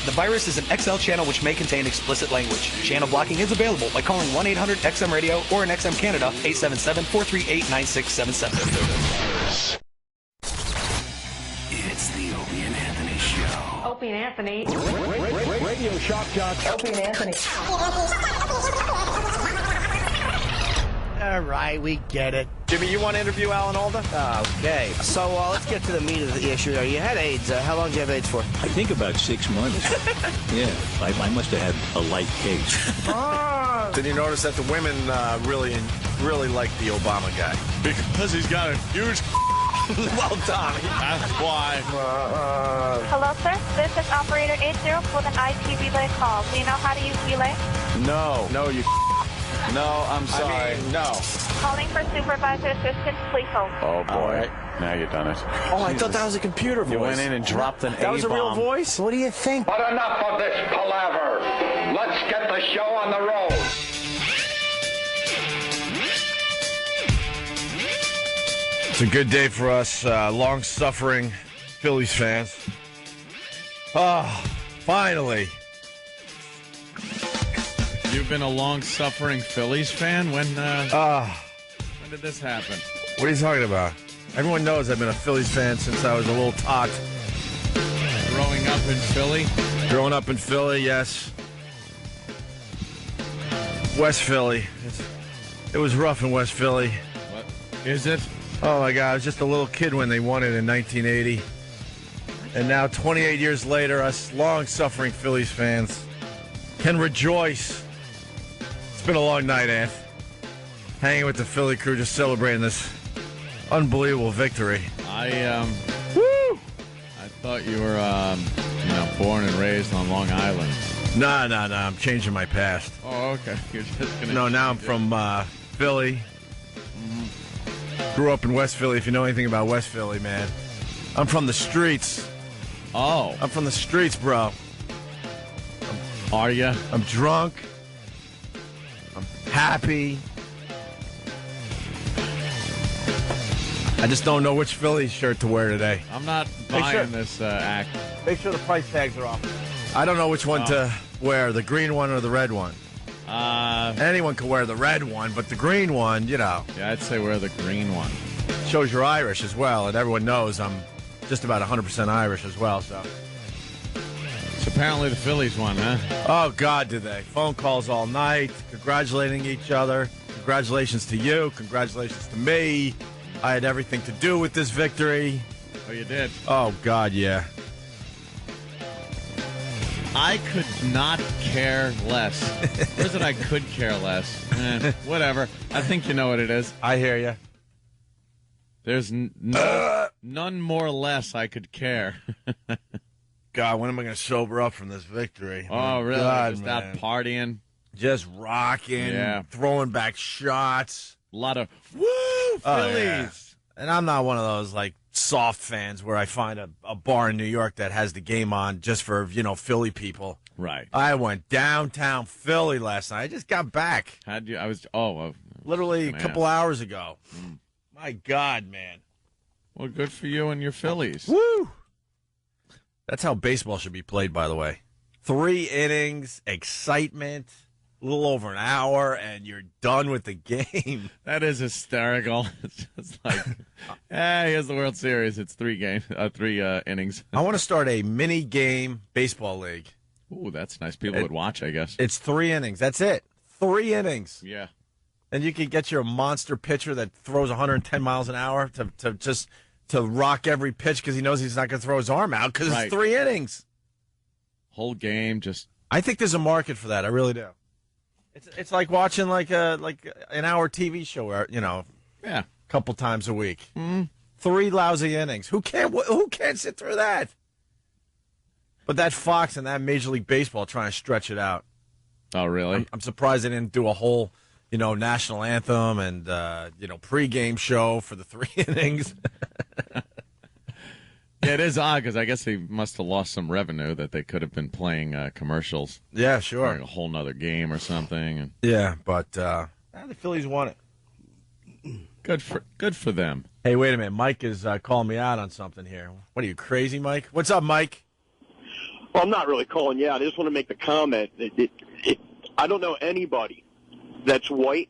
The virus is an XL channel which may contain explicit language. Channel blocking is available by calling 1-800-XM-RADIO or in XM Canada, 877-438-9677. It's the Opie and Anthony Show. Opie and Anthony. Radio Shock Jock. Opie and Anthony. All right, we get it. Jimmy, you want to interview Alan Alda? Okay. So let's get to the meat of the issue there. You had AIDS. How long did you have AIDS for? I think about 6 months. Yeah, I must have had a light case. Did you notice that the women really like the Obama guy? Because he's got a huge... Well done. That's why. Hello, sir. This is operator 80 with an IT relay call. Do you know how to use relay? No, you... No, I'm sorry. No. Calling for supervisor assistance. Please hold. Oh, boy. Now you've done it. Oh, I thought that was a computer voice. You went in and dropped an A-bomb. That was a real voice? What do you think? But enough of this palaver. Let's get the show on the road. It's a good day for us, long-suffering Phillies fans. Finally. You've been a long-suffering Phillies fan? When did this happen? What are you talking about? Everyone knows I've been a Phillies fan since I was a little tot. Growing up in Philly? Growing up in Philly, yes. West Philly. It was rough in West Philly. What is it? Oh, my God. I was just a little kid when they won it in 1980. And now, 28 years later, us long-suffering Phillies fans can rejoice. It's been a long night, Anth. Hanging with the Philly crew, just celebrating this unbelievable victory. Woo! I thought you were, born and raised on Long Island. No. I'm changing my past. Oh, okay. You're just gonna. No, now I'm from Philly. Grew up in West Philly. If you know anything about West Philly, man, I'm from the streets. Oh, I'm from the streets, bro. are you? I'm drunk. I'm happy. I just don't know which Philly shirt to wear today. I'm not buying this act. Make sure the price tags are off. I don't know which one to wear, the green one or the red one. Anyone can wear the red one, but the green one, Yeah, I'd say wear the green one. shows you're Irish as well, and everyone knows I'm just about 100% Irish as well, so. It's apparently the Phillies won, huh? Oh, God, did they. Phone calls all night, congratulating each other. Congratulations to you. Congratulations to me. I had everything to do with this victory. Oh, you did? Oh, God, yeah. I could not care less. Or is it I could care less? Whatever. I think you know what it is. I hear you. There's none more less I could care. God, when am I going to sober up from this victory? Oh, really? God, just man. out partying. Just rocking, throwing back shots. A lot of, woo, Phillies. Oh, yeah. And I'm not one of those, like, soft fans where I find a bar in New York that has the game on just for, Philly people. Right. I went downtown Philly last night. I just got back. How'd you, Literally a couple hours ago. My God, man. Well, good for you and your Phillies. Woo! That's how baseball should be played, by the way. 3 innings, excitement, a little over an hour, and you're done with the game. That is hysterical. It's just like, here's the World Series. It's 3 innings. I want to start a mini-game baseball league. Ooh, that's nice. People would watch, I guess. It's 3 innings. That's it. 3 innings. Yeah. And you can get your monster pitcher that throws 110 miles an hour to rock every pitch because he knows he's not going to throw his arm out because it's 3 innings. Whole game just. I think there's a market for that. I really do. It's like watching like an hour TV show, a couple times a week. 3 lousy innings. Who can't sit through that? But that Fox and that Major League Baseball trying to stretch it out. Oh, really? I'm surprised they didn't do a whole, national anthem and pregame show for the 3 innings. Yeah, it is odd because I guess they must have lost some revenue that they could have been playing commercials. Yeah, sure. Like a whole nother game or something. Yeah, but the Phillies won it. Good for them. Hey, wait a minute. Mike is calling me out on something here. What are you, crazy, Mike? What's up, Mike? Well, I'm not really calling you out. I just want to make the comment. I don't know anybody that's white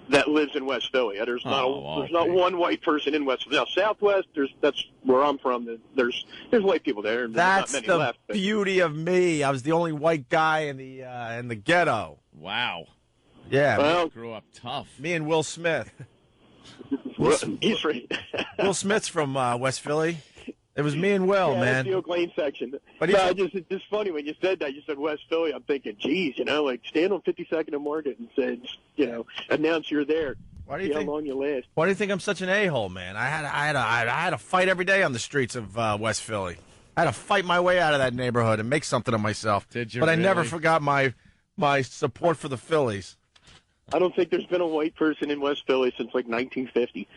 that lives in West Philly. There's not one white person in West Philly. Now, Southwest, that's where I'm from. There's white people there. That's not many the left, beauty of me. I was the only white guy in the ghetto. Wow. Yeah. Well, Grew up tough. Me and Will Smith. He's right. Will Smith's from West Philly. It was me and Will, yeah, man. That's the Oak Lane section. But it's just funny when you said that. You said West Philly. I'm thinking, geez, like stand on 52nd and Market and said, announce you're there. Why do you think? How long you last? Why do you think I'm such an a-hole, man? I had a fight every day on the streets of West Philly. I had to fight my way out of that neighborhood and make something of myself. Did you? But really? I never forgot my support for the Phillies. I don't think there's been a white person in West Philly since like 1950.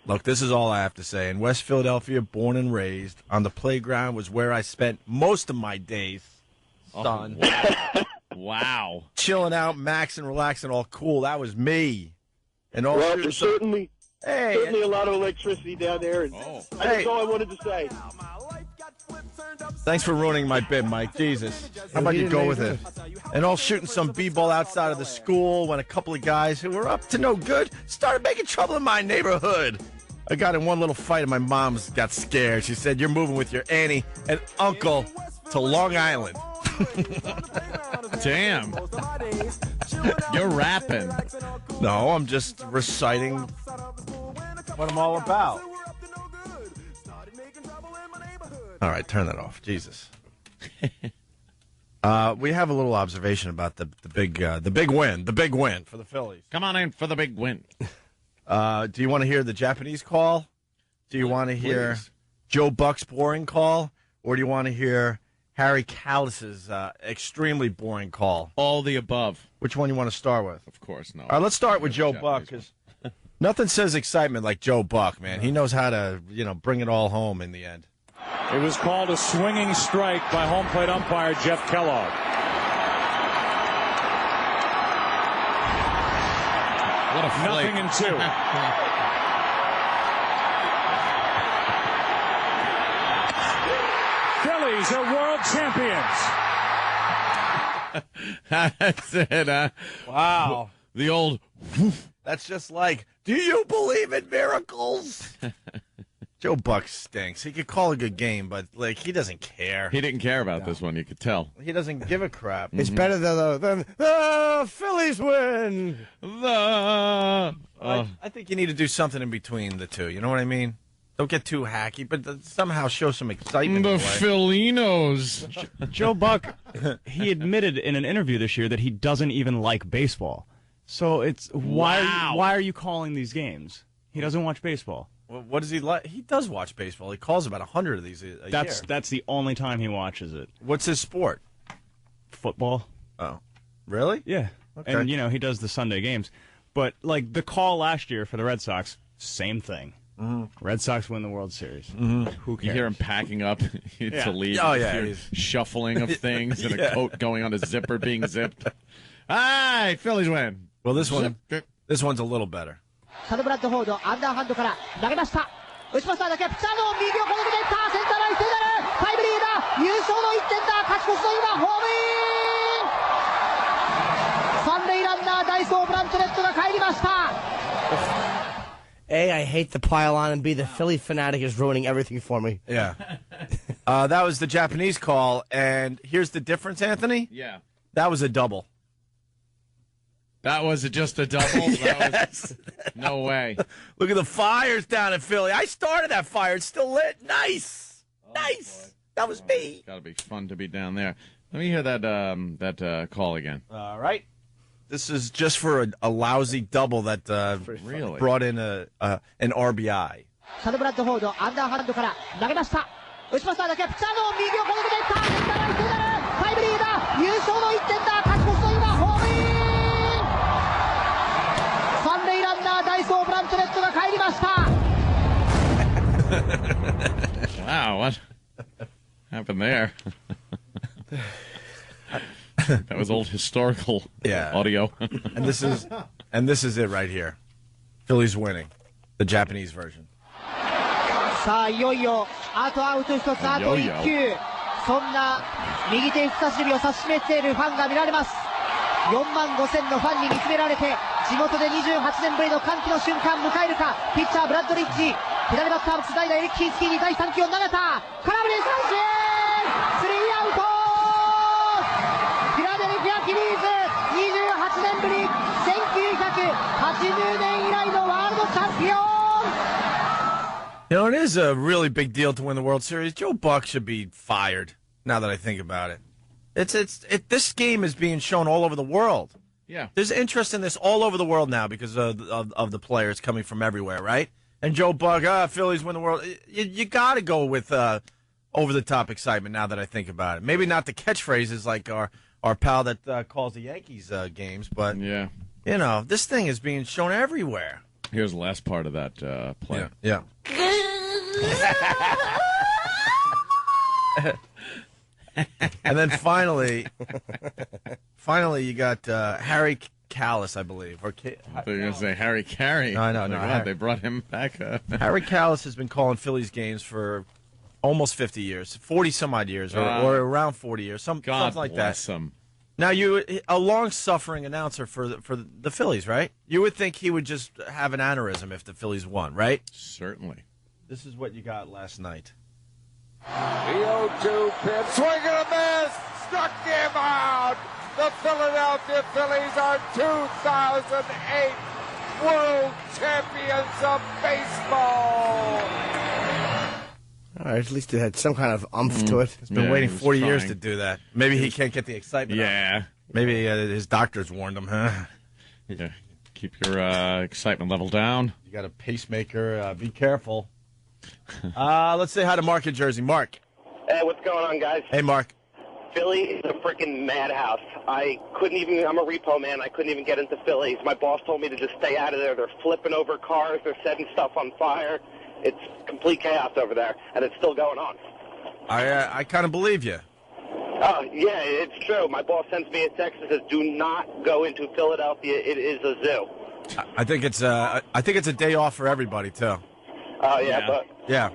Look, this is all I have to say. In West Philadelphia, born and raised, on the playground was where I spent most of my days. Son. Wow. Chilling out, maxing, relaxing, all cool. That was me. And all Well, there's certainly a lot of electricity down there. And that's all I wanted to say. Thanks for ruining my bit, Mike. Jesus. How about you go with it? And all shooting some b-ball outside of the school when a couple of guys who were up to no good started making trouble in my neighborhood. I got in one little fight and my mom got scared. She said, "You're moving with your auntie and uncle to Long Island." Damn. You're rapping. No, I'm just reciting what I'm all about. All right, turn that off. Jesus. We have a little observation about the big win for the Phillies. Come on in for the big win. Do you want to hear the Japanese call? Do you want to hear Joe Buck's boring call? Or do you want to hear Harry Callis's extremely boring call? All the above. Which one you want to start with? Of course, no. All right, let's start with Joe Buck, because nothing says excitement like Joe Buck, man. He knows how to, bring it all home in the end. It was called a swinging strike by home plate umpire Jeff Kellogg. What a flake. 0-2. Phillies are world champions. That's it, Wow. The old... That's just like, do you believe in miracles? Joe Buck stinks. He could call a good game, but he doesn't care. He didn't care about this one, you could tell. He doesn't give a crap. It's better than the Phillies win. I think you need to do something in between the two. You know what I mean? Don't get too hacky, but somehow show some excitement. The Philinos. Joe Buck, he admitted in an interview this year that he doesn't even like baseball. So it's why are you calling these games? He doesn't watch baseball. Well, what does he like? He does watch baseball. He calls about 100 of these a year. That's the only time he watches it. What's his sport? Football. Oh, really? Yeah. Okay. And he does the Sunday games. But the call last year for the Red Sox, same thing. Mm-hmm. Red Sox win the World Series. Mm-hmm. Who cares? You hear him packing up to leave. Oh, yeah. He's shuffling of things and a coat going on a zipper being zipped. All right, Phillies win. Well, this one's a little better. サルブラッドフォードアンダーハンドから投げました打ちましただけピッチャーの右をこのけていったセンターラインセンタータイムリーだ優勝の1点だ勝ち越しの今ホームイン三塁ランナーダイソーブランチョレットが帰りました A, I hate the pile-on, and B, the Philly fanatic is ruining everything for me. Yeah. That was the Japanese call, and here's the difference, Anthony. Yeah. That was a double. That was just a double? Yes. No way. Look at the fires down in Philly. I started that fire. It's still lit. Nice. Nice. Boy. That was me. Got to be fun to be down there. Let me hear that call again. All right. This is just for a lousy double that really brought in an RBI. サルブラッドフォードアンダーハンドから投げました打ちましただけピッチャーの右をこのけていったセンターラインセンタータイムリーだ優勝の1点だ勝ち越しの今ホームイン三塁ランナーダイソーブランチョレットが帰りました Wow, what happened there? That was old historical audio. and this is it right here. Phillies winning. The Japanese version. さあいよいよあとアウト一つあと1球そんな右手人差し指を指し示しているファンが見られます。4万5000のファンに見つめられて、地元で28年ぶりの歓喜の瞬間迎えるか。ピッチャーブラッドリッジ、左バッターボックス代打エリッキースキーに第3球を投げた。空振り三振、スリーアウト。フィラデルフィアフィリーズ、28年ぶり、1980年以来のワールドチャンピオン。You know, it is a really big deal to win the World Series. Joe Buck should be fired, now that I think about it. This game is being shown all over the world. Yeah. There's interest in this all over the world now because of the players coming from everywhere, right? And Joe Buck, Phillies win the World. You got to go with over-the-top excitement now that I think about it. Maybe not the catchphrases like our pal that calls the Yankees games, but, yeah. You know, this thing is being shown everywhere. Here's the last part of that play. Yeah. And then finally, you got Harry Callis, I believe. I thought you were going to say Harry Carey. No, no. God, they brought him back. Harry Callis has been calling Phillies games for almost 50 years, 40-some-odd years, or around 40 years, something like that. Bless him. Now, you a long-suffering announcer for the Phillies, right? You would think he would just have an aneurysm if the Phillies won, right? Certainly. This is what you got last night. The 0-2 pitch, swing and a miss, struck him out. The Philadelphia Phillies are 2008 World Champions of Baseball. All right, at least it had some kind of umph to it. He's been waiting 40 years to do that. Maybe he can't get the excitement up. Maybe his doctors warned him, huh? Yeah. Keep your excitement level down. You got a pacemaker. Be careful. Let's say hi to Mark in Jersey. Mark. Hey, what's going on, guys? Hey, Mark. Philly is a freaking madhouse. I'm a repo man. I couldn't even get into Phillies. My boss told me to just stay out of there. They're flipping over cars. They're setting stuff on fire. It's complete chaos over there, and it's still going on. I kind of believe you. Oh, yeah, it's true. My boss sends me a text that says, do not go into Philadelphia. It is a zoo. I think it's a day off for everybody, too. Oh, yeah, but... Yeah.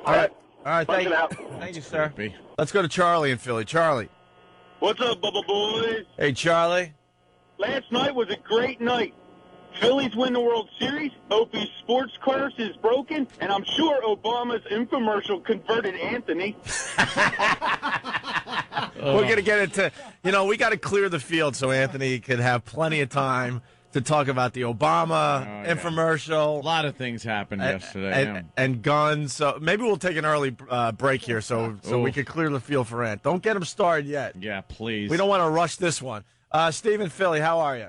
All right. Thank you. Thank you, sir. Let's go to Charlie in Philly. Charlie. What's up, Bubba Boy? Hey, Charlie. Last night was a great night. Phillies win the World Series, Opie's sports curse is broken, and I'm sure Obama's infomercial converted Anthony. We're going to get into, we got to clear the field so Anthony can have plenty of time to talk about the Obama infomercial. A lot of things happened yesterday. And guns. So maybe we'll take an early break here so we can clear the field for Ant. Don't get him started yet. Yeah, please. We don't want to rush this one. Steve in Philly, how are you?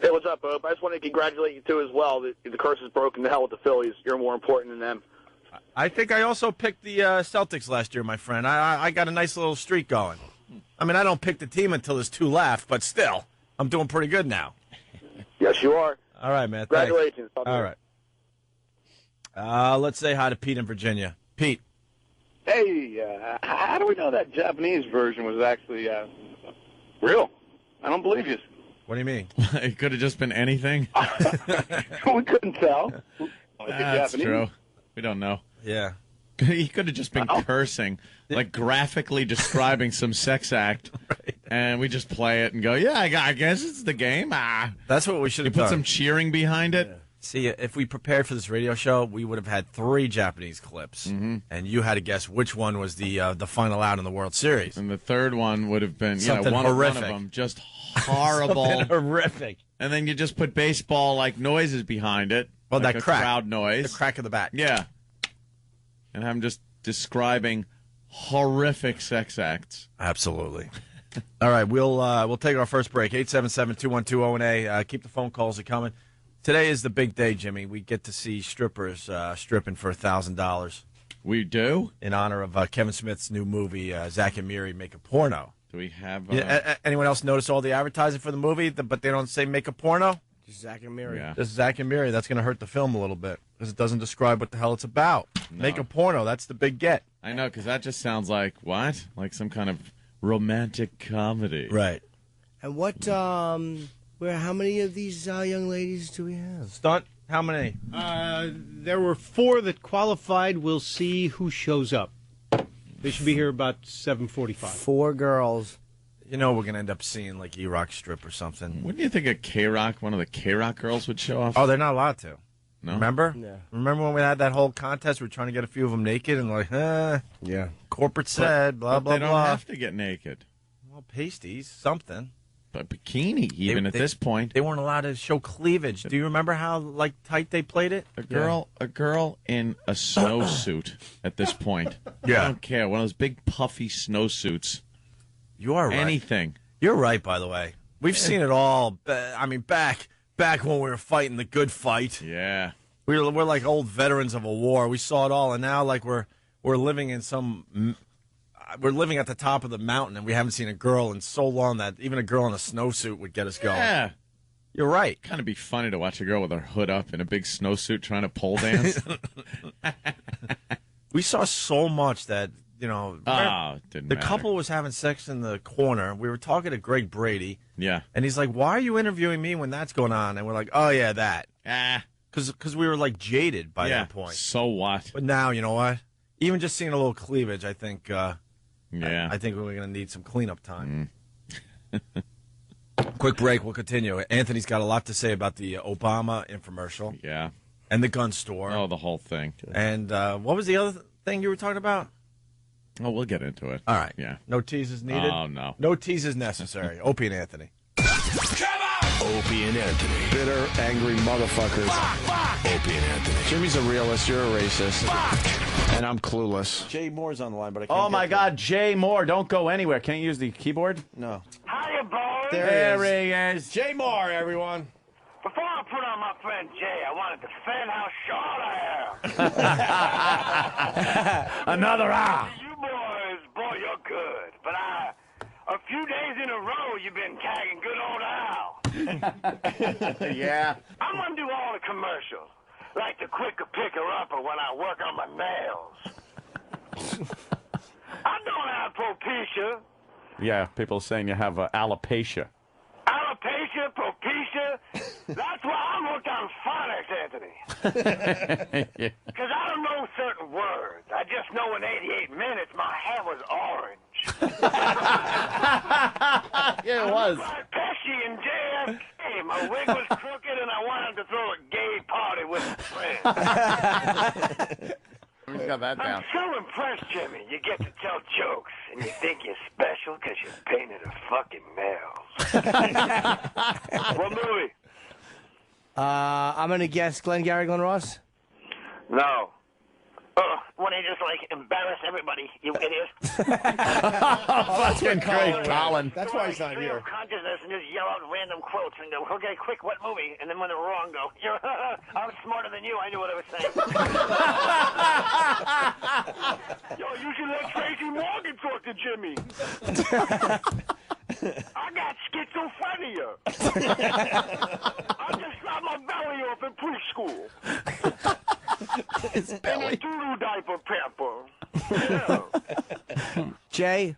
Hey, what's up, Bob? I just want to congratulate you, too, as well. The curse is broken. To hell with the Phillies. You're more important than them. I think I also picked the Celtics last year, my friend. I got a nice little streak going. I mean, I don't pick the team until there's two left, but still, I'm doing pretty good now. Yes, you are. All right, man. Congratulations. Thanks. All right. Let's say hi to Pete in Virginia. Pete. Hey, how do we know that Japanese version was actually real? I don't believe you. What do you mean? It could have just been anything. We couldn't tell. That's true. We don't know. Yeah. He could have just been cursing, like graphically describing some sex act, and we just play it and go, yeah, I guess it's the game. That's what we should have done. done. Put some cheering behind it. Yeah. See, if we prepared for this radio show, we would have had 3 Japanese clips, and you had to guess which one was the final out in the World Series. And the third one would have been something one horrific. One of them, just horrible. Something horrific. And then you just put baseball like noises behind it. Well, like that crack, crowd noise, the crack of the bat. Yeah. And I'm just describing horrific sex acts. Absolutely. All right, we'll take our first break. 877-212-0-A. Keep the phone calls coming. Today is the big day, Jimmy. We get to see strippers stripping for $1,000. We do? In honor of Kevin Smith's new movie, Zack and Miri Make a Porno. Do we have... anyone else notice all the advertising for the movie, but they don't say make a porno? Just Zack and Miri. Yeah. Just Zack and Miri. That's going to hurt the film a little bit because it doesn't describe what the hell it's about. No. Make a porno. That's the big get. I know, because that just sounds like, what? Like some kind of romantic comedy. Right. And what, how many of these young ladies do we have? Stunt, how many? There were 4 that qualified. We'll see who shows up. They should be here about 7:45. 4 girls. You know we're going to end up seeing like E-Rock strip or something. Wouldn't you think a K-Rock, one of the K-Rock girls would show off? Oh, they're not allowed to. No? Remember? Yeah. Remember when we had that whole contest? We were trying to get a few of them naked and like, yeah. Corporate said, blah, But blah, they don't blah. have to get naked. Well, pasties, something. But bikini, even at this point. They weren't allowed to show cleavage. Do you remember how like tight they played it? A girl in a snowsuit at this point. Yeah. I don't care. One of those big puffy snowsuits. You are right. Anything. You're right, by the way. We've seen it all. I mean, back when we were fighting the good fight. Yeah. We're like old veterans of a war. We saw it all, and now like we're living in we're living at the top of the mountain, and we haven't seen a girl in so long that even a girl in a snowsuit would get us going. Yeah. You're right. Kind of be funny to watch a girl with her hood up in a big snowsuit trying to pole dance. We saw so much that, you know, it didn't the matter. couple was having sex in the corner. We were talking to Greg Brady. Yeah. And he's like, why are you interviewing me when that's going on? And we're like, oh, yeah, that. Because we were, like, jaded by that point. So what? But now, you know what? Even just seeing a little cleavage, I think I think we're going to need some cleanup time. Quick break. We'll continue. Anthony's got a lot to say about the Obama infomercial. Yeah. And the gun store. Oh, the whole thing. And what was the other thing you were talking about? Oh, we'll get into it. All right. Yeah. No teases needed? Oh, no. No teases necessary. Opie and Anthony. Opie and Anthony. Bitter, angry motherfuckers. Opie and Anthony. Jimmy's a realist. You're a racist. And I'm clueless. Jay Moore's on the line, but I can't. Oh, my get to God. Jay Moore. Don't go anywhere. Can't you use the keyboard? him. No. Hiya, boys. There he is. Jay Moore, everyone. Before I put on my friend Jay, I want to defend how short I am. Another hour. You boys, boy, you're good. But a few days in a row, you've been tagging good old Al. Yeah. I'm going to do all the commercials. Like the quicker picker-upper when I work on my nails. I don't have alopecia. Yeah, people saying you have alopecia. Alopecia, propecia. That's why I'm hooked on phonics, Anthony. Because I don't know certain words. I just know in 88 minutes my hair was orange. Yeah, it was. Like Pesci and JFK. My wig was crooked and I wanted to throw a gay party with friends. Who's got that down? I'm so impressed, Jimmy. You get to tell jokes, and you think you're special because you painted a fucking nails. What movie? I'm going to guess Glengarry Glen Ross. No. When you just, like, embarrass everybody, you idiot. Fucking great, Colin. That's why he's not Stream here. of consciousness and just yell out random quotes and go, okay, quick, what movie? And then when they're wrong, go, I'm smarter than you. I knew what I was saying. Yo, you should let Tracy Morgan talk to Jimmy. I got schizophrenia. I just got my belly off in preschool. His belly. In a doo-doo diaper pamper. Yeah. Jay,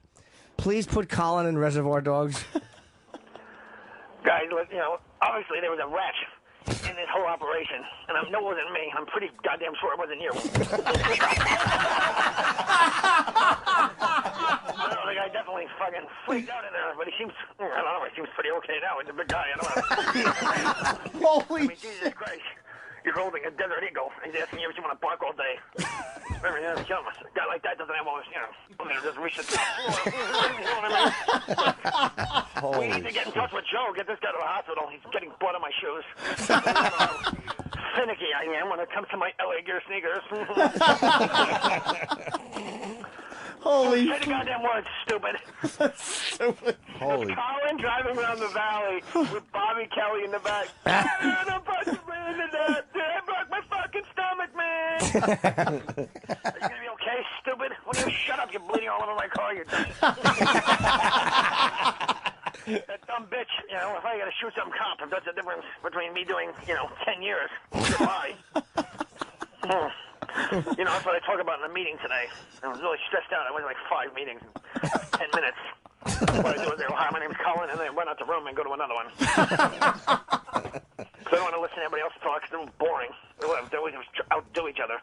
please put Colin in Reservoir Dogs. Guys, you know, obviously there was a rat in this whole operation, and I know it wasn't me. I'm pretty goddamn sure it wasn't you. I don't know, the guy definitely fucking freaked out in there, but he seems, I don't know, he seems pretty okay now. He's a big guy, I don't know. Holy I mean, Jesus Christ. You're holding a desert eagle, and he's asking you if you want to bark all day. Remember, you know, a guy like that doesn't have all this, you know, just reach the top. You know what I mean? We need to get in touch with Joe, get this guy to the hospital. He's getting blood on my shoes. Finicky I am when it comes to my LA Gear sneakers. Holy Say the goddamn words, stupid. stupid. Holy. Colin driving around the valley with Bobby Kelly in the back. I broke my fucking stomach, man. Are you gonna be okay, stupid? When you shut up, you're bleeding all over my car, you dumb. That dumb bitch, you know, if I gotta shoot some cop, if that's the difference between me doing, 10 years. Goodbye. You know, that's what I talk about in the meeting today. I was really stressed out. I went to like 5 meetings in 10 minutes. What I do is I go, hi, my name's Colin, and then run out the room and go to another one. So I don't want to listen to everybody else talk, it's a little boring. They always outdo each other.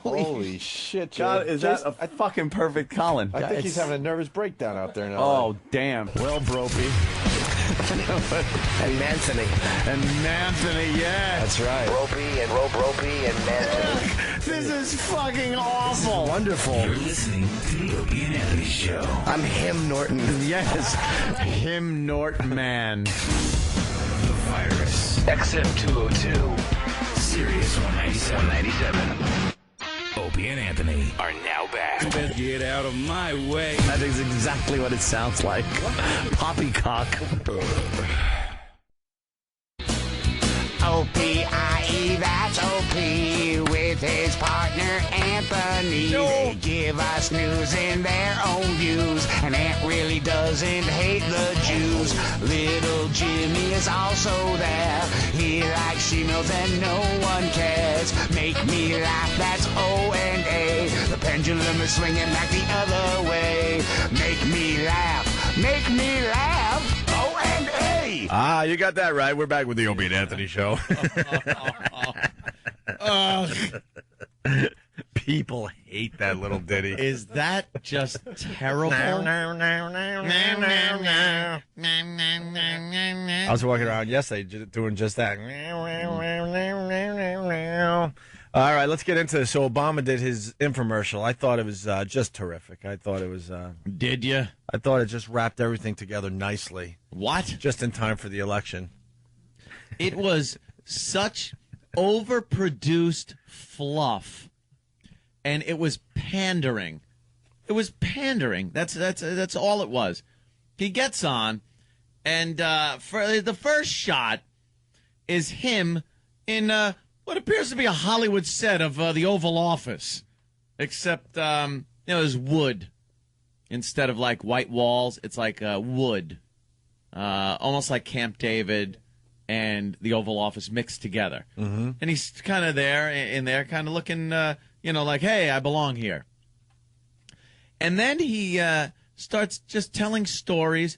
Holy shit, God, Joe. is that a fucking perfect Colin? I think he's having a nervous breakdown out there now. Oh, damn. Well, Bropey. And Manthony. And Manthony, yes. That's right. Ropey and Manthony. This is fucking awful. Wonderful. You're listening to the Opie and Anthony Show. I'm him, Norton. Yes. Him, Norton, man. The Virus. XM 202. Sirius 197. Opie and Anthony are now back. Get out of my way. That is exactly what it sounds like. Poppycock. O-P-I-E, that's O-P, with his partner Anthony. They give us news in their own views, and Ant really doesn't hate the Jews. Little Jimmy is also there. He likes she-mills and no one cares. Make me laugh, that's O-N-A. The pendulum is swinging back the other way. Make me laugh, O-N-A. Ah, you got that right. We're back with the Opie and Anthony Show. People hate that little ditty. Is that just terrible? I was walking around yesterday doing just that. All right, let's get into this. So Obama did his infomercial. I thought it was just terrific. I thought it was... Did you? I thought it just wrapped everything together nicely. What? Just in time for the election. It was such overproduced fluff, and it was pandering. It was pandering. That's all it was. He gets on, and for the first shot is him in what appears to be a Hollywood set of the Oval Office, except there's wood instead of like white walls. It's like wood, almost like Camp David and the Oval Office mixed together. Mm-hmm. And he's kind of in there, kind of looking, like, hey, I belong here. And then he starts just telling stories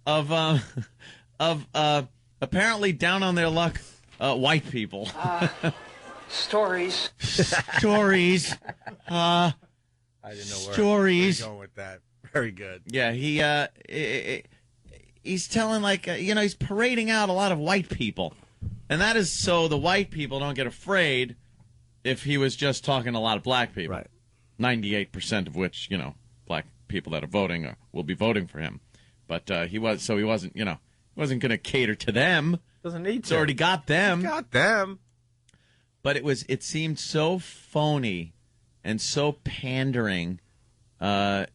of apparently down on their luck white people. Stories. I didn't know where you were going with that. Very good. Yeah, he's telling he's parading out a lot of white people. And that is so the white people don't get afraid if he was just talking to a lot of black people. Right. 98% of which, black people that are voting will be voting for him. But he wasn't going to cater to them. Doesn't need to. He's already got them. Got them. But it seemed so phony and so pandering and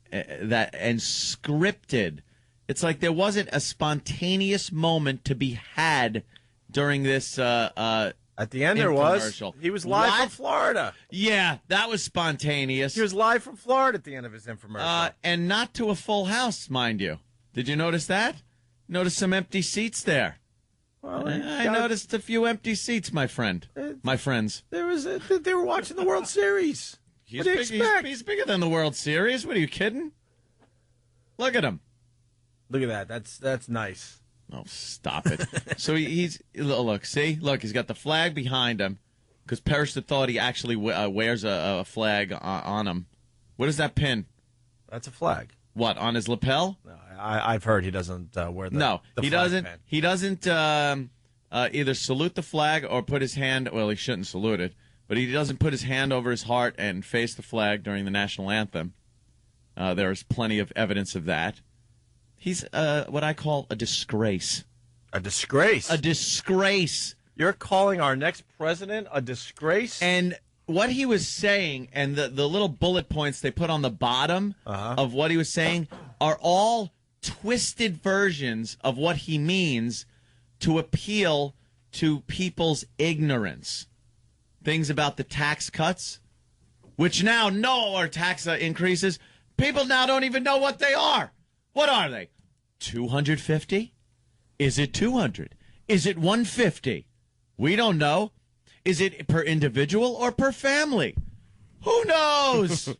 scripted. It's like there wasn't a spontaneous moment to be had during this at the end there was. He was live from Florida. Yeah, that was spontaneous. He was live from Florida at the end of his infomercial. And not to a full house, mind you. Did you notice that? Notice some empty seats there. Well, I noticed a few empty seats, my friend. My friends. They were watching the World Series. What do you expect? He's bigger than the World Series. What are you kidding? Look at him. Look at that. That's nice. Oh, stop it. So he's look. He's got the flag behind him because Perishton thought he actually wears a flag on him. What is that pin? That's a flag. What, on his lapel? No, I've heard he doesn't wear the No, the he flag doesn't. pin. He doesn't either salute the flag or put his hand. Well, he shouldn't salute it, but he doesn't put his hand over his heart and face the flag during the national anthem. There's plenty of evidence of that. He's what I call a disgrace. A disgrace? A disgrace. You're calling our next president a disgrace? And what he was saying and the little bullet points they put on the bottom of what he was saying are all twisted versions of what he means to appeal to people's ignorance. Things about the tax cuts, which now are tax increases. People now don't even know what they are. What are they? 250? Is it 200? Is it 150? We don't know. Is it per individual or per family? Who knows?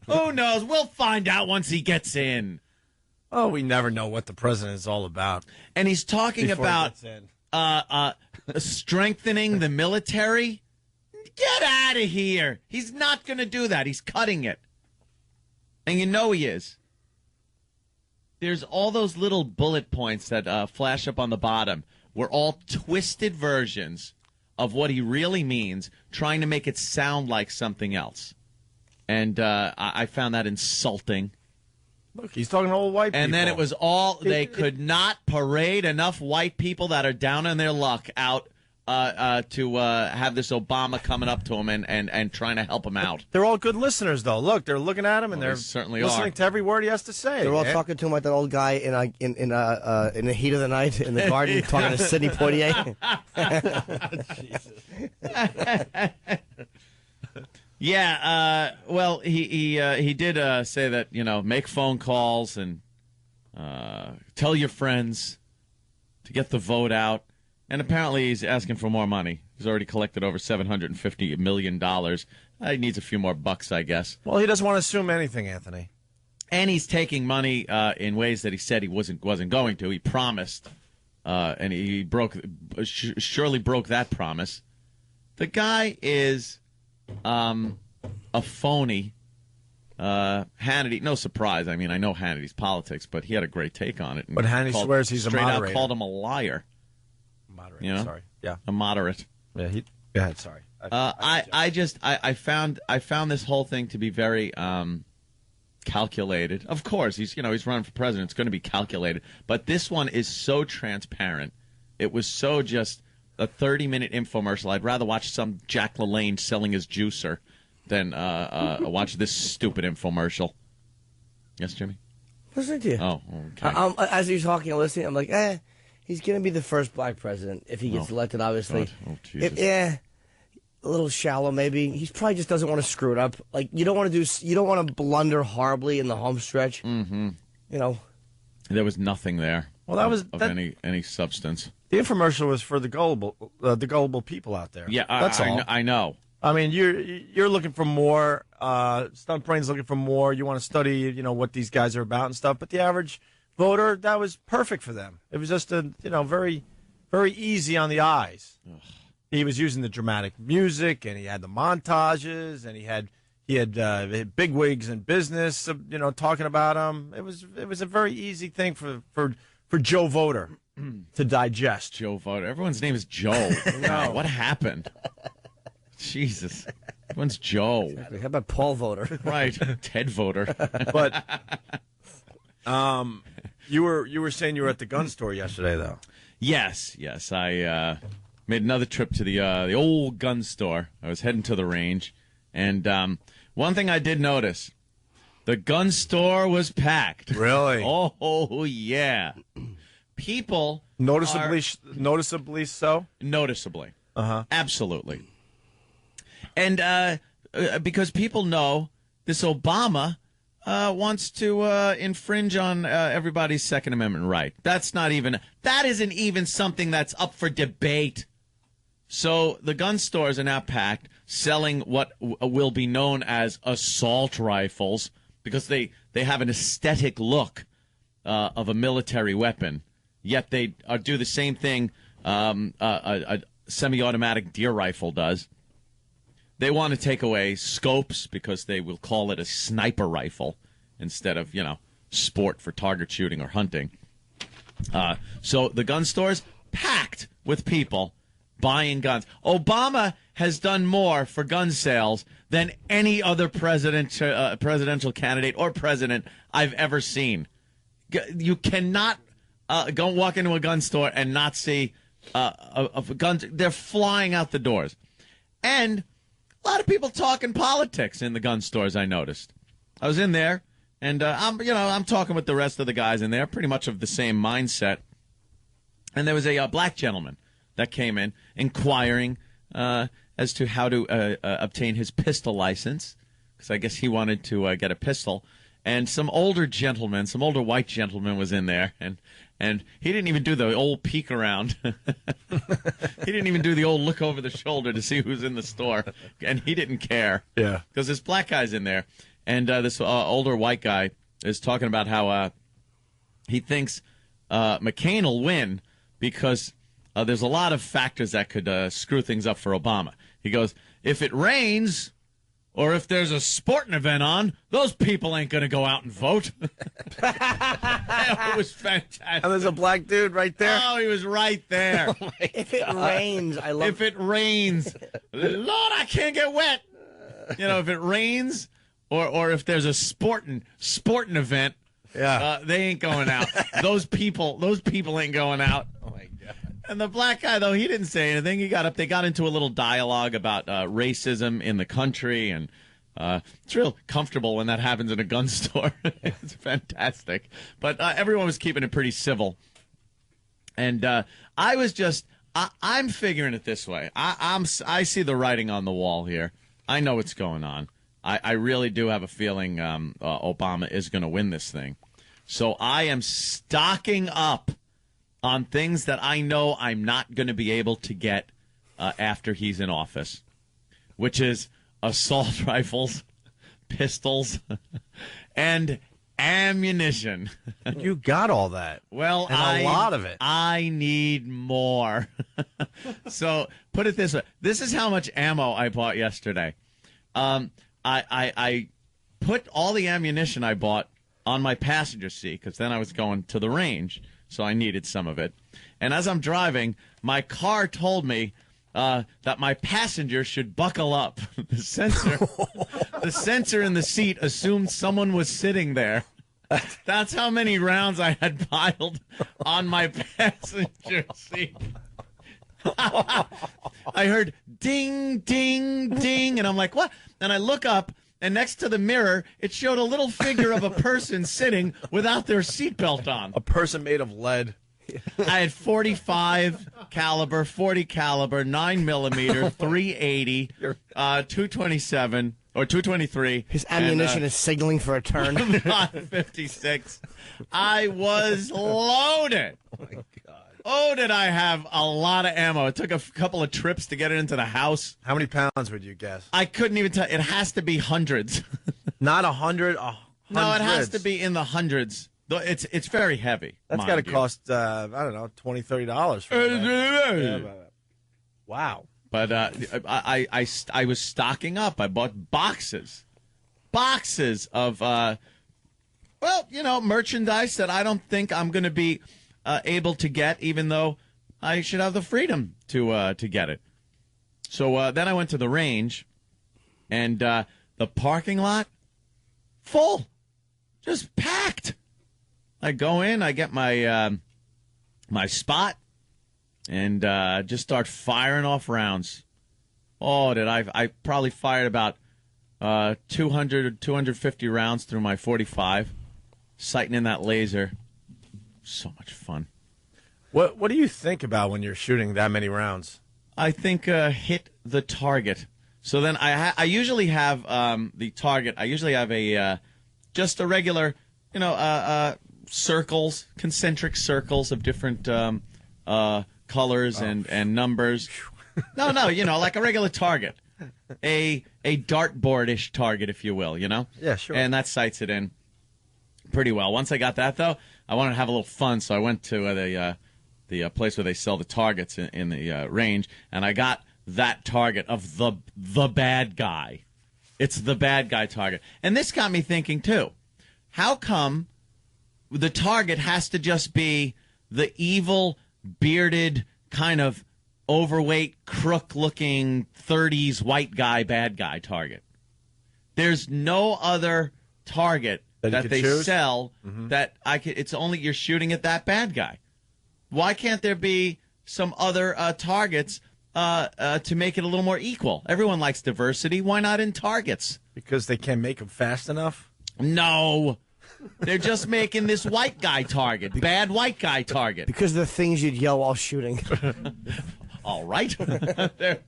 Who knows? We'll find out once he gets in. Oh, we never know what the president is all about. And he's talking before he about gets in. strengthening the military. Get out of here. He's not going to do that. He's cutting it. And you know he is. There's all those little bullet points that flash up on the bottom were all twisted versions of what he really means, trying to make it sound like something else. And I found that insulting. Look, he's talking to old white people. And then it was all, they could not parade enough white people that are down on their luck out to have this Obama coming up to him and trying to help him out. They're all good listeners, though. Look, they're looking at him, and they're certainly listening to every word he has to say. They're all talking to him like that old guy in the heat of the night in the garden, talking to Sidney Poitier. Yeah, well, he did say that, make phone calls and tell your friends to get the vote out. And apparently he's asking for more money. He's already collected over $750 million. He needs a few more bucks, I guess. Well, he doesn't want to assume anything, Anthony. And he's taking money in ways that he said he wasn't going to. He promised, and he surely broke that promise. The guy is a phony. Hannity, no surprise. I mean, I know Hannity's politics, but he had a great take on it. But Hannity swears he's a moderator. Straight out called him a liar. Moderator, sorry. Yeah. A moderate. Yeah, go ahead, sorry. I found this whole thing to be very calculated. Of course, he's running for president. It's going to be calculated. But this one is so transparent. It was so just a 30-minute infomercial. I'd rather watch some Jack LaLanne selling his juicer than watch this stupid infomercial. Yes, Jimmy? Listening to you. Oh, okay. As he was talking and listening, I'm like, he's going to be the first black president if he gets elected, obviously. Oh, Jesus. A little shallow, maybe. He probably just doesn't want to screw it up. Like, you don't want to blunder horribly in the home stretch. Mm-hmm. There was nothing there. Well, that was any substance. The infomercial was for the gullible people out there. Yeah, that's all. I know. I mean, you're looking for more. Stunt Brain's looking for more. You want to study, what these guys are about and stuff. But the average voter, that was perfect for them. It was just very, very easy on the eyes. Ugh. He was using the dramatic music, and he had the montages, and he had big wigs in business, talking about him. It was a very easy thing for Joe Voter to digest. Joe Voter. Everyone's name is Joe. No, what happened? Jesus. Everyone's Joe. Exactly. How about Paul Voter? Right. Ted Voter. But you were saying you were at the gun store yesterday, though. Yes. I made another trip to the old gun store. I was heading to the range, and one thing I did notice: the gun store was packed. Really? Oh yeah. People noticeably so. Noticeably. Absolutely. And because people know this Obama wants to infringe on everybody's Second Amendment right. That isn't even something that's up for debate. So the gun stores are now packed, selling what will be known as assault rifles because they have an aesthetic look of a military weapon. Yet they do the same thing a semi-automatic deer rifle does. They want to take away scopes because they will call it a sniper rifle instead of, sport for target shooting or hunting. So the gun stores packed with people buying guns. Obama has done more for gun sales than any other presidential candidate or president I've ever seen. You cannot go walk into a gun store and not see guns. They're flying out the doors. And a lot of people talking politics in the gun stores, I noticed. I was in there, and I'm talking with the rest of the guys in there, pretty much of the same mindset. And there was a black gentleman that came in inquiring as to how to obtain his pistol license, because I guess he wanted to get a pistol. And some older white gentleman was in there, and he didn't even do the old peek around. He didn't even do the old look over the shoulder to see who's in the store, and he didn't care. Yeah, because this black guy's in there, and this older white guy is talking about how he thinks McCain will win because there's a lot of factors that could screw things up for Obama. He goes, if it rains or if there's a sporting event on, those people ain't going to go out and vote. It was fantastic. And there's a black dude right there. Oh, he was right there. If it rains, I love. If it rains, Lord, I can't get wet. You know, if it rains or if there's a sporting event, they ain't going out. Those people ain't going out. Oh my God. And the black guy, though, he didn't say anything. He got up. They got into a little dialogue about racism in the country, and it's real comfortable when that happens in a gun store. It's fantastic. But everyone was keeping it pretty civil. And I was just, I'm figuring it this way. I see the writing on the wall here. I know what's going on. I really do have a feeling Obama is going to win this thing. So I am stocking up on things that I know I'm not going to be able to get after he's in office, which is assault rifles, pistols, and ammunition. You got all that. Well, and a lot of it. I need more. So put it this way. This is how much ammo I bought yesterday. I put all the ammunition I bought on my passenger seat because then I was going to the range, so I needed some of it. And as I'm driving, my car told me that my passenger should buckle up. The sensor in the seat assumed someone was sitting there. That's how many rounds I had piled on my passenger seat. I heard ding, ding, ding, and I'm like, what? And I look up, and next to the mirror, it showed a little figure of a person sitting without their seatbelt on. A person made of lead. I had 45 caliber, 40 caliber, 9 millimeter, 380, 227 or 223. His ammunition is signaling for a turn. 56. I was loaded. Oh my God. Oh, did I have a lot of ammo. It took a couple of trips to get it into the house. How many pounds would you guess? I couldn't even tell. It has to be hundreds. Not 100? No, it has to be in the hundreds. It's very heavy. That's got to cost, I don't know, $20, $30 for that. Wow. But I was stocking up. I bought boxes of, merchandise that I don't think I'm going to be able to get, even though I should have the freedom to get it. So then I went to the range, and the parking lot, full, just packed. I go in, I get my my spot, and just start firing off rounds. Oh, I probably fired about 200 or 250 rounds through my 45, sighting in that laser. So much fun. What do you think about when you're shooting that many rounds? I think hit the target. So then I usually have the target. I usually have a just a regular, circles, concentric circles of different colors and numbers. No, like a regular target, a dartboard-ish target, if you will. Yeah, sure. And that sights it in pretty well. Once I got that, though, I wanted to have a little fun, so I went to the place where they sell the targets in the range, and I got that target of the bad guy. It's the bad guy target. And this got me thinking, too. How come the target has to just be the evil, bearded, kind of overweight, crook-looking 30s white guy, bad guy target? There's no other target that they sell that it's only you're shooting at that bad guy. Why can't there be some other targets to make it a little more equal? Everyone likes diversity. Why not in targets? Because they can't make them fast enough? No. They're just making this white guy target, bad white guy target. Because of the things you'd yell while shooting. All right. But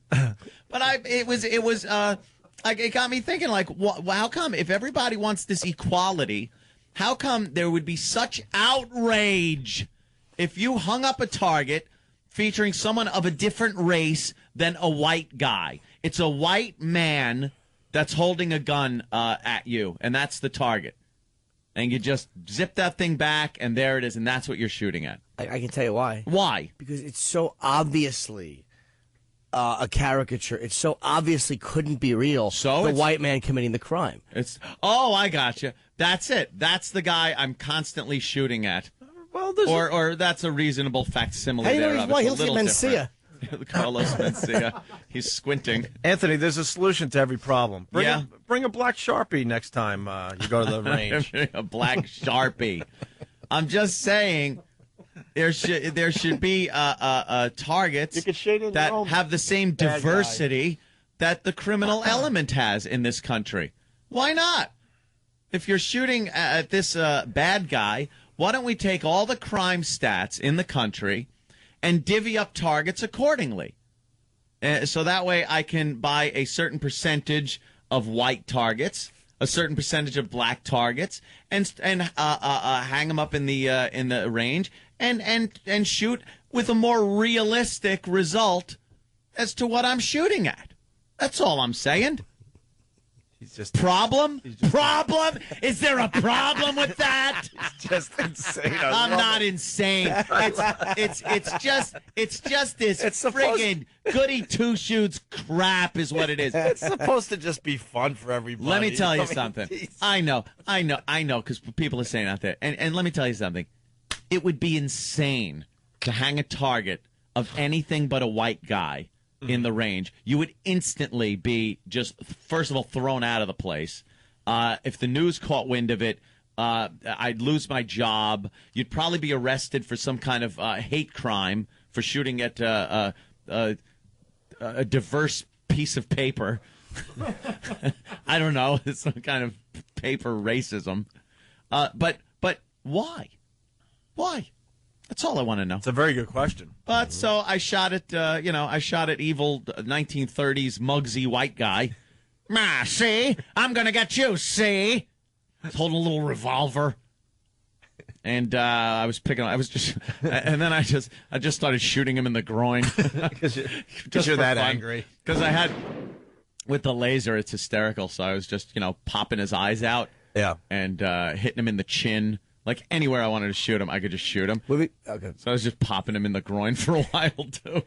it got me thinking, how come if everybody wants this equality, how come there would be such outrage if you hung up a target featuring someone of a different race than a white guy? It's a white man that's holding a gun at you, and that's the target. And you just zip that thing back, and there it is, and that's what you're shooting at. I can tell you why. Why? Because it's so obviously a caricature. It so obviously couldn't be real. So the white man committing the crime. I got you. That's it. That's the guy I'm constantly shooting at. Well, or that's a reasonable facsimile. How do you know thereof. he's white? It's a He'll see little Mencia. different. Carlos Mencia. He's squinting. Anthony, there's a solution to every problem. Bring a black Sharpie next time you go to the range. A black Sharpie. I'm just saying there should be targets that have the same diversity that the criminal element has in this country. Why not? If you're shooting at this bad guy, why don't we take all the crime stats in the country and divvy up targets accordingly? So that way I can buy a certain percentage of white targets, a certain percentage of black targets, and hang them up in the range and shoot with a more realistic result as to what I'm shooting at. That's all I'm saying. Problem? Is there a problem with that? He's just insane. I'm not insane. It's just this friggin' goody two shoes crap is what it is. It's supposed to just be fun for everybody. Let me tell you something. I know, because people are saying out there. And let me tell you something. It would be insane to hang a target of anything but a white guy in the range. You would instantly be just, first of all, thrown out of the place. If the news caught wind of it, I'd lose my job. You'd probably be arrested for some kind of hate crime for shooting at a diverse piece of paper. I don't know. It's some kind of paper racism. But why? Why? That's all I want to know. It's a very good question. But so I shot at, I shot at evil 1930s Muggsy white guy. See? I'm going to get you, see? He's holding a little revolver. And I was just started shooting him in the groin. Because you're that angry. Because I had, with the laser, it's hysterical. So I was just, popping his eyes out. Yeah. And hitting him in the chin. Like, anywhere I wanted to shoot him, I could just shoot him. Okay. So I was just popping him in the groin for a while, too.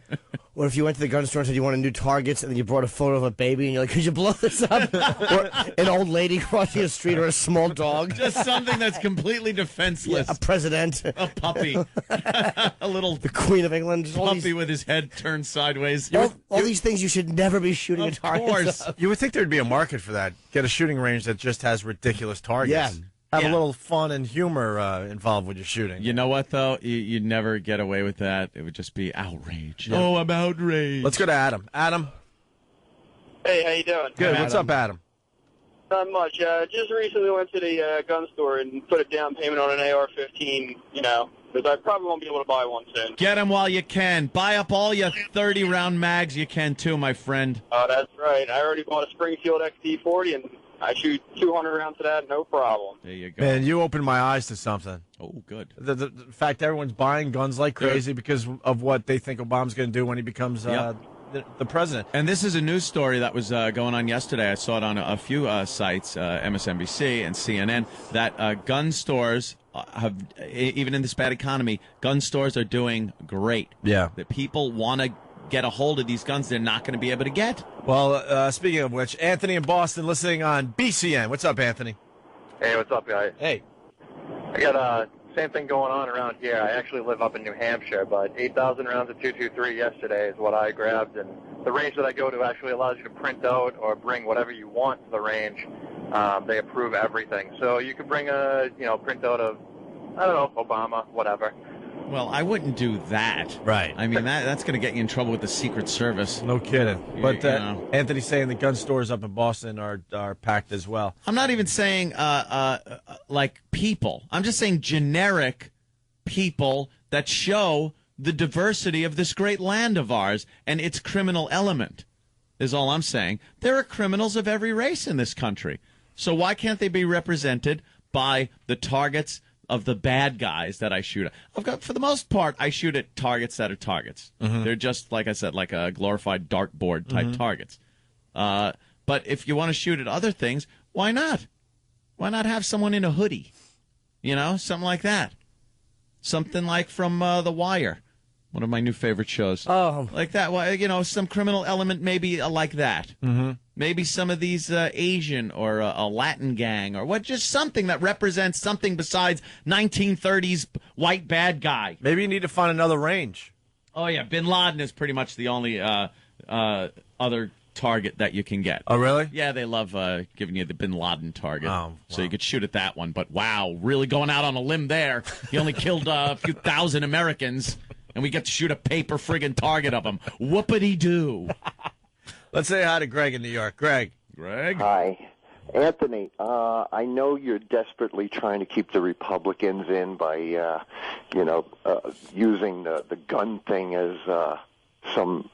Or if you went to the gun store and said you wanted new targets, and then you brought a photo of a baby, and you're like, could you blow this up? Or an old lady crossing the street, or a small dog. Just something that's completely defenseless. Yeah, a president. A puppy. A little... The Queen of England. Puppy with his head turned sideways. All these things you should never be shooting at targets. Of course. You would think there'd be a market for that. Get a shooting range that just has ridiculous targets. Yeah. Have a little fun and humor involved with your shooting. You know what, though? You'd never get away with that. It would just be outrage. Yeah. Oh, I'm outraged. Let's go to Adam. Adam? Hey, how you doing? Good. What's up, Adam? Not much. Just recently went to the gun store and put a down payment on an AR-15, because I probably won't be able to buy one soon. Get them while you can. Buy up all your 30-round mags you can, too, my friend. Oh, that's right. I already bought a Springfield XD40, and I shoot 200 rounds of that, no problem. There you go. Man, you opened my eyes to something. Oh, good. The fact everyone's buying guns like crazy because of what they think Obama's going to do when he becomes the president. And this is a news story that was going on yesterday. I saw it on a few sites, MSNBC and CNN, that gun stores have, even in this bad economy, gun stores are doing great. Yeah. That people want to get a hold of these guns they're not going to be able to get. Well, speaking of which, Anthony in Boston listening on BCN. What's up, Anthony? Hey, what's up, guys? Hey. I got same thing going on around here. I actually live up in New Hampshire, but 8,000 rounds of 223 yesterday is what I grabbed, and the range that I go to actually allows you to print out or bring whatever you want to the range. They approve everything. So you could bring a, printout of, I don't know, Obama, whatever. Well, I wouldn't do that. Right. I mean, that's going to get you in trouble with the Secret Service. No kidding. But Anthony's saying the gun stores up in Boston are packed as well. I'm not even saying like people. I'm just saying generic people that show the diversity of this great land of ours and its criminal element is all I'm saying. There are criminals of every race in this country. So why can't they be represented by the targets of the bad guys that I shoot at? For the most part, I shoot at targets that are targets. Mm-hmm. They're just, like I said, like a glorified dartboard type targets. But if you want to shoot at other things, why not? Why not have someone in a hoodie? Something like that. something like from The Wire, one of my new favorite shows. Oh. Like that. Well, some criminal element maybe like that. Mm-hmm. Maybe some of these Asian or a Latin gang or what, just something that represents something besides 1930s white bad guy. Maybe you need to find another range. Oh, yeah. Bin Laden is pretty much the only other target that you can get. Oh, really? Yeah, they love giving you the Bin Laden target. Oh, wow. So you could shoot at that one. But, wow, really going out on a limb there. He only killed a few thousand Americans, and we get to shoot a paper friggin' target of them. Whoopity-doo. Let's say hi to Greg in New York. Greg. Hi. Anthony, I know you're desperately trying to keep the Republicans in by, using the gun thing as some,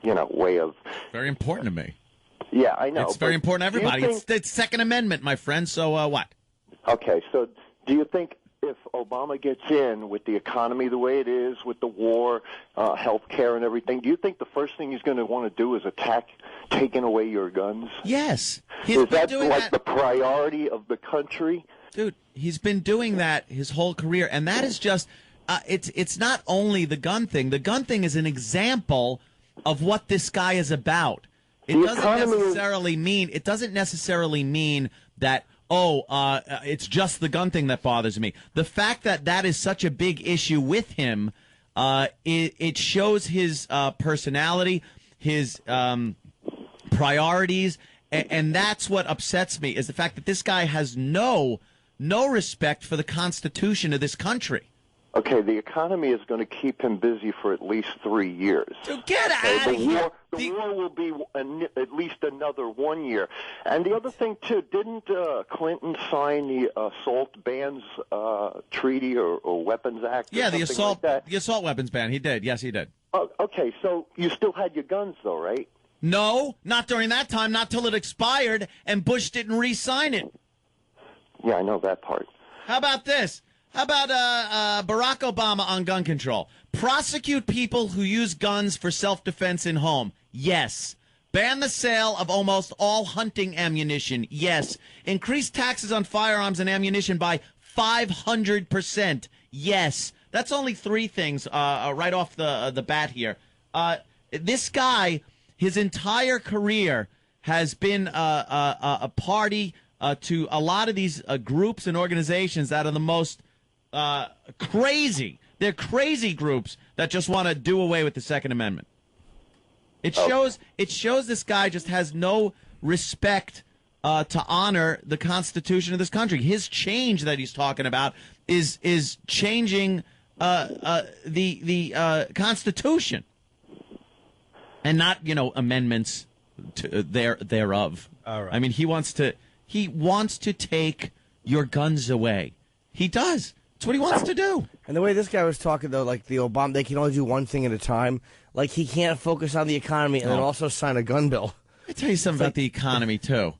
way of... Very important to me. Yeah, I know. It's very important to everybody. Think... It's Second Amendment, my friend, so what? Okay, so do you think if Obama gets in with the economy the way it is, with the war, health care and everything, do you think the first thing he's going to want to do is attack taking away your guns? Yes. Is that like the priority of the country? Dude, he's been doing that his whole career, and that is just it's not only the gun thing. The gun thing is an example of what this guy is about. It doesn't necessarily mean that it's just the gun thing that bothers me. The fact that is such a big issue with him, it shows his personality, his priorities, and that's what upsets me, is the fact that this guy has no respect for the Constitution of this country. Okay, the economy is going to keep him busy for at least 3 years. So get out of here. The war will be at least another 1 year. And the other thing, too, didn't Clinton sign the assault bans treaty or weapons act? Yeah, the assault weapons ban. He did. Yes, he did. Okay, so you still had your guns, though, right? No, not during that time, not till it expired, and Bush didn't re-sign it. Yeah, I know that part. How about this? How about Barack Obama on gun control? Prosecute people who use guns for self-defense in home. Yes. Ban the sale of almost all hunting ammunition. Yes. Increase taxes on firearms and ammunition by 500%. Yes. That's only three things right off the bat here. This guy, his entire career has been a party to a lot of these groups and organizations that are the most crazy. They're crazy groups that just want to do away with the Second Amendment. It shows this guy just has no respect to honor the Constitution of this country. His change that he's talking about is changing the Constitution, and not amendments thereof. All right. I mean, he wants to take your guns away. He does. That's what he wants to do. And the way this guy was talking, though, like the Obama, they can only do one thing at a time. Like, he can't focus on the economy and then also sign a gun bill. I tell you something about the economy, too.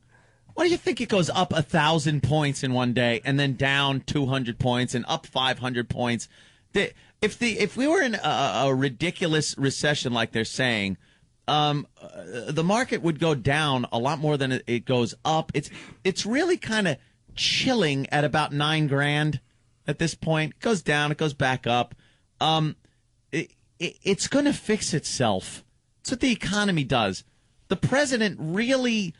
Why do you think it goes up 1,000 points in one day and then down 200 points and up 500 points? If we were in a ridiculous recession like they're saying, the market would go down a lot more than it goes up. It's really kind of chilling at about $9,000 at this point. It goes down, it goes back up. It's going to fix itself. That's what the economy does. The president really,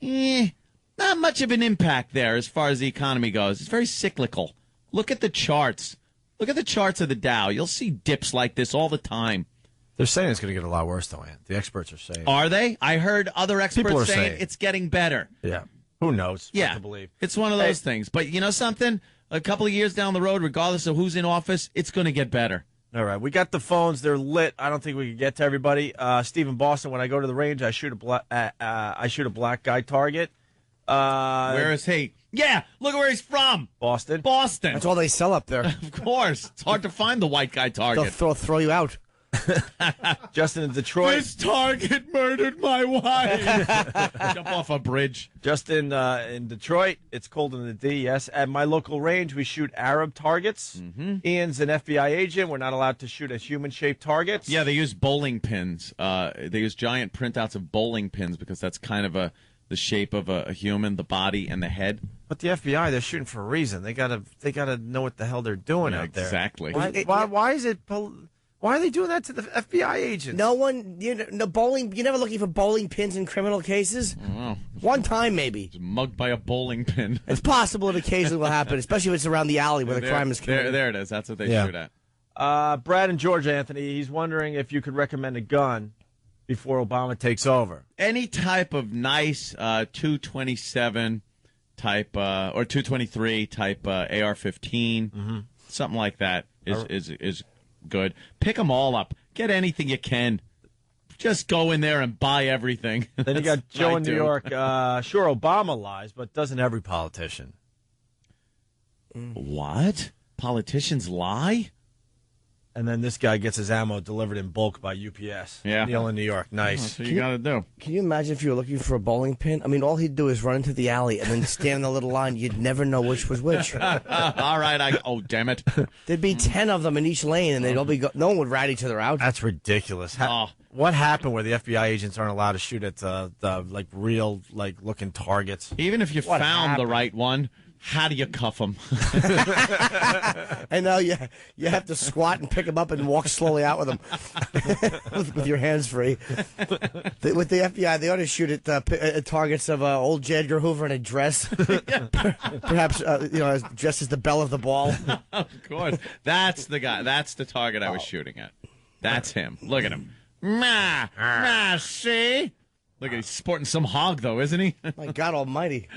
not much of an impact there as far as the economy goes. It's very cyclical. Look at the charts. Look at the charts of the Dow. You'll see dips like this all the time. They're saying it's going to get a lot worse, though, Ant. The experts are saying. Are they? I heard other experts saying it's getting better. Yeah. Who knows? Yeah. What to believe. It's one of those things. But you know something? A couple of years down the road, regardless of who's in office, it's going to get better. All right. We got the phones. They're lit. I don't think we can get to everybody. Steve in Boston, when I go to the range, I shoot a black guy target. Where is he? Yeah, look at where he's from. Boston. That's all they sell up there. Of course. It's hard to find the white guy target. They'll throw you out. Justin in Detroit. This target murdered my wife. Jump off a bridge. Justin in Detroit. It's cold in the D, yes. At my local range, we shoot Arab targets. Mm-hmm. Ian's an FBI agent. We're not allowed to shoot at human-shaped targets. Yeah, they use bowling pins. They use giant printouts of bowling pins because that's kind of the shape of a human, the body and the head. But the FBI, they're shooting for a reason. They gotta know what the hell they're doing out there. Exactly. Why is it? Why are they doing that to the FBI agents? No one, bowling. You're never looking for bowling pins in criminal cases. Oh. One time, maybe. Just mugged by a bowling pin. It's possible it occasionally will happen, especially if it's around the alley where the crime is committed. There it is. That's what they shoot at. Brad in Georgia, Anthony, he's wondering if you could recommend a gun before Obama takes over. Any type of nice 227 type or 223 type AR-15, something like that is good. Pick them all up. Get anything you can. Just go in there and buy everything. Then you got Joe in New York. Sure, Obama lies, but doesn't every politician? What? Politicians lie? And then this guy gets his ammo delivered in bulk by UPS. Yeah. Neil in New York. Nice. That's what you got to do. Can you imagine if you were looking for a bowling pin? I mean, all he'd do is run into the alley and then stand in the little line. You'd never know which was which. All right. Oh, damn it. There'd be 10 of them in each lane, and they'd all be no one would rat each other out. That's ridiculous. What happened where the FBI agents aren't allowed to shoot at the real looking targets? Even if you found the right one, how do you cuff them? I know you have to squat and pick them up and walk slowly out with them with your hands free. With the FBI, they ought to shoot at targets of old J. Edgar Hoover in a dress, perhaps dressed as the belle of the ball. Of course, that's the guy. That's the target I was shooting at. That's him. Look at him. See. Look, he's sporting some hog, though, isn't he? My God almighty.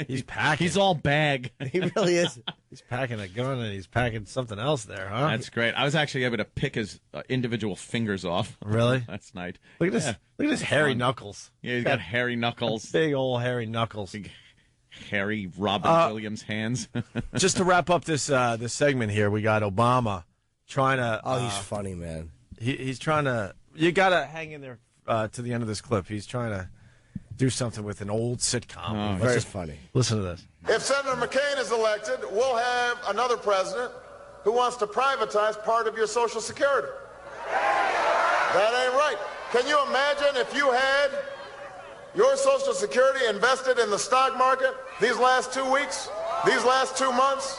He's packing. He's all bag. He really is. He's packing a gun and he's packing something else there, huh? That's great. I was actually able to pick his individual fingers off. Really? That's nice. Look at this. Yeah. Look at his hairy knuckles. Yeah, he's got hairy knuckles. Big old hairy knuckles. Big hairy Robin Williams hands. Just to wrap up this segment here, we got Obama trying to. He's funny, man. He's trying to. You got to hang in there to the end of this clip. He's trying to do something with an old sitcom. Very funny. Listen to this. If Senator McCain is elected, we'll have another president who wants to privatize part of your Social Security. That ain't right. Can you imagine if you had your Social Security invested in the stock market these last 2 weeks, these last 2 months?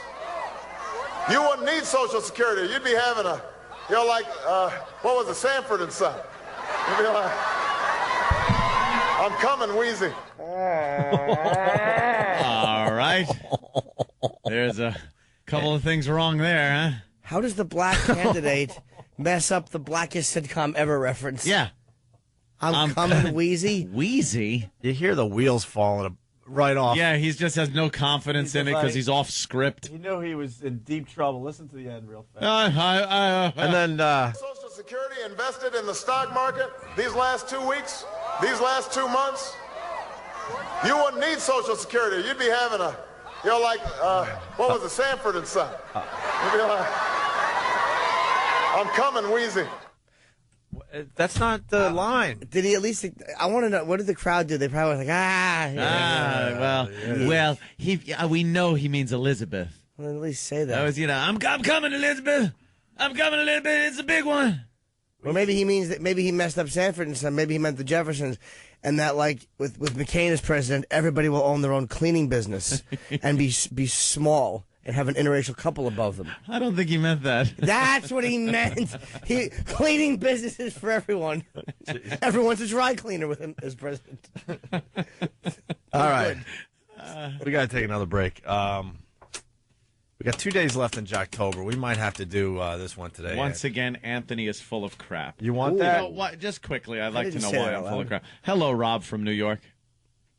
You wouldn't need Social Security. You'd be having what was it, Sanford and Son? You'd be like, I'm coming, Wheezy. All right. There's a couple of things wrong there, huh? How does the black candidate mess up the blackest sitcom ever reference? Yeah. I'm coming, Wheezy. Wheezy? You hear the wheels falling right off. Yeah, he just has no confidence in it because he's off script. He knew he was in deep trouble. Listen to the end real fast. And then Social Security invested in the stock market these last 2 weeks, these last 2 months. You wouldn't need Social Security. You'd be having what was it, Sanford and Son? You'd be like, I'm coming, Wheezy. That's not the line. Did he at least? I want to know. What did the crowd do? They probably were like, we know he means Elizabeth. Well, at least say that. That was, I'm coming, Elizabeth. I'm coming, Elizabeth. It's a big one. Or maybe he means that maybe he messed up Sanford and Son. Maybe he meant the Jeffersons, and that with McCain as president, everybody will own their own cleaning business and be small and have an interracial couple above them. I don't think he meant that. That's what he meant. Cleaning businesses for everyone. Everyone's a dry cleaner with him as president. All right. We got to take another break. We got 2 days left in Jocktober. We might have to do this one today. Once again, Anthony is full of crap. You want that? Just quickly, I'd like to know why I'm full of crap. Hello, Rob from New York.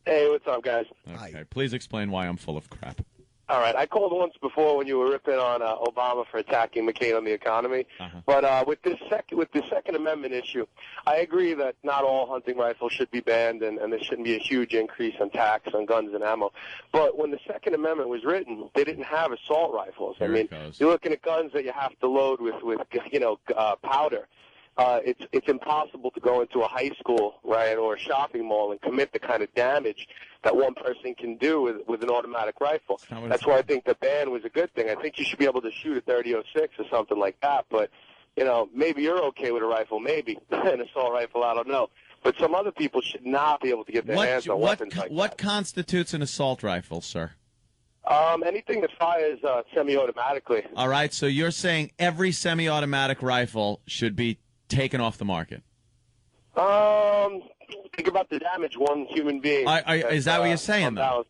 Hey, what's up, guys? Okay, please explain why I'm full of crap. All right, I called once before when you were ripping on Obama for attacking McCain on the economy. But with the Second Amendment issue, I agree that not all hunting rifles should be banned, and there shouldn't be a huge increase in tax on guns and ammo. But when the Second Amendment was written, they didn't have assault rifles. I mean, you're looking at guns that you have to load with powder. It's impossible to go into a high school, right, or a shopping mall and commit the kind of damage that one person can do with an automatic rifle. That's why I think the ban was a good thing. I think you should be able to shoot a .30-06 or something like that. But maybe you're okay with a rifle, maybe an assault rifle. I don't know. but some other people should not be able to get their hands on weapons like what constitutes an assault rifle, sir? Anything that fires semi-automatically. All right, so you're saying every semi-automatic rifle should be taken off the market? Think about the damage one human being. Is that what you're saying, though?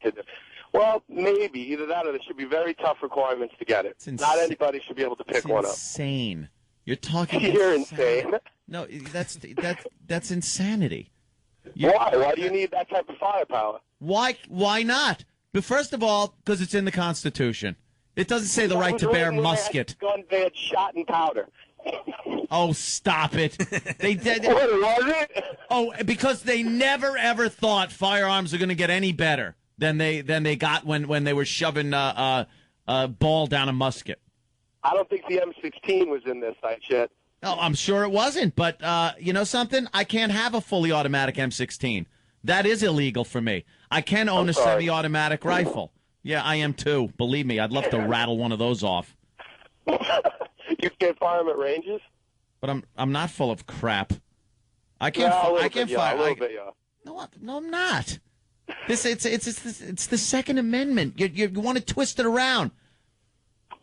Well, maybe. Either that or there should be very tough requirements to get it. Not anybody should be able to pick one up. Insane. You're talking. You're insane. No, that's insanity. Why? Why do you need that type of firepower? Why not? But first of all, because it's in the Constitution. It doesn't say the right to bear musket. Gun ban, shot and powder. Oh, stop it! They did. What was it? Oh, because they never ever thought firearms are going to get any better than they got when they were shoving a ball down a musket. I don't think the M16 was in this type shit. No, I'm sure it wasn't. But you know something? I can't have a fully automatic M16. That is illegal for me. I can own a semi-automatic rifle. Yeah, I am too. Believe me, I'd love to rattle one of those off. You can't fire them at ranges? But I'm not full of crap. I can't. I can't fire. No, I'm not. It's the Second Amendment. You want to twist it around.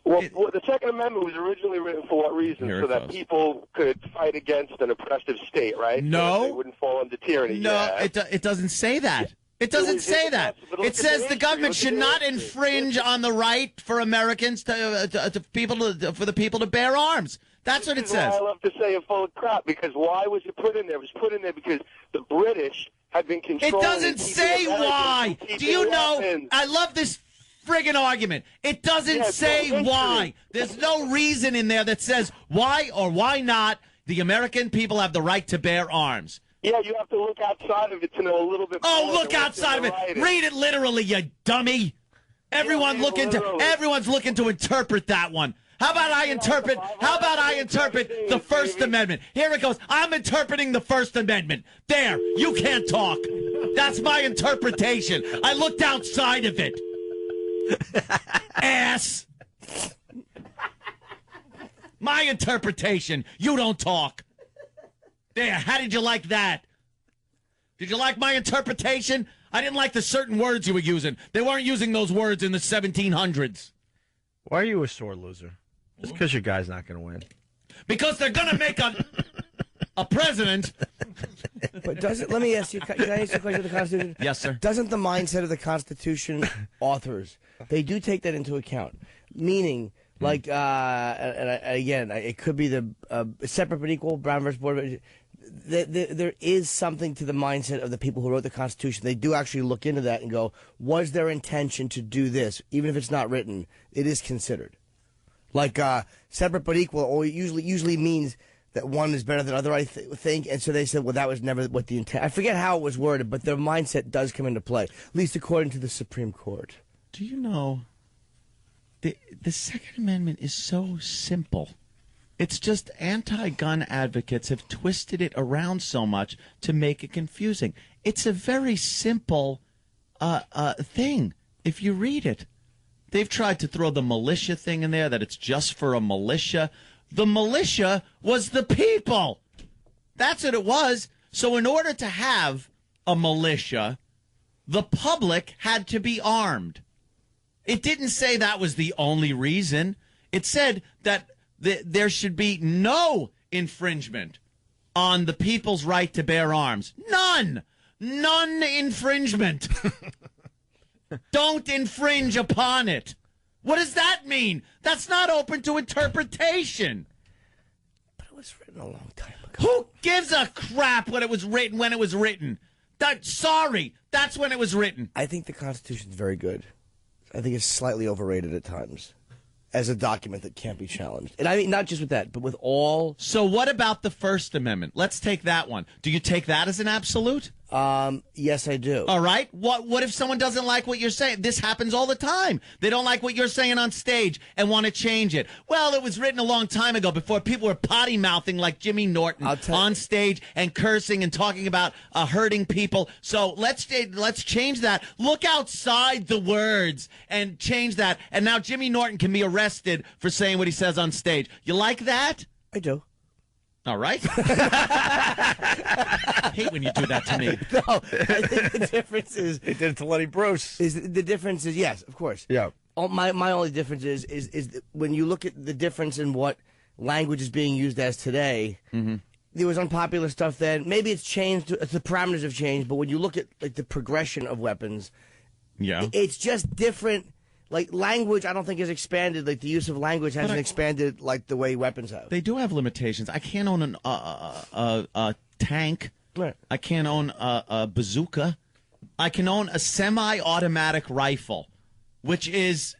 Well, the Second Amendment was originally written for what reason? So that people could fight against an oppressive state, right? No. So they wouldn't fall under tyranny. No, yeah. it doesn't say that. It doesn't say that. It says the government should not infringe on the right for Americans for the people to bear arms. That's what it says. I love to say it's full of crap, because why was it put in there? It was put in there because the British had been controlling. It doesn't say why. Do you know? I love this friggin' argument. It doesn't say why. There's no reason in there that says why or why not the American people have the right to bear arms. Yeah, you have to look outside of it to know a little bit more. Oh, look outside of it. Read it literally, you dummy. Everyone's looking to interpret that one. How about I interpret the First Amendment? Here it goes. I'm interpreting the First Amendment. There, you can't talk. That's my interpretation. I looked outside of it. Ass. My interpretation. You don't talk. There, how did you like that? Did you like my interpretation? I didn't like the certain words you were using. They weren't using those words in the 1700s. Why are you a sore loser? Just because your guy's not going to win. Because they're going to make a president. But doesn't, let me ask you, can I ask you a question of the Constitution? Yes, sir. Doesn't the mindset of the Constitution authors, they do take that into account? Meaning, like, again, it could be the separate but equal, Brown versus Board. There is something to the mindset of the people who wrote the Constitution. They do actually look into that and go, was their intention to do this? Even if it's not written, it is considered. Like, separate but equal usually means that one is better than the other, I think. And so they said, well, that was never what the intent. I forget how it was worded, but their mindset does come into play, at least according to the Supreme Court. Do you know, the Second Amendment is so simple. It's just anti-gun advocates have twisted it around so much to make it confusing. It's a very simple thing if you read it. They've tried to throw the militia thing in there, that it's just for a militia. The militia was the people. That's what it was. So in order to have a militia, the public had to be armed. It didn't say that was the only reason. It said that there should be no infringement on the people's right to bear arms. None infringement. Don't infringe upon it. What does that mean? That's not open to interpretation. But it was written a long time ago. Who gives a crap when it was written? Sorry, that's when it was written. I think the Constitution's very good. I think it's slightly overrated at times as a document that can't be challenged. And I mean, not just with that, but with all. So what about the First Amendment? Let's take that one. Do you take that as an absolute? Yes, I do. All right. What if someone doesn't like what you're saying? This happens all the time. They don't like what you're saying on stage and want to change it. Well, it was written a long time ago before people were potty mouthing like Jimmy Norton on stage and cursing and talking about hurting people. So let's change that. Look outside the words and change that. And now Jimmy Norton can be arrested for saying what he says on stage. You like that? I do. All right. I hate when you do that to me. No, I think the difference is He did it to Lenny Bruce. the difference is yes, of course. Yeah. My only difference is when you look at the difference in what language is being used as today. Mm-hmm. There was unpopular stuff then. Maybe it's changed. The parameters have changed. But when you look at like the progression of weapons, Yeah. it's just different. Like language, I don't think has expanded. Like the use of language hasn't expanded like the way weapons have. They do have limitations. I can't own a tank. Right. I can't own a bazooka. I can own a semi-automatic rifle, which is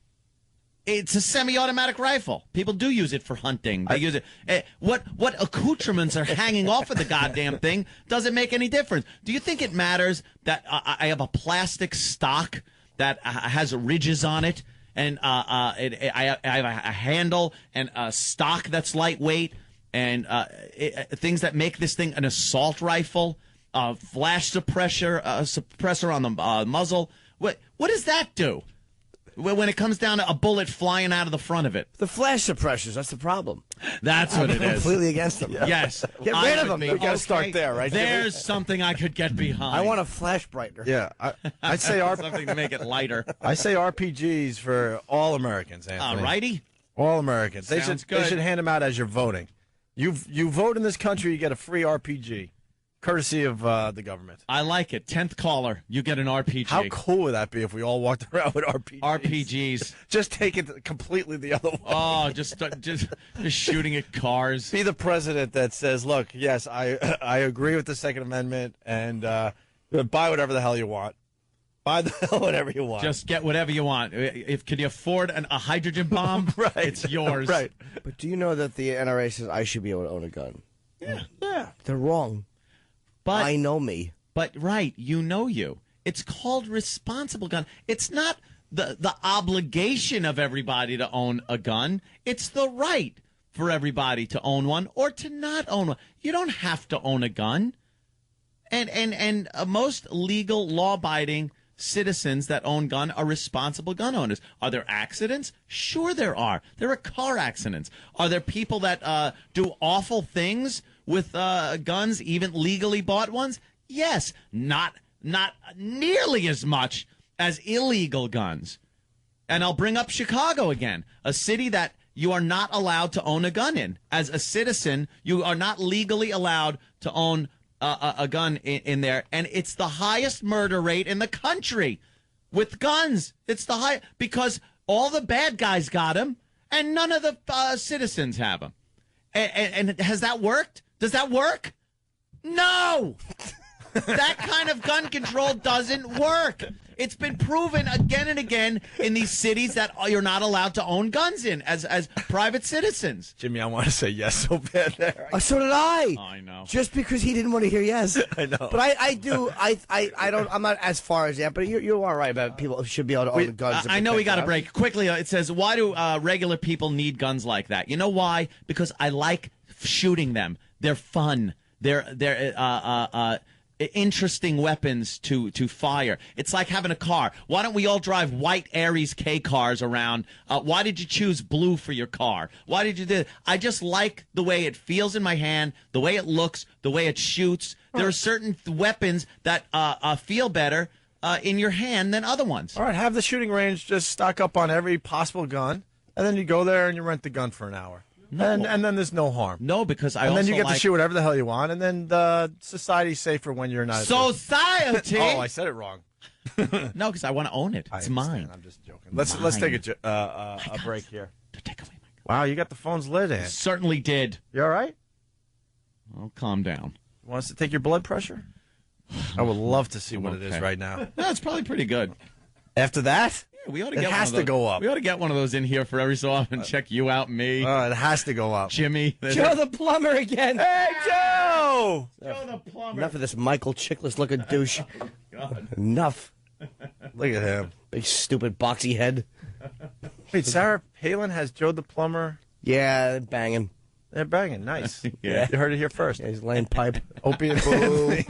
it's a semi-automatic rifle. People do use it for hunting. They use it. What accoutrements are hanging off of the goddamn thing doesn't make any difference. Do you think it matters that I have a plastic stock that has ridges on it, and I have a handle and a stock that's lightweight, and things that make this thing an assault rifle, flash suppressor on the muzzle? What does that do when it comes down to a bullet flying out of the front of it? The flash suppressors, that's the problem. That's what it is. Completely against them. Yes. Get rid of them. We got to start there, right? There's something I could get behind. I want a flash brightener. Yeah, I'd say something to make it lighter. I say RPGs for all Americans, Anthony. All righty. All Americans. They Sounds should good. They should hand them out as you're voting. You vote in this country, you get a free RPG, courtesy of the government. I like it. 10th caller, you get an RPG. How cool would that be if we all walked around with RPGs? RPGs. Just take it completely the other way. Oh, just shooting at cars. Be the president that says, "Look, yes, I agree with the Second Amendment, and buy whatever the hell you want. Buy the hell whatever you want. Just get whatever you want. Can you afford a hydrogen bomb? Right. It's yours. Right. But do you know that the NRA says I should be able to own a gun? Yeah. They're wrong. But I know me. But right, you know you. It's called responsible gun. It's not the obligation of everybody to own a gun. It's the right for everybody to own one or to not own one. You don't have to own a gun. And most legal, law-abiding citizens that own gun are responsible gun owners. Are there accidents? Sure there are. There are car accidents. Are there people that do awful things with guns, even legally bought ones? Yes. Not nearly as much as illegal guns. And I'll bring up Chicago again, a city that you are not allowed to own a gun in. As a citizen, you are not legally allowed to own a gun in there, and it's the highest murder rate in the country with guns. It's the high because all the bad guys got them, and none of the citizens have them. And has that worked? Does that work? No. That kind of gun control doesn't work. It's been proven again and again in these cities that you're not allowed to own guns in as private citizens. Jimmy, I want to say yes so bad there. So did I. I know. Just because he didn't want to hear yes. I know. But I do. I don't. I'm not as far as that. But you are right about people should be able to own the guns. I know we got to break quickly. It says, "Why do regular people need guns like that?" You know why? Because I like shooting them. They're fun. They're interesting weapons to fire. It's like having a car. Why don't we all drive white Aries K cars around? Why did you choose blue for your car? Why did you do it? I just like the way it feels in my hand, the way it looks, the way it shoots. There are certain weapons that feel better in your hand than other ones. All right, have the shooting range just stock up on every possible gun, and then you go there and you rent the gun for an hour. No. And then there's no harm. No, because and then you get to shoot whatever the hell you want, and then the society's safer when you're not. Society. Oh, I said it wrong. No, because I want to own it. It's mine. I'm just joking. Let's take a break here. Take away my gun. Wow, you got the phones lit, Ann. Certainly did. You all right? Well, calm down. Want us to take your blood pressure? I would love to see what it is right now. No, it's probably pretty good. After that? We ought to it get has one of to go up. We ought to get one of those in here for every so often. Check you out, me. It has to go up. Jimmy. Joe the plumber again. Hey, Joe! Joe the plumber. Enough of this Michael Chiklis looking douche. God. Enough. Look at him. Big stupid boxy head. Wait, Sarah Palin has Joe the plumber? Yeah, banging. They're banging. Nice. Yeah. You heard it here first. Yeah, he's laying pipe. Opie and Anthony.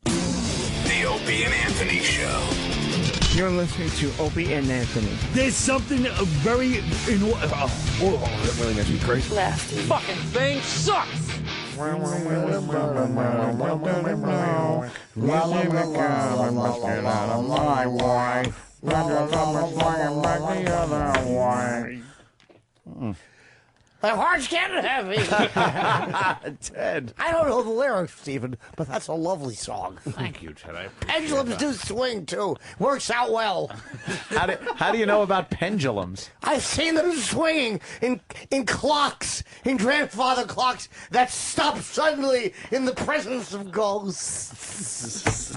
The Opie and Anthony Show. You're listening to Opie and Anthony. There's something very... that really makes me crazy. Nasty. Fucking thing sucks! My heart's getting heavy. Ted. I don't know the lyrics, Stephen, but that's a lovely song. Thank you, Ted. I appreciate Pendulums that. do swing, too. Works out well. How do you know about pendulums? I've seen them swinging in clocks, in grandfather clocks that stop suddenly in the presence of ghosts.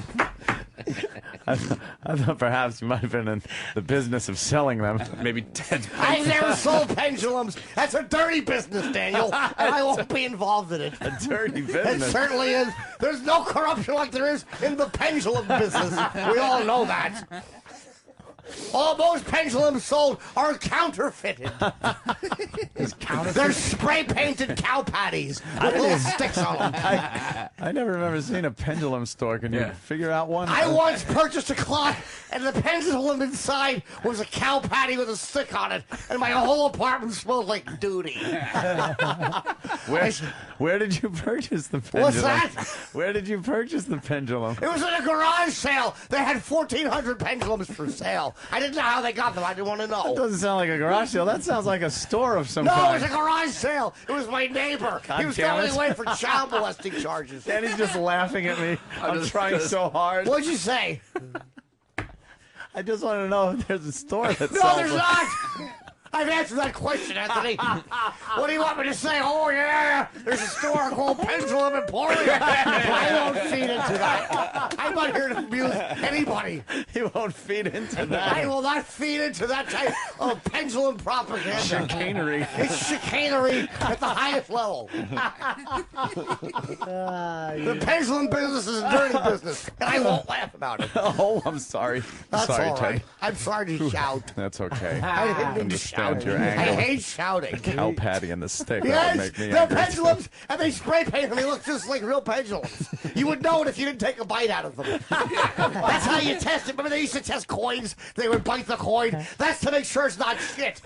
I thought perhaps you might have been in the business of selling them. Maybe Ted's. I've never sold pendulums. That's a dirty business, Daniel, and I won't be involved in it. A dirty It business. certainly is. There's no corruption like there is in the pendulum business. We all know that. All those pendulums sold are counterfeited. They're spray-painted cow patties with little sticks on them. I never remember seeing a pendulum store. Can you figure out one? I once purchased a clock, and the pendulum inside was a cow patty with a stick on it, and my whole apartment smelled like duty. Where did you purchase the pendulum? What's that? Where did you purchase the pendulum? It was at a garage sale. They had 1,400 pendulums for sale. I didn't know how they got them. I didn't want to know. That doesn't sound like a garage sale. That sounds like a store of some No, kind. it was a garage sale. It was my neighbor. God He was damn going it. away for child molesting charges. Danny's just laughing at me. I'm trying so hard. What'd you say? I just want to know if there's a store that No, sells there's them. not. I've answered that question, Anthony. What do you want me to say? Oh, yeah, there's a store called Pendulum Emporium. I won't feed into that. I'm not here to abuse anybody. You won't feed into that. I will not feed into that type of pendulum propaganda. Chicanery. It's chicanery at the highest level. The pendulum business is a dirty business, and I won't laugh about it. Oh, I'm sorry. That's sorry, all right. Ted. I'm sorry to shout. That's okay. I didn't mean to Understand shout. your I anger. hate shouting. Cow patty and the stick. That Yes, would make me they're angry. pendulums, and they spray paint them. They look just like real pendulums. You would know it if you didn't take a bite out of them. That's how you test it. Remember they used to test coins? They would bite the coin. That's to make sure it's not shit.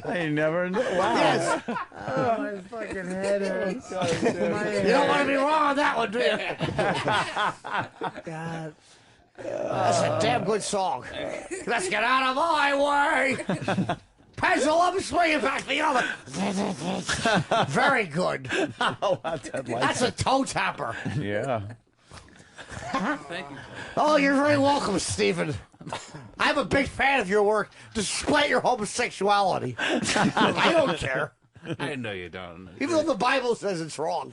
I never knew. Wow. Yes. Oh, my fucking head hurts. You don't want to be wrong on that one, do you? God. That's a damn good song. Let's get out of my way. Pendulum swinging back the other. Very good. That's a toe tapper. Yeah. Thank you. Oh, you're very welcome, Stephen. I'm a big fan of your work, despite your homosexuality. I don't care. I know you don't. Even though the Bible says it's wrong.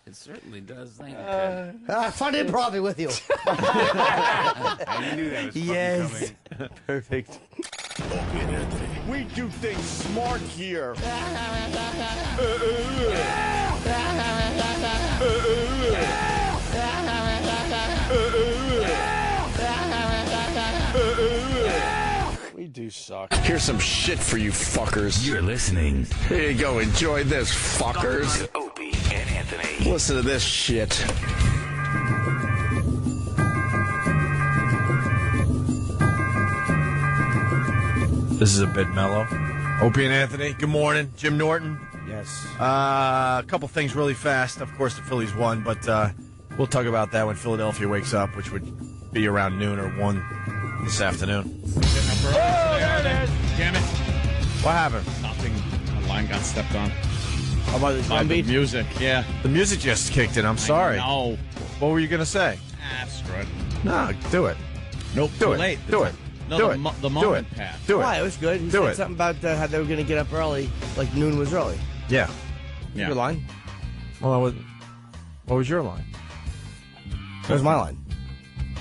It certainly does. Thank you, Ted. Fun improv with you. I knew that was fucking Yes. coming. Perfect. Opie and Anthony. We do things smart here. We do suck. Here's some shit for you fuckers. You're listening Here you go. Enjoy this, fuckers. to Opie and Anthony. Listen to this shit. This is a bit mellow. Opie and Anthony, good morning. Jim Norton. Yes. A couple things really fast. Of course, the Phillies won, but we'll talk about that when Philadelphia wakes up, which would be around noon or 1 this afternoon. Oh, there it is. Damn it. What happened? Nothing. The line got stepped on. How about the By drum the beat? music, yeah. The music just kicked in. I'm sorry. No. What were you going to say? Screw it. No, do it. Nope. Do too it. late. Do it. No, Do the, it. the Do moment it. passed. Do it. Why? It was good. He Do said it. something about how they were going to get up early, like noon was early. Yeah. Yeah. Your line? Well, what was your line? That was my line.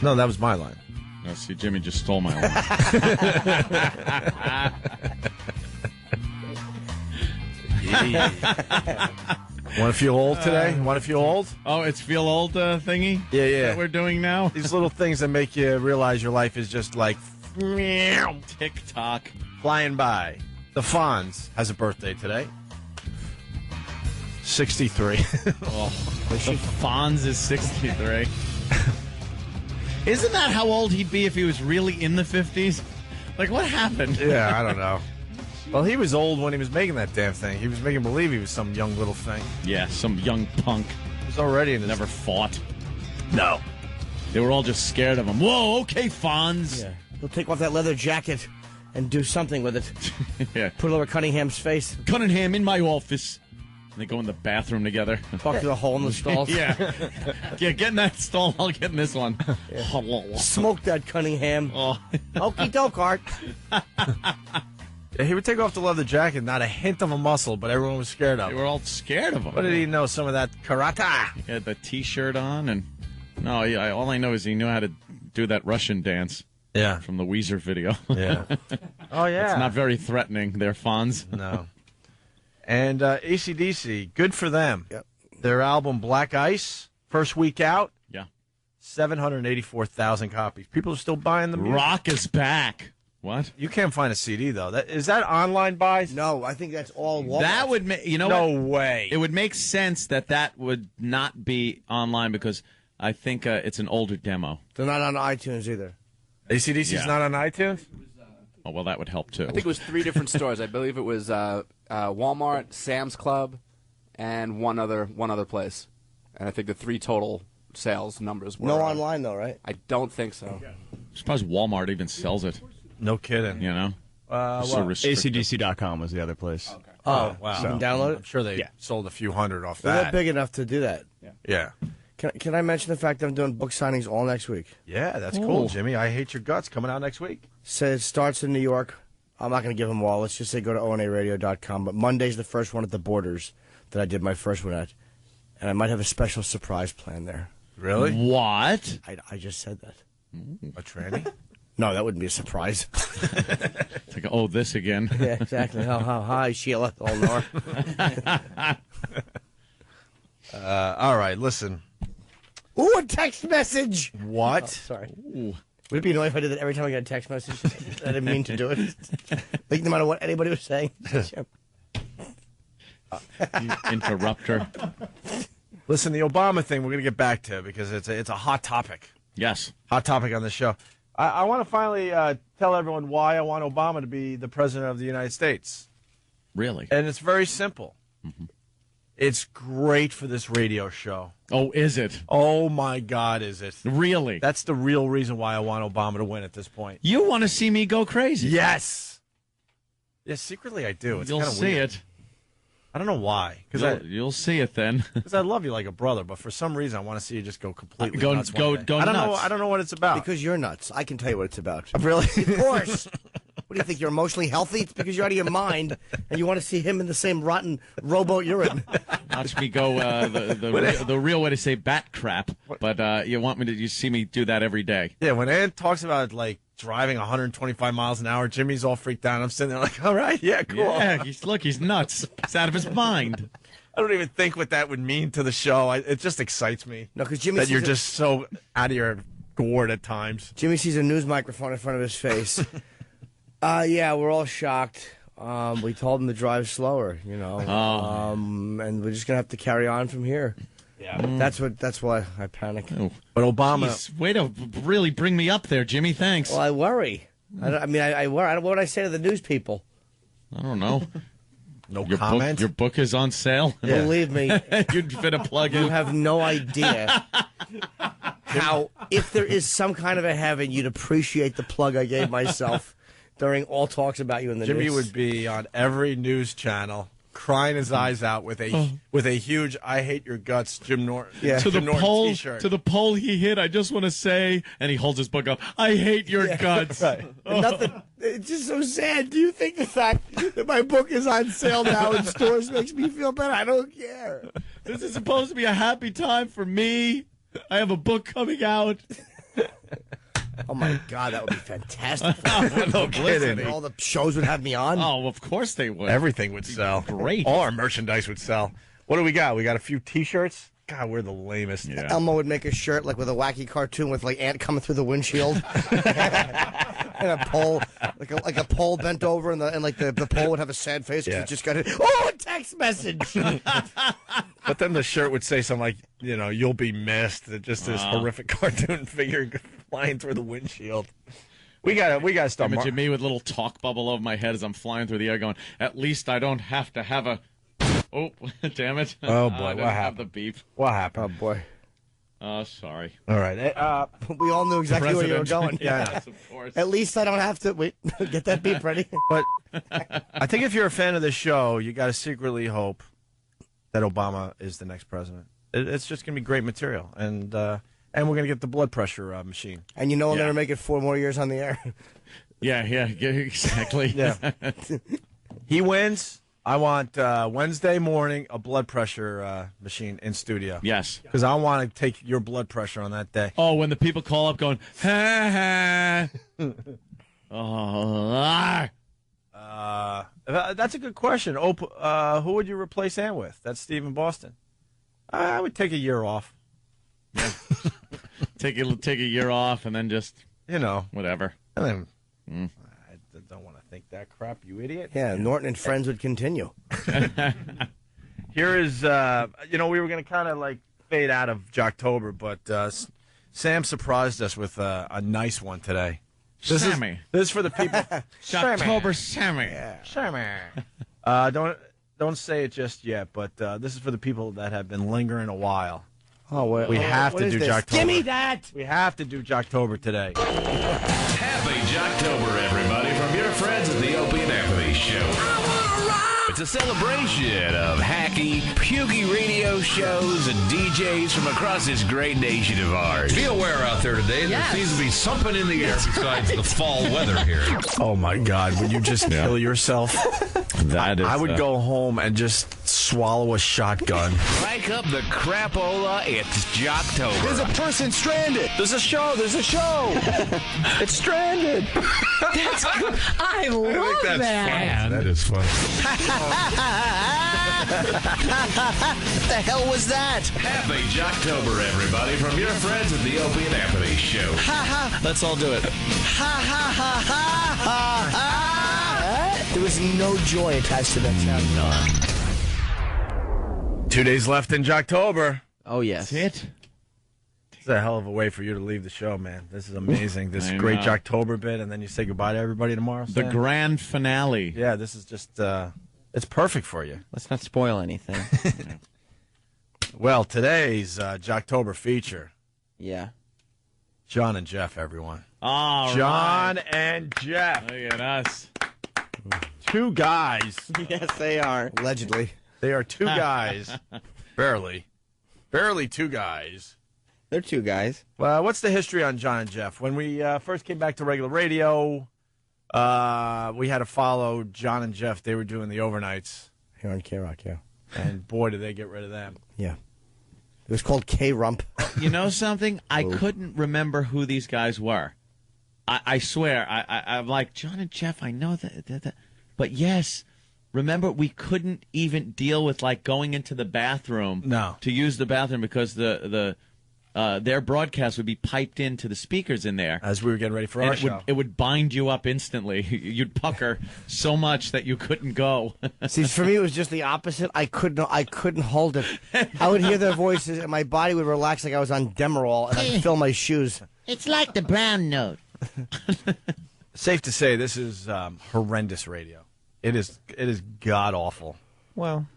No, that was my line. No, see, Jimmy just stole my line. Want to feel old today? Want to feel old? Oh, it's feel old thingy? Yeah, yeah. That we're doing now? These little things that make you realize your life is just like TikTok. flying by. The Fonz has a birthday today. 63. Oh, the Fonz is 63. Isn't that how old he'd be if he was really in the 50s? Like, what happened? Yeah, I don't know. Well, he was old when he was making that damn thing. He was making believe he was some young little thing. Yeah, some young punk. He was already in his... Never fought. No. They were all just scared of him. Whoa, okay, Fonz. Yeah. He'll take off that leather jacket and do something with it. Yeah. Put it over Cunningham's face. Cunningham in my office. And they go in the bathroom together. Talk to the hole in the stalls. Yeah. Yeah, get in that stall. I'll get in this one. Yeah. Smoke that, Cunningham. Oh. Okey doke, Art. Yeah, he would take off the leather jacket, not a hint of a muscle, but everyone was scared of him. They were all scared of him. What did he know? Some of that karate. He had the T-shirt on, and all I know is he knew how to do that Russian dance. Yeah, from the Weezer video. Yeah. Oh yeah, it's not very threatening. They're Fonz. No. And AC/DC, good for them. Yep. Their album Black Ice, first week out. Yeah. 784,000 copies. People are still buying the music. Rock is back. What? You can't find a CD though. Is that online buys? No, I think that's all Walmart. That would make No way. It would make sense that would not be online because I think it's an older demo. They're not on iTunes either. AC/DC's not on iTunes? Oh, well, that would help too. I think it was 3 different stores. I believe it was Walmart, Sam's Club, and one other place. And I think the 3 total sales numbers were... No online, though, right? I don't think so. I suppose Walmart even sells it. No kidding. You know? ACDC.com was the other place. Okay. Oh, wow. You can download it? I'm sure they sold a few hundred off They're that. not big enough to do that. Yeah. Can I mention the fact that I'm doing book signings all next week? Yeah, that's cool, Jimmy. I Hate Your Guts coming out next week. So it starts in New York. I'm not going to give them all. Let's just say go to onaradio.com. But Monday's the first one at the Borders that I did my first one at. And I might have a special surprise plan there. Really? What? I just said that. A tranny? No, that wouldn't be a surprise. It's like, oh, this again. Yeah, exactly. Hi, Sheila. Oh, no. All right, listen. Ooh, a text message. What? Oh, sorry. Ooh. Would it be annoying if I did that every time I got a text message? I didn't mean to do it. Like, no matter what anybody was saying. You interrupter. Listen, the Obama thing we're going to get back to because it's a hot topic. Yes. Hot topic on the show. I want to finally tell everyone why I want Obama to be the president of the United States. Really? And it's very simple. Mm-hmm. It's great for this radio show. Oh, is it? Oh, my God, is it? Really? That's the real reason why I want Obama to win at this point. You want to see me go crazy? Yes. Yes, secretly I do. It's You'll kinda see weird. it. I don't know why. You'll see it then. Because I love you like a brother, but for some reason I want to see you just go completely Go nuts. nuts. I don't know what it's about. Because you're nuts. I can tell you what it's about. Really? Of course. What do you think? You're emotionally healthy? It's because you're out of your mind and you want to see him in the same rotten rowboat you're in. Watch me go the real way to say bat crap, but you want me to you see me do that every day. Yeah, when Ed talks about like driving 125 miles an hour, Jimmy's all freaked out. I'm sitting there like, all right, yeah, cool. Yeah, he's nuts. He's out of his mind. I don't even think what that would mean to the show. It just excites me. No, because Jimmy that you're just so out of your gourd at times. Jimmy sees a news microphone in front of his face. Yeah, we're all shocked. We told him to drive slower, you know. And we're just gonna have to carry on from here. Yeah, that's why I panic. Oh. But Obama, Jeez, way to really bring me up there, Jimmy. Thanks. Well, I worry. I worry. What would I say to the news people? I don't know. No comment. Your book is on sale. Yeah. Believe me, you'd fit a plug in. You have no idea how, if there is some kind of a heaven, you'd appreciate the plug I gave myself during all talks about you in the Jimmy news. would be on every news channel crying his eyes out with a huge "I hate your guts" Jim Norton to the Norton pole T-shirt. To the pole he hit. I just want to say, and he holds his book up. I hate your guts. Right. Nothing. It's just so sad. Do you think the fact that my book is on sale now in stores makes me feel better? I don't care. This is supposed to be a happy time for me. I have a book coming out. Oh my God, that would be fantastic. No kidding. All the shows would have me on. Oh, of course they would. Everything would sell. Great. All our merchandise would sell. What do we got? We got a few T-shirts. God, we're the lamest. Yeah. Elmo would make a shirt like with a wacky cartoon with like ant coming through the windshield, and a pole, like a pole bent over, and like the pole would have a sad face because it just got it. Oh, a text message. But then the shirt would say something like, you'll be missed. Just this horrific cartoon figure flying through the windshield. We gotta stop. Imagine me with a little talk bubble over my head as I'm flying through the air going, at least I don't have to have a... Oh, damn it. Oh, boy, I what didn't have happened? the beep. What happened? Oh, boy. Oh, sorry. All right. We all knew exactly where you were going. Yeah. Yes, of course. At least I don't have to... Wait, get that beep ready. But I think if you're a fan of the show, you got to secretly hope that Obama is the next president. It's just going to be great material. And we're going to get the blood pressure machine. And we'll never make it 4 more years on the air. Yeah, exactly. Yeah. He wins. I want Wednesday morning a blood pressure machine in studio. Yes. Because I want to take your blood pressure on that day. Oh, when the people call up going, ha ha. That's a good question. Who would you replace Ann with? That's Steve in Boston. I would take a year off. Take a year off and then just, whatever. And then, I don't want to think that crap, you idiot. Yeah, Norton and Friends would continue. Here is, we were going to kind of like fade out of Jocktober, but Sam surprised us with a nice one today. Sammy. This is for the people. Jocktober Sammy. Yeah. Sammy. Don't say it just yet, but this is for the people that have been lingering a while. Oh, wait. We have to do Jocktober. Give me that. We have to do Jocktober today. Happy Jocktober, everybody, from your friends at the Opie and Anthony Show. It's a celebration of hacky, pukey radio shows and DJs from across this great nation of ours. Be aware out there today, there seems to be something in the air besides the fall weather here. Oh, my God. Would you just kill yourself? That is, I would go home and just swallow a shotgun. Crank up the crapola. It's Jocktober. There's a person stranded. There's a show. It's stranded. That's good. I love that. That is funny. What the hell was that? Happy Jocktober, everybody, from your friends at the Opie and Anthony Show. Let's all do it. There was no joy attached to that sound. None. 2 days left in Jocktober. Oh, yes. That's it. It's a hell of a way for you to leave the show, man. This is amazing. This great Jocktober bit, and then you say goodbye to everybody tomorrow. The Sam? grand finale. Yeah, this is just, it's perfect for you. Let's not spoil anything. Well, today's Jocktober feature. Yeah. John and Jeff, everyone. All John right. and Jeff. Look at us. Two guys. Yes, they are. Allegedly. They are two guys. Barely two guys. They're two guys. Well, what's the history on John and Jeff? When we first came back to regular radio, we had to follow John and Jeff. They were doing the overnights. Here on K-Rock, yeah. And boy, did they get rid of them. Yeah. It was called K-Rump. You know something? I couldn't remember who these guys were. I swear. I'm like, John and Jeff, I know that. But yes, remember, we couldn't even deal with like going into the bathroom to use the bathroom because their broadcast would be piped into the speakers in there. As we were getting ready for our show. It would bind you up instantly. You'd pucker so much that you couldn't go. See, for me, it was just the opposite. I couldn't hold it. I would hear their voices, and my body would relax like I was on Demerol, and I'd fill my shoes. It's like the brown note. Safe to say, this is horrendous radio. It is god awful. Well,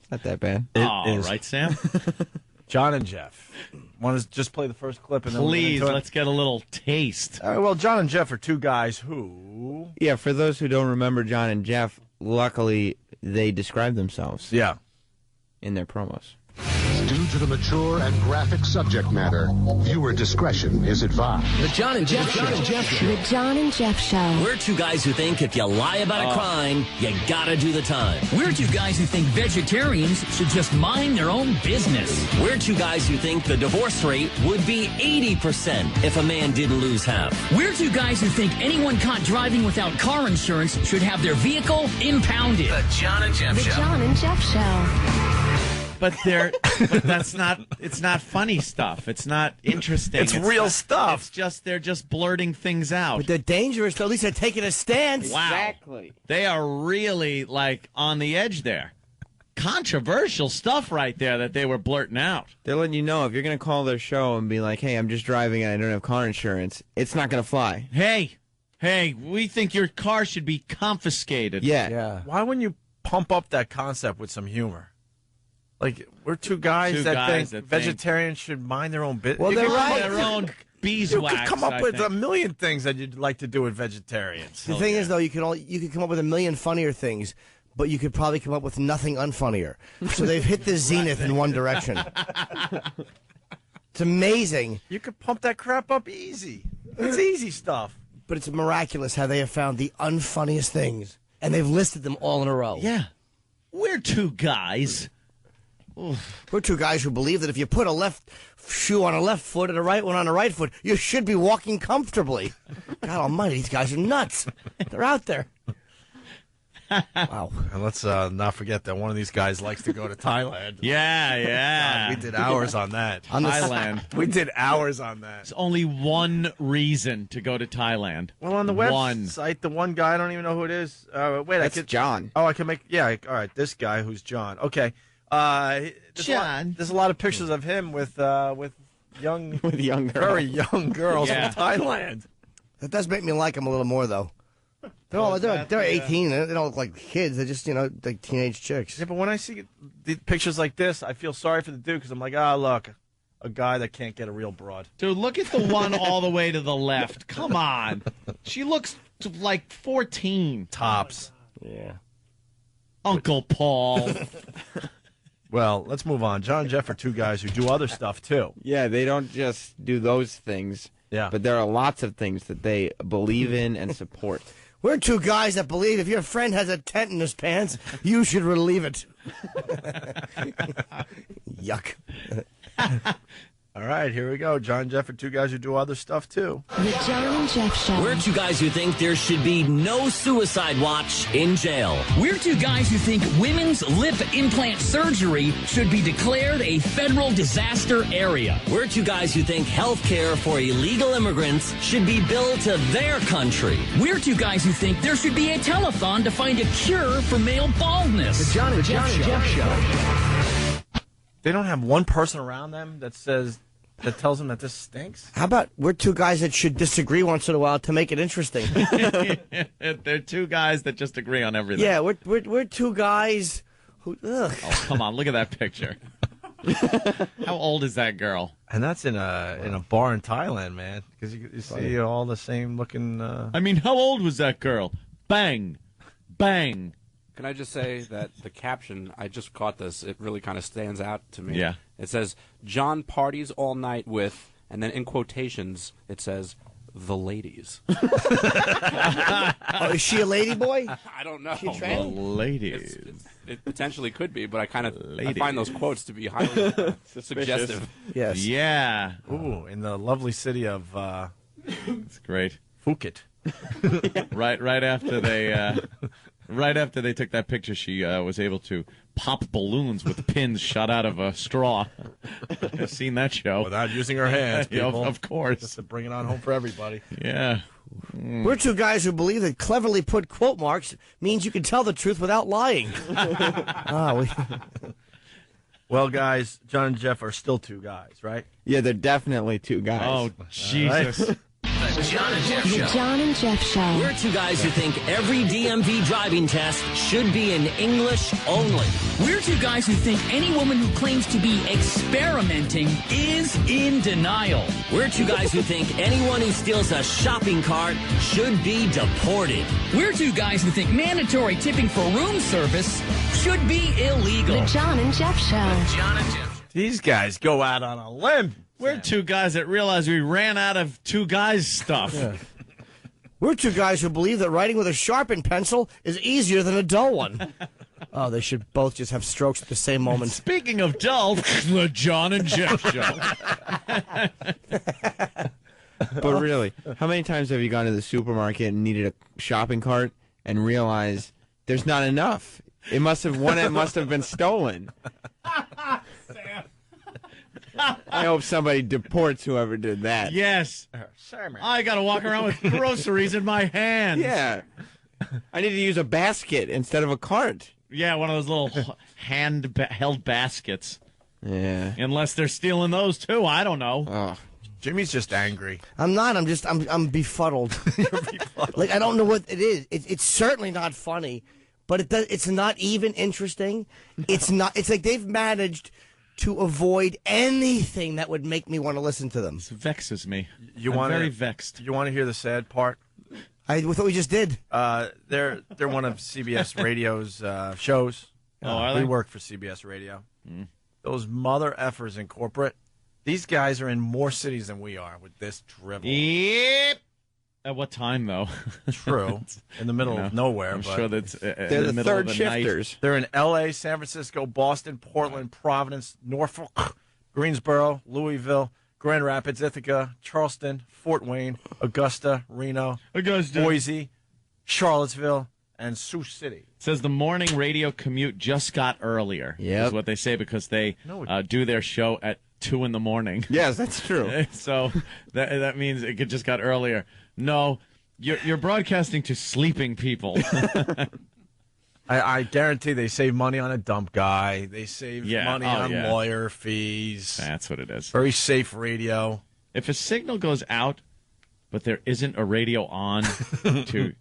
it's not that bad. All right, Sam. John and Jeff. Want to just play the first clip and then please we'll let's get a little taste. All right, well, John and Jeff are two guys who. Yeah, for those who don't remember John and Jeff, luckily they describe themselves. Yeah. In their promos. Due to the mature and graphic subject matter, viewer discretion is advised. The John and Jeff Show. The John and Jeff Show. We're two guys who think if you lie about a crime, you gotta do the time. We're two guys who think vegetarians should just mind their own business. We're two guys who think the divorce rate would be 80% if a man didn't lose half. We're two guys who think anyone caught driving without car insurance should have their vehicle impounded. The John and Jeff Show. The John and Jeff Show. But that's not. It's not funny stuff. It's not interesting. It's real stuff. It's just they're just blurting things out. But they're dangerous. At least they're taking a stance. Wow. Exactly. They are really like on the edge there. controversial stuff right there that they were blurting out. They're letting you know if you're going to call their show and be like, hey, I'm just driving and I don't have car insurance, it's not going to fly. Hey, we think your car should be confiscated. Yeah. Why wouldn't you pump up that concept with some humor? Like, we're two guys that think vegetarians should mind their own business. Well, they're right. Their own beeswax. You could come up with a million things that you'd like to do with vegetarians. The thing is, though, you could come up with a million funnier things, but you could probably come up with nothing unfunnier. So they've hit the zenith in one direction. It's amazing. You could pump that crap up easy. It's easy stuff. But it's miraculous how they have found the unfunniest things, and they've listed them all in a row. Yeah. We're two guys. We're two guys who believe that if you put a left shoe on a left foot and a right one on a right foot, you should be walking comfortably. God almighty, these guys are nuts. They're out there. Wow. And let's not forget that one of these guys likes to go to Thailand. Yeah. God, we did hours on that. Thailand. We did hours on that. It's only one reason to go to Thailand. Well, on the website, the one guy, I don't even know who it is. That's John. Oh, I can make, all right, this guy who's John. Okay. John. There's a lot of pictures of him with young girls. Very young girls from Thailand. That does make me like them a little more, though. They're 18. They don't look like kids. They're just, like teenage chicks. Yeah, but when I see the pictures like this, I feel sorry for the dude because I'm like, look, a guy that can't get a real broad. Dude, look at the one all the way to the left. Come on. She looks like 14. Tops. Yeah. Uncle Paul. Well, let's move on. John and Jeff are two guys who do other stuff, too. Yeah, they don't just do those things. Yeah. But there are lots of things that they believe in and support. We're two guys that believe if your friend has a tent in his pants, you should relieve it. Yuck. All right, here we go. John and Jeff are two guys who do other stuff, too. The John and Jeff Show. We're two guys who think there should be no suicide watch in jail. We're two guys who think women's lip implant surgery should be declared a federal disaster area. We're two guys who think health care for illegal immigrants should be billed to their country. We're two guys who think there should be a telethon to find a cure for male baldness. The John and Jeff Show. They don't have one person around them that tells them that this stinks? How about we're two guys that should disagree once in a while to make it interesting? They're two guys that just agree on everything. Yeah, we're two guys who... Ugh. Oh, come on, look at that picture. How old is that girl? And that's in a bar in Thailand, man. Because you see all the same looking... I mean, how old was that girl? Bang. Bang. Can I just say that the caption, I just caught this, it really kind of stands out to me. Yeah. It says, John parties all night with, and then in quotations, it says, the ladies. Oh, is she a lady boy? I don't know. Is she a trans? The ladies. It potentially could be, but I find those quotes to be highly suggestive. Yes. Yeah. Ooh, in the lovely city of... It's great. Phuket. Right after they... Right after they took that picture, she was able to pop balloons with pins shot out of a straw. I've seen that show. Without using her hands, people. Yeah, of course. Just to bring it on home for everybody. Yeah. We're two guys who believe that cleverly put quote marks means you can tell the truth without lying. Well, guys, John and Jeff are still two guys, right? Yeah, they're definitely two guys. Oh, Jesus. The John and Jeff The Show. John and Jeff Show. We're two guys who think every DMV driving test should be in English only. We're two guys who think any woman who claims to be experimenting is in denial. We're two guys who think anyone who steals a shopping cart should be deported. We're two guys who think mandatory tipping for room service should be illegal. The John and Jeff Show. John and Jeff. These guys go out on a limb. We're two guys that realize we ran out of two guys stuff. Yeah. We're two guys who believe that writing with a sharpened pencil is easier than a dull one. Oh, they should both just have strokes at the same moment. Speaking of dull, the John and Jeff Show. But really, how many times have you gone to the supermarket and needed a shopping cart and realized there's not enough? It must have been stolen. I hope somebody deports whoever did that. Yes. I got to walk around with groceries in my hands. Yeah. I need to use a basket instead of a cart. Yeah, one of those little held baskets. Yeah. Unless they're stealing those too, I don't know. Oh. Jimmy's just angry. I'm not. I'm befuddled. You're befuddled. Like I don't know what it is. It's certainly not funny, but it's not even interesting. It's not. It's like they've managed to avoid anything that would make me want to listen to them. It vexes me. I'm very vexed. You want to hear the sad part? I thought we just did. They're one of CBS Radio's shows. Oh, are we they? work for CBS Radio. Those mother effers in corporate. These guys are in more cities than we are with this drivel. Yep. At what time, though? True. In the middle of nowhere. I'm but sure that's they're the third shifters. They're in L.A., San Francisco, Boston, Portland, Providence, Norfolk, Greensboro, Louisville, Grand Rapids, Ithaca, Charleston, Fort Wayne, Augusta, Reno, Boise, Charlottesville, and Sioux City. It says the morning radio commute just got earlier. Yep. Is what they say because they do their show at 2 in the morning. Yes, that's true. So that means it just got earlier. No, you're broadcasting to sleeping people. I guarantee they save money on a dump guy. They save money on lawyer fees. That's what it is. Very safe radio. If a signal goes out, but there isn't a radio on to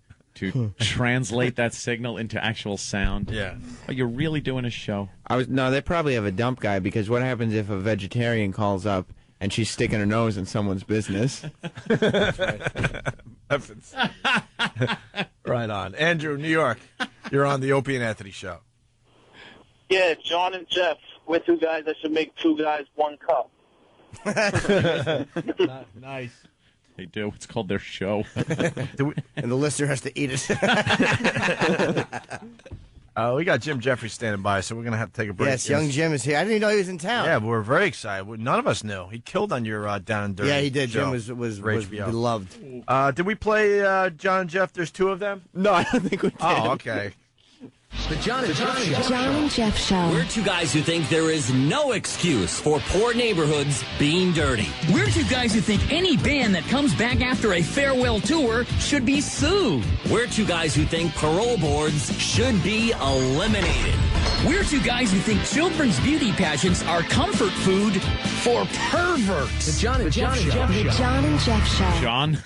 translate that signal into actual sound. Yeah. Are you really doing a show? No, they probably have a dump guy because what happens if a vegetarian calls up and she's sticking her nose in someone's business? That's right. Right on. Andrew, New York. You're on the Opie and Anthony show. Yeah, John and Jeff. We're two guys that should make two guys one cup. Nice. They do. It's called their show. And the listener has to eat it. We got Jim Jeffries standing by, so we're going to have to take a break. Yes, young Jim is here. I didn't even know he was in town. Yeah, but we're very excited. None of us knew. He killed on your Down and Dirty. Yeah, he did. show Jim was for HBO. beloved. Did we play John and Jeff? There's two of them? No, I don't think we did. Oh, okay. The John and Jeff Show. John and Jeff Show. We're two guys who think there is no excuse for poor neighborhoods being dirty. We're two guys who think any band that comes back after a farewell tour should be sued. We're two guys who think parole boards should be eliminated. We're two guys who think children's beauty pageants are comfort food for perverts. The John and Jeff Show. The John and Jeff Show. John?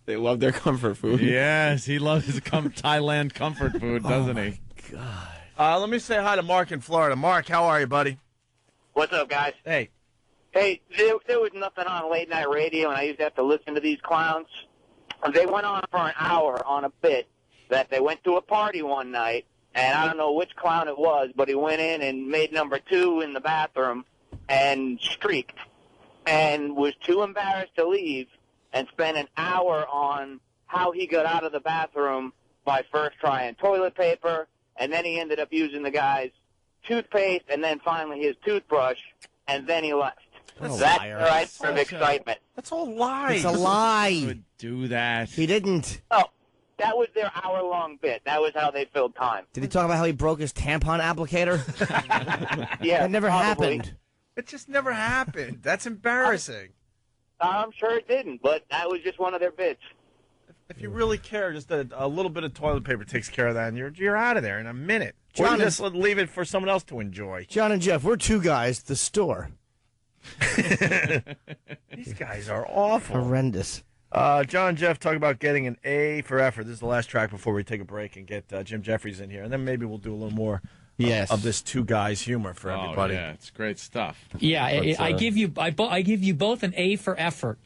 They love their comfort food. Yes, he loves his Thailand comfort food, doesn't he? God. Let me say hi to Mark in Florida. Mark, how are you, buddy? What's up, guys? Hey. Hey, there was nothing on late night radio, and I used to have to listen to these clowns. They went on for an hour on a bit that they went to a party one night, and I don't know which clown it was, but he went in and made number 2 in the bathroom and streaked and was too embarrassed to leave and spent an hour on how he got out of the bathroom by first trying toilet paper, and then he ended up using the guy's toothpaste, and then finally his toothbrush, and then he left. That's the right sort of excitement. That's all lies. It's a lie. He would do that. He didn't. Oh, that was their hour-long bit. That was how they filled time. Did he talk about how he broke his tampon applicator? Yeah, that never probably. happened. It just never happened. That's embarrassing. I'm sure it didn't, but that was just one of their bits. If you really care, just a little bit of toilet paper takes care of that, and you're out of there in a minute. Or John you just leave it for someone else to enjoy. John and Jeff, we're two guys at the store. These guys are awful. Horrendous. John and Jeff talk about getting an A for effort. This is the last track before we take a break and get Jim Jeffries in here, and then maybe we'll do a little more of this two guys humor for everybody. Yeah, it's great stuff. Yeah, I give you both an A for effort,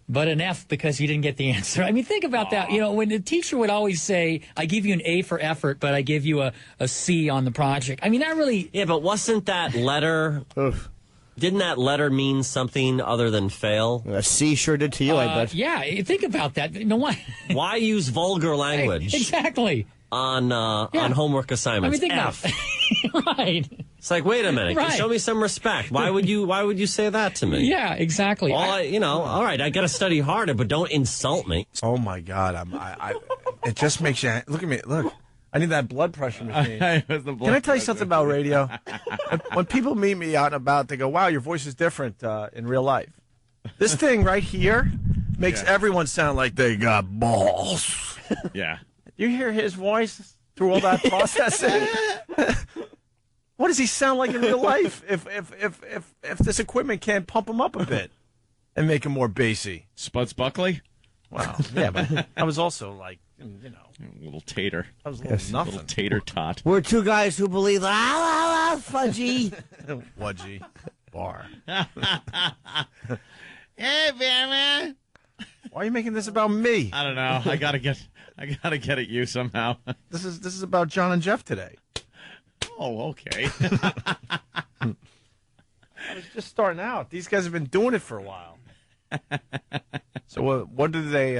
but an F because you didn't get the answer. I mean, think about that. You know, when the teacher would always say, "I give you an A for effort, but I give you a C on the project." I mean, that really. Yeah, but wasn't that letter? Didn't that letter mean something other than fail? A C sure did to you, I bet. Yeah, think about that. You know why? Why use vulgar language? Exactly. On homework assignments. I mean, think F. Right. It's like, wait a minute. Right. Show me some respect. Why would you say that to me? Yeah, exactly. All right, I got to study harder, but don't insult me. Oh my God, it just makes you look at me. Look, I need that blood pressure machine. Can I tell you something about radio? When people meet me out and about, they go, "Wow, your voice is different in real life." This thing right here makes everyone sound like they got balls. Yeah. You hear his voice? through all that processing? What does he sound like in real life if this equipment can't pump him up a bit and make him more bassy? Spuds Buckley? Wow. Yeah, but I was also like, you know. A little tater. I was a little nothing. Little tater tot. We're two guys who believe, fudgy. Wudgy. Bar. Hey, man. Why are you making this about me? I don't know. I gotta get at you somehow. This is about John and Jeff today. Oh, okay. I was just starting out. These guys have been doing it for a while. So what did they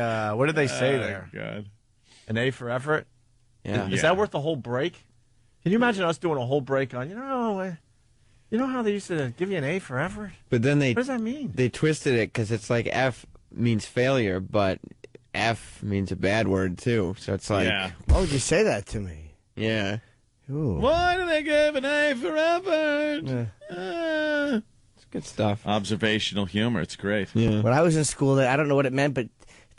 say there? God. An A for effort? Yeah. Is that worth the whole break? Can you imagine us doing a whole break on, you know how they used to give you an A for effort? But then what does that mean? They twisted it because it's like F means failure, but F means a bad word too. So it's like, why would you say that to me? Yeah. Ooh. Why do they give an A for effort? It's good stuff. Observational humor. It's great. Yeah. When I was in school, I don't know what it meant, but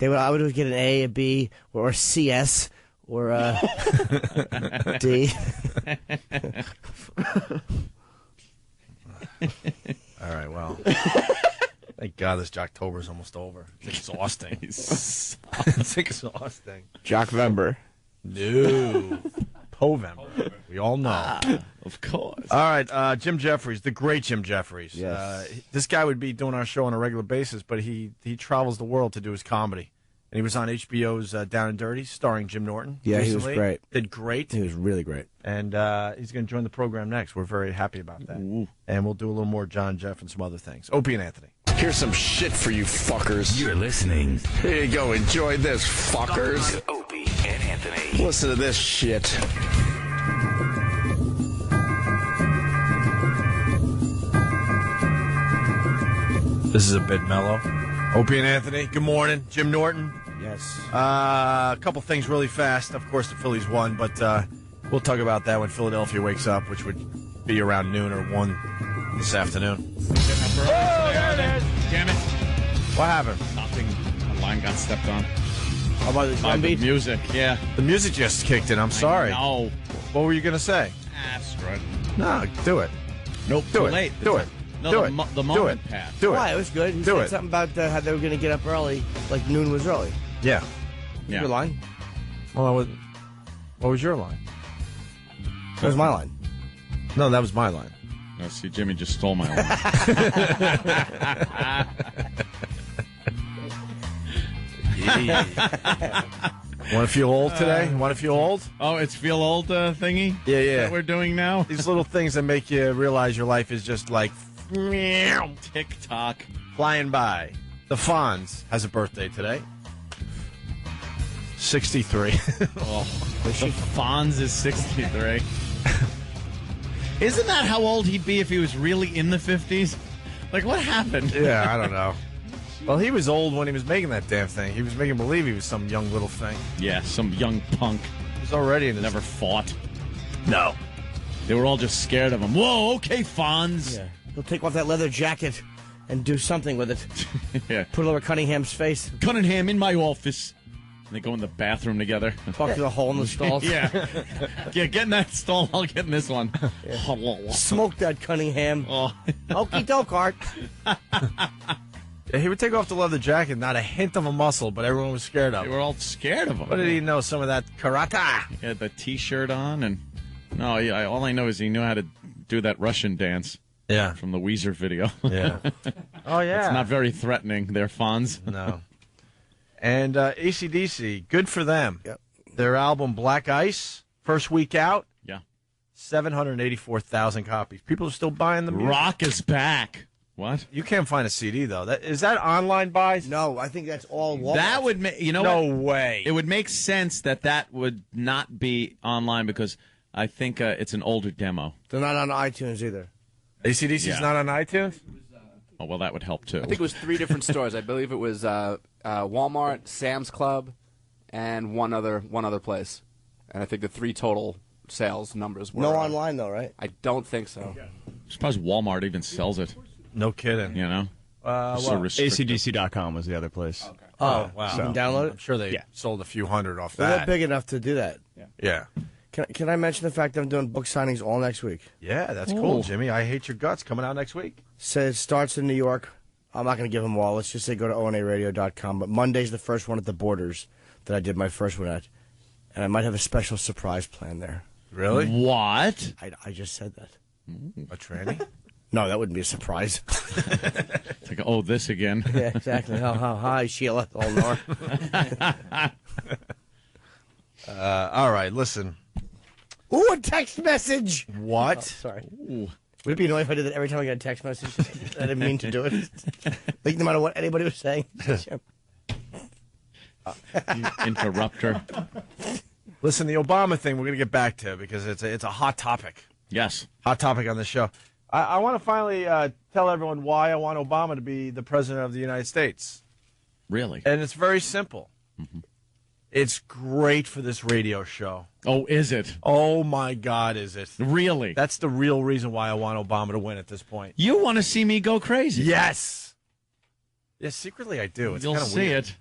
I would get an A, a B, or a CS, or a D. All right, well. Thank God this Jocktober's almost over. It's exhausting. It's exhausting. Jockvember. No. Povember. We all know. Of course. All right, Jim Jeffries, the great Jim Jeffries. Yes. This guy would be doing our show on a regular basis, but he travels the world to do his comedy. And he was on HBO's Down and Dirty, starring Jim Norton. Yeah, recently. he was great. Did great. He was really great. And he's going to join the program next. We're very happy about that. Ooh. And we'll do a little more John, Jeff, and some other things. Opie and Anthony. Here's some shit for you fuckers. You're listening. Here you go. Enjoy this, fuckers. to Opie and Anthony. Listen to this shit. This is a bit mellow. Opie and Anthony, good morning. Jim Norton. Yes. A couple things really fast. Of course, the Phillies won, but we'll talk about that when Philadelphia wakes up, which would be around noon or 1 this afternoon. Oh, there it is. Damn it. What happened? Nothing. The line got stepped on. How about the By the music, yeah. The music just kicked in. I'm sorry. No. What were you going to say? That's right. No, do it. Nope. Do Too it. late. Do it. No, do the, it. the do moment it. passed. Do it. Why? It was good. He Do said it. something about how they were going to get up early, like noon was early. Yeah. Yeah. Your line? Well, what was your line? That was my line. No, that was my line. No, see, Jimmy just stole my line. Want to feel old today? Want to feel old? Oh, it's feel old thingy? Yeah. That we're doing now? These little things that make you realize your life is just like TikTok. flying by. The Fonz has a birthday today. 63. Oh, the Fonz is 63. Isn't that how old he'd be if he was really in the 50s? Like, what happened? Yeah, I don't know. Well, he was old when he was making that damn thing. He was making believe he was some young little thing. Yeah, some young punk. He was already in his... Never fought. No. They were all just scared of him. Whoa, okay, Fonz. Yeah. He'll take off that leather jacket and do something with it. Yeah. Put it over Cunningham's face. Cunningham in my office. And they go in the bathroom together. Fuck through the hole in the stalls. Yeah. Yeah, get in that stall. I'll get in this one. Yeah. Smoke that, Cunningham. Oh. Okey doke, Art. Yeah, he would take off the leather jacket, not a hint of a muscle, but everyone was scared of They him. were all scared of him. What did he know? Some of that karate. He had the T-shirt on, and no, yeah, all I know is he knew how to do that Russian dance. Yeah. From the Weezer video. Yeah. Oh, yeah. It's not very threatening. They're Fonz. No. And AC/DC, good for them. Yep. Their album Black Ice, first week out. Yeah. 784,000 copies. People are still buying the music. Rock is back. What? You can't find a CD, though. Is that online buys? No, I think that's all Walmart. That would make, you know No what? way. It would make sense that would not be online because I think it's an older demo. They're not on iTunes either. AC/DC's Yeah. not on iTunes? Oh, well, that would help, too. I think it was 3 different stores. I believe it was Walmart, Sam's Club, and one other place. And I think the 3 total sales numbers were... No online, though, right? I don't think so. I suppose Walmart even sells it. No kidding. You know? Well, ACDC.com was the other place. Okay. Oh, wow. You can download it? I'm sure they sold a few hundred off Well, that. they're big enough to do that. Yeah. Can I mention the fact that I'm doing book signings all next week? Yeah, that's cool, Jimmy. I Hate Your Guts coming out next week. So it starts in New York. I'm not going to give them all. Let's just say go to onaradio.com. But Monday's the first one at the Borders that I did my first one at. And I might have a special surprise plan there. Really? What? I just said that. A tranny? No, that wouldn't be a surprise. It's like, oh, this again. Yeah, exactly. Hi, Sheila. Oh, Nor. All right, listen. Ooh, a text message. What? Oh, sorry. Ooh. Would it be annoying if I did that every time I got a text message? I didn't mean to do it. Like, no matter what anybody was saying. You interrupter. Listen, the Obama thing we're going to get back to because it's a hot topic. Yes. Hot topic on the show. I want to finally tell everyone why I want Obama to be the president of the United States. Really? And it's very simple. Mm-hmm. It's great for this radio show. Oh, is it? Oh, my God, is it? Really? That's the real reason why I want Obama to win at this point. You want to see me go crazy? Yes. Yes, secretly I do. It's You'll kind of see weird. it.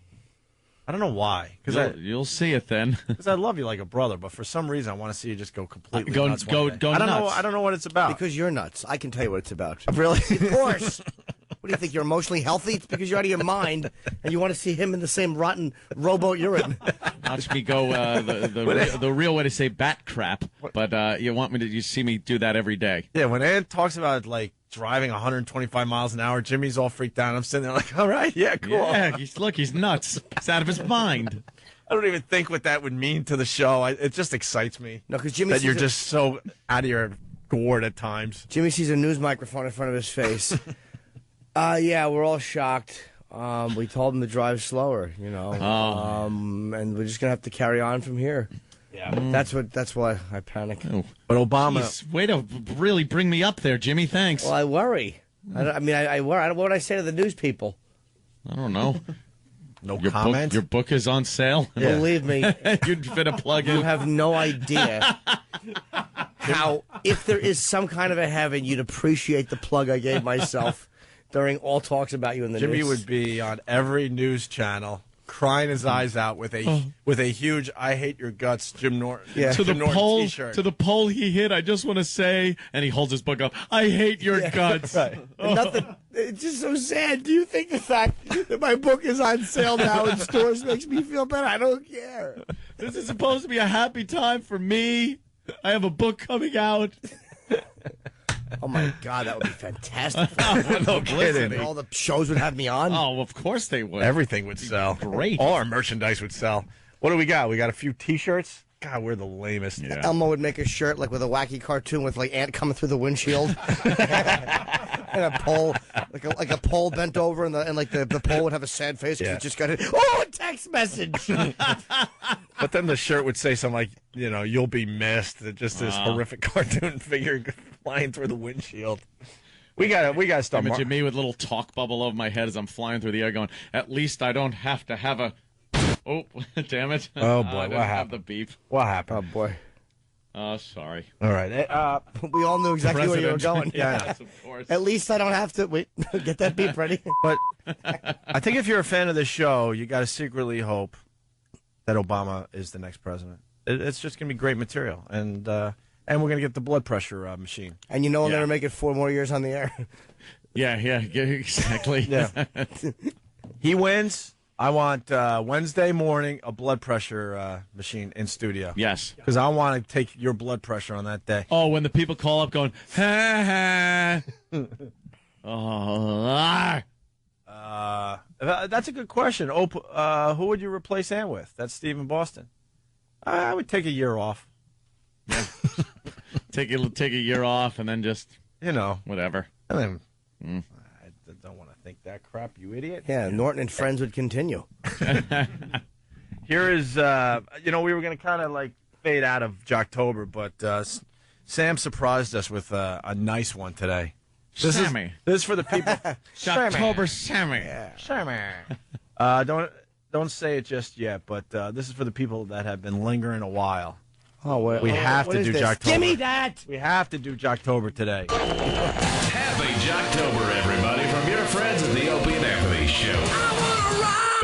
I don't know why. You'll see it then. Because I love you like a brother, but for some reason I want to see you just go completely Go nuts. nuts. I don't know what it's about. Because you're nuts. I can tell you what it's about. Really? Of course. What do you think? You're emotionally healthy? It's because you're out of your mind and you want to see him in the same rotten rowboat you're in. Watch me go the real way to say bat crap, but you want me to you see me do that every day. Yeah, when Ed talks about like driving 125 miles an hour, Jimmy's all freaked out. I'm sitting there like, all right, yeah, cool. Yeah, he's nuts. He's out of his mind. I don't even think what that would mean to the show. It just excites me. No, because Jimmy that you're just so out of your gourd at times. Jimmy sees a news microphone in front of his face. Yeah, we're all shocked. We told him to drive slower, you know. And we're just gonna have to carry on from here. Yeah, that's why I panic. Oh. But Obama, Jeez, way to really bring me up there, Jimmy. Thanks. Well, I worry. I worry. What would I say to the news people? I don't know. No your comment. Your book is on sale. Yeah. Believe me, you'd fit a plug in. You have no idea how, if there is some kind of a heaven, you'd appreciate the plug I gave myself during all talks about you in the Jimmy news. would be on every news channel crying his eyes out with a huge "I hate your guts" Jim Norton to the Norton pole T-shirt. To the pole he hit. I just want to say, and he holds his book up. I hate your guts. Right. Nothing. It's just so sad. Do you think the fact that my book is on sale now in stores makes me feel better? I don't care. This is supposed to be a happy time for me. I have a book coming out. Oh my God, that would be fantastic. No kidding. All the shows would have me on. Oh, of course they would. Everything would sell. Great. All our merchandise would sell. What do we got? We got a few T-shirts. God, we're the lamest. Yeah. Elmo would make a shirt like with a wacky cartoon with like ant coming through the windshield, and a pole, like a pole bent over, and the pole would have a sad face because it just got it. Oh, a text message. But then the shirt would say something like, "You'll be missed." Just this horrific cartoon figure flying through the windshield. We got stuff. Imagine me with a little talk bubble over my head as I'm flying through the air, going, "At least I don't have to have a." Oh, damn it! Oh boy, I didn't what have happened? the beep. What happened? Oh boy. Oh, sorry. All right. We all knew exactly where you were going. Yeah. Yes, of course. At least I don't have to wait. Get that beep ready. But I think if you're a fan of the show, you got to secretly hope that Obama is the next president. It's just going to be great material, and we're going to get the blood pressure machine. And we'll never make it 4 more years on the air. Yeah, exactly. Yeah. He wins. I want Wednesday morning a blood pressure machine in studio. Yes. Because I want to take your blood pressure on that day. Oh, when the people call up going, ha ha. That's a good question. Who would you replace Ann with? That's Steve in Boston. I would take a year off. Yeah. take a year off and then just, whatever. And then I don't want to think that crap, you idiot. Yeah, Norton and Friends would continue. Here is, we were going to kind of like fade out of Jocktober, but Sam surprised us with a nice one today. This is for the people. Jocktober Sammy. Yeah. Sammy. Don't say it just yet, but this is for the people that have been lingering a while. Oh, wait. We have to do Jocktober. Give me that. We have to do Jocktober today. Happy Jocktober, everybody, from your friends at the Opie and Anthony Show.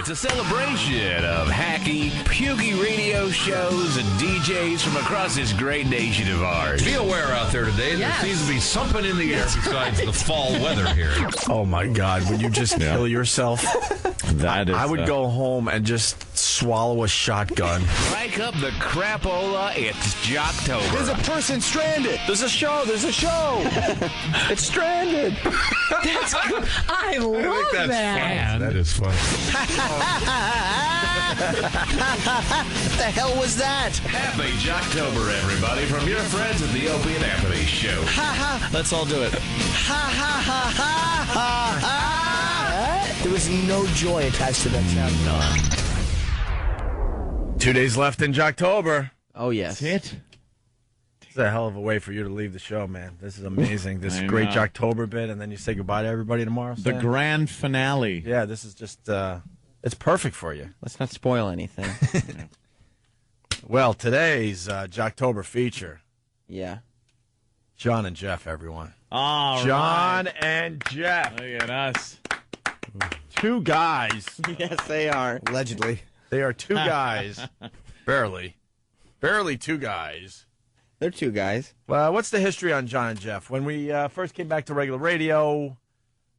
It's a celebration of hacky, pukey radio shows and DJs from across this great nation of ours. Be aware out there today. Yes. There seems to be something in the air besides the fall weather here. Oh, my God. Would you just kill yourself? That is. I would go home and just swallow a shotgun. Strike up the crapola. It's Jocktober. There's a person stranded. There's a show. It's stranded. That's good. I love that. That is funny. What the hell was that? Happy Jocktober, everybody, from your friends at the Opie and Anthony Show. Let's all do it. There was no joy attached to that sound. 2 days left in Jocktober. Oh, yes. That's it. It's a hell of a way for you to leave the show, man. This is amazing. This great Jocktober bit, and then you say goodbye to everybody tomorrow. The grand finale. Yeah, this is just, it's perfect for you. Let's not spoil anything. Well, today's Jocktober feature. Yeah. John and Jeff, everyone. All John right. and Jeff. Look at us. Two guys. Yes, they are. Allegedly. They are two guys. Barely two guys. They're two guys. Well, what's the history on John and Jeff? When we first came back to regular radio,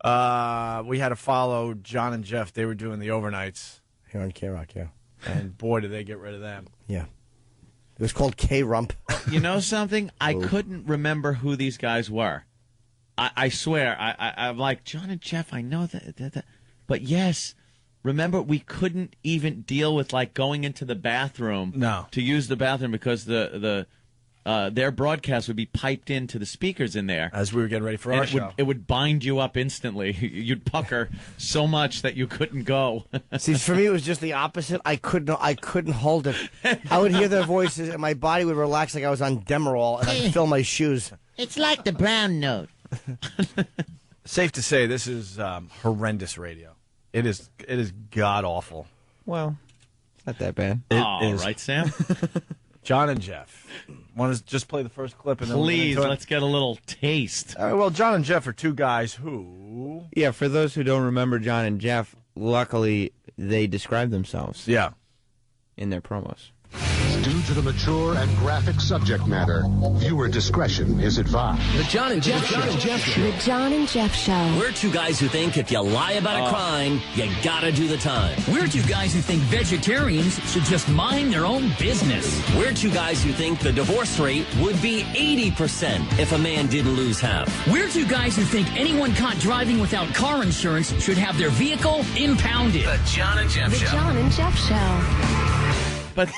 we had to follow John and Jeff. They were doing the overnights. Here on K-Rock, yeah. And boy, did they get rid of them. Yeah. It was called K-Rump. You know something? I couldn't remember who these guys were. I swear. I'm like, John and Jeff, I know that. But yes, remember, we couldn't even deal with, like, going into the bathroom to use the bathroom because their broadcast would be piped into the speakers in there. As we were getting ready for our show. It would bind you up instantly. You'd pucker so much that you couldn't go. See, for me, it was just the opposite. I couldn't hold it. I would hear their voices, and my body would relax like I was on Demerol, and I'd fill my shoes. It's like the brown note. Safe to say, this is horrendous radio. It is god-awful. Well, it's not that bad. All right, Sam. John and Jeff. Want to just play the first clip? And then Please, let's get a little taste. Well, John and Jeff are two guys who... Yeah, for those who don't remember John and Jeff, luckily they describe themselves. Yeah. In their promos. Due to the mature and graphic subject matter, viewer discretion is advised. The John and Jeff Show. The John and Jeff Show. We're two guys who think if you lie about a crime, you gotta do the time. We're two guys who think vegetarians should just mind their own business. We're two guys who think the divorce rate would be 80% if a man didn't lose half. We're two guys who think anyone caught driving without car insurance should have their vehicle impounded. The John and Jeff The Show. John and Jeff Show. But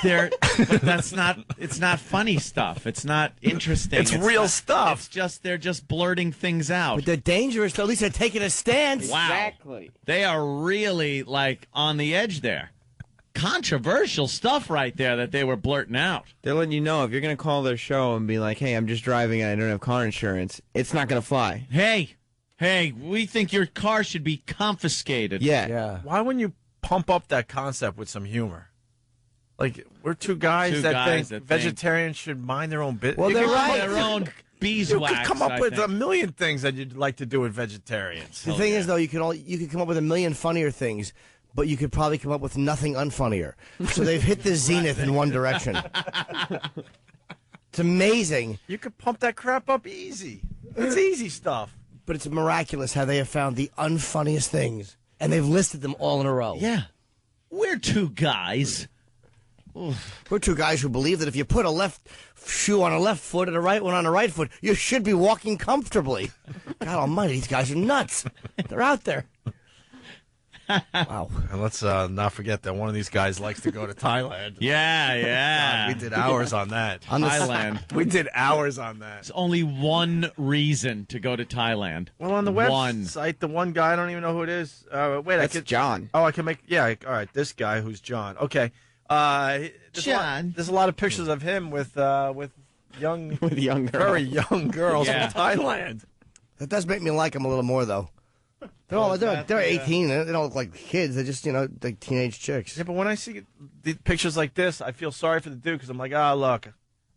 that's not. It's not funny stuff. It's not interesting. It's real stuff. It's just they're just blurting things out. But they're dangerous. At least they're taking a stance. Wow. Exactly. They are really like on the edge there. Controversial stuff right there that they were blurting out. They're letting you know if you're going to call their show and be like, hey, I'm just driving and I don't have car insurance, it's not going to fly. Hey, we think your car should be confiscated. Yeah. Why wouldn't you pump up that concept with some humor? Like, we're two guys that think vegetarians should mind their own business. Well, they're right. Their own beeswax. You could come up with a million things that you'd like to do with vegetarians. The thing is, though, you could come up with a million funnier things, but you could probably come up with nothing unfunnier. So they've hit the zenith in one direction. It's amazing. You could pump that crap up easy. It's easy stuff. But it's miraculous how they have found the unfunniest things, and they've listed them all in a row. Yeah. We're two guys. We're two guys who believe that if you put a left shoe on a left foot and a right one on a right foot, you should be walking comfortably. God almighty, these guys are nuts. They're out there. Wow. And let's not forget that one of these guys likes to go to Thailand. Yeah. God, we did hours on that. On Thailand. We did hours on that. There's only one reason to go to Thailand. Well, on the website, the one guy, I don't even know who it is. That's John. Oh, I can make, all right, this guy who's John. Okay. John. There's a lot of pictures of him with young girls. Very young girls in Thailand. That does make me like them a little more, though. They're 18. They don't look like kids. They're just, like teenage chicks. Yeah, but when I see the pictures like this, I feel sorry for the dude because I'm like, look,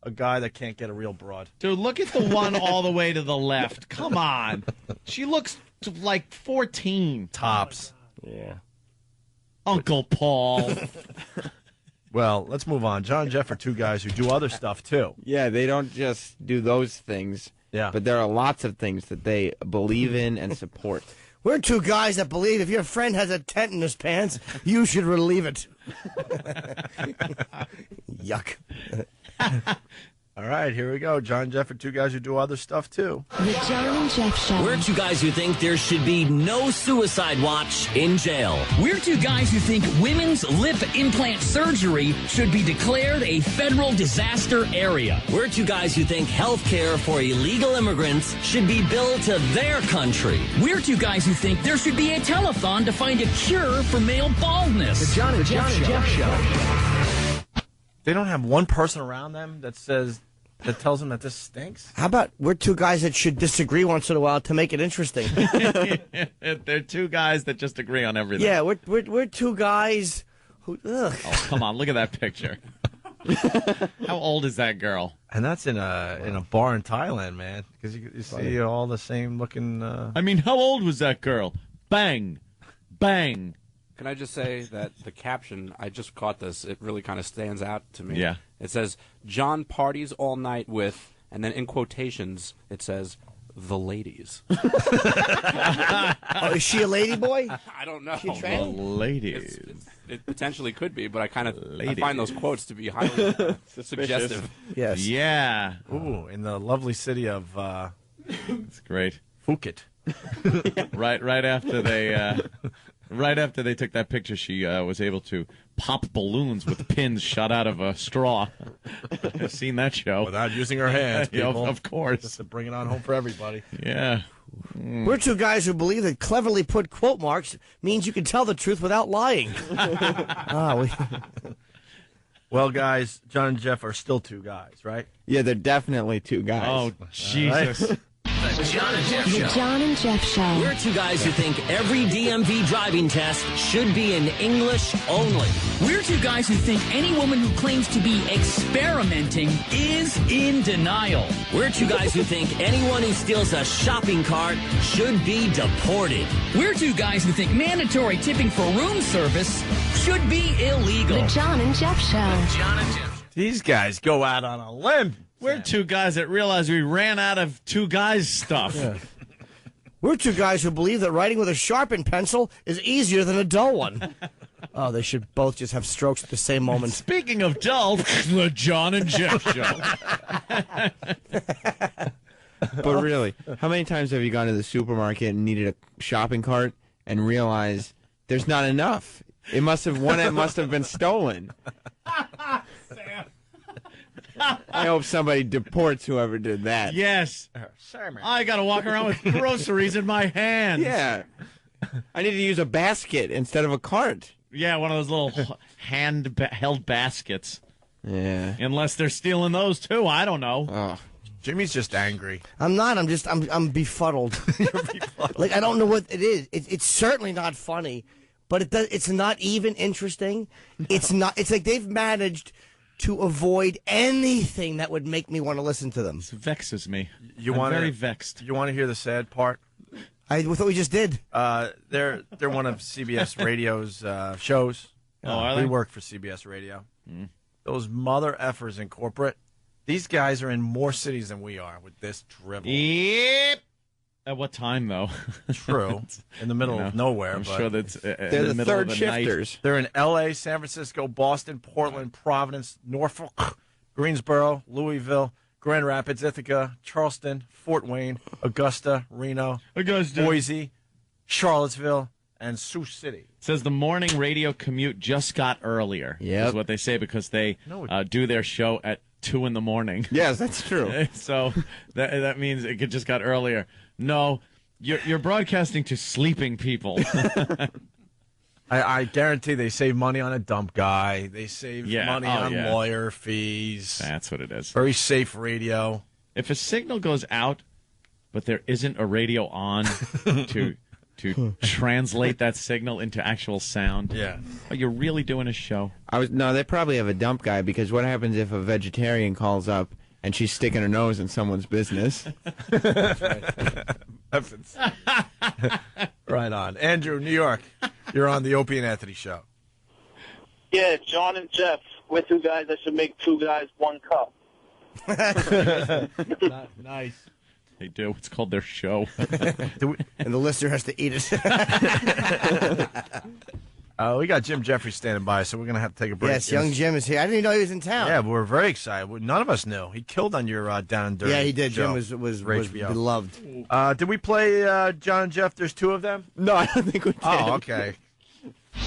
a guy that can't get a real broad. Dude, look at the one all the way to the left. Come on. She looks like 14. Tops. Yeah. Uncle Paul. Well, let's move on. John and Jeff are two guys who do other stuff, too. Yeah, they don't just do those things. Yeah. But there are lots of things that they believe in and support. We're two guys that believe if your friend has a tent in his pants, you should relieve it. Yuck. All right, here we go. John and Jeff are two guys who do other stuff, too. The John and Jeff Show. We're two guys who think there should be no suicide watch in jail. We're two guys who think women's lip implant surgery should be declared a federal disaster area. We're two guys who think health care for illegal immigrants should be billed to their country. We're two guys who think there should be a telethon to find a cure for male baldness. The John and Jeff Show. They don't have one person around them that tells them that this stinks? How about we're two guys that should disagree once in a while to make it interesting? They're two guys that just agree on everything. Yeah, we're two guys who. Ugh. Oh, come on, look at that picture. How old is that girl? And that's in a bar in Thailand, man. Because you see all the same looking. I mean, how old was that girl? Bang, bang. Can I just say that the caption, I just caught this, it really kind of stands out to me. Yeah. It says, John parties all night with, and then in quotations, it says, the ladies. Oh, is she a lady boy? I don't know. She a trans? The ladies. It potentially could be, but I find those quotes to be highly suggestive. Yes. Yeah. Ooh, in the lovely city of It's great. Phuket. Right after they took that picture, she was able to pop balloons with pins shot out of a straw. I've seen that show. Without using her hands, people. Yeah, of course. Just to bring it on home for everybody. Yeah. We're two guys who believe that cleverly put quote marks means you can tell the truth without lying. Well, guys, John and Jeff are still two guys, right? Yeah, they're definitely two guys. Oh, Jesus. The John and Jeff Show. We're two guys who think every DMV driving test should be in English only. We're two guys who think any woman who claims to be experimenting is in denial. We're two guys who think anyone who steals a shopping cart should be deported. We're two guys who think mandatory tipping for room service should be illegal. The John and Jeff Show. These guys go out on a limb. We're two guys that realized we ran out of two guys stuff. Yeah. We're two guys who believe that writing with a sharpened pencil is easier than a dull one. Oh, they should both just have strokes at the same moment. Speaking of dull, the John and Jeff Show. But really, how many times have you gone to the supermarket and needed a shopping cart and realized there's not enough? It must have been stolen. I hope somebody deports whoever did that. Yes. I got to walk around with groceries in my hands. Yeah. I need to use a basket instead of a cart. Yeah, one of those little held baskets. Yeah. Unless they're stealing those too. I don't know. Oh. Jimmy's just angry. I'm not. I'm befuddled. You're befuddled. Like, I don't know what it is. It's certainly not funny, but it's not even interesting. It's not. It's like they've managed to avoid anything that would make me want to listen to them. It vexes me. I'm very vexed. You want to hear the sad part? I thought we just did. They're one of CBS Radio's shows. Oh, are they? We work for CBS Radio. Mm. Those mother effers in corporate. These guys are in more cities than we are with this drivel. Yep. At what time, though? True. In the middle of nowhere. I'm but sure that's they're the third shifters. They're in L.A., San Francisco, Boston, Portland, Providence, Norfolk, Greensboro, Louisville, Grand Rapids, Ithaca, Charleston, Fort Wayne, Augusta, Reno, Boise, Charlottesville, and Sioux City. It says the morning radio commute just got earlier. Yep. Is what they say because they do their show at 2 in the morning. Yes, that's true. So that means it just got earlier. No, you're broadcasting to sleeping people. I guarantee they save money on a dump guy. They save money on lawyer fees. That's what it is. Very safe radio. If a signal goes out, but there isn't a radio on to translate that signal into actual sound, are you really doing a show? No, they probably have a dump guy because what happens if a vegetarian calls up and she's sticking her nose in someone's business? That's right. Right on. Andrew, New York, you're on the Opie and Anthony show. Yeah, John and Jeff. We're two guys that should make two guys one cup. Nice. They do. It's called their show. And the listener has to eat it. We got Jim Jeffries standing by, so we're going to have to take a break. Yes, young Jim is here. I didn't even know he was in town. Yeah, but we're very excited. None of us knew. He killed on your Down and Dirty. Yeah, he did. show Jim was for HBO. beloved. Did we play John and Jeff? There's two of them? No, I don't think we did. Oh, okay.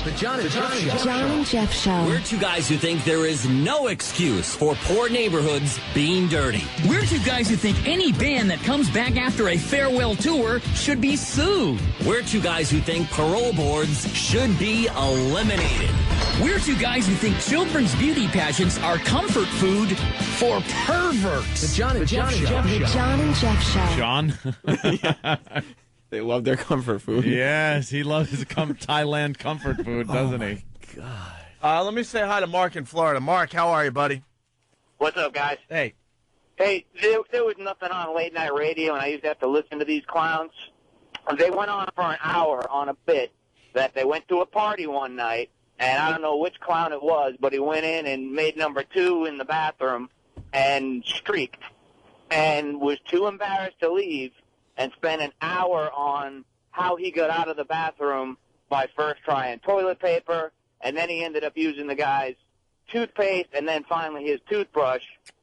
The John and Jeff Show. John and Jeff Show. We're two guys who think there is no excuse for poor neighborhoods being dirty. We're two guys who think any band that comes back after a farewell tour should be sued. We're two guys who think parole boards should be eliminated. We're two guys who think children's beauty pageants are comfort food for perverts. The John and Jeff Show. The John and Jeff Show. John? They love their comfort food. Yes, he loves his Thailand comfort food, doesn't he? God. Let me say hi to Mark in Florida. Mark, how are you, buddy? What's up, guys? Hey. Hey, there was nothing on late night radio, and I used to have to listen to these clowns. They went on for an hour on a bit that they went to a party one night, and I don't know which clown it was, but he went in and made number 2 in the bathroom and streaked and was too embarrassed to leave and spent an hour on how he got out of the bathroom by first trying toilet paper, and then he ended up using the guy's toothpaste, and then finally his toothbrush,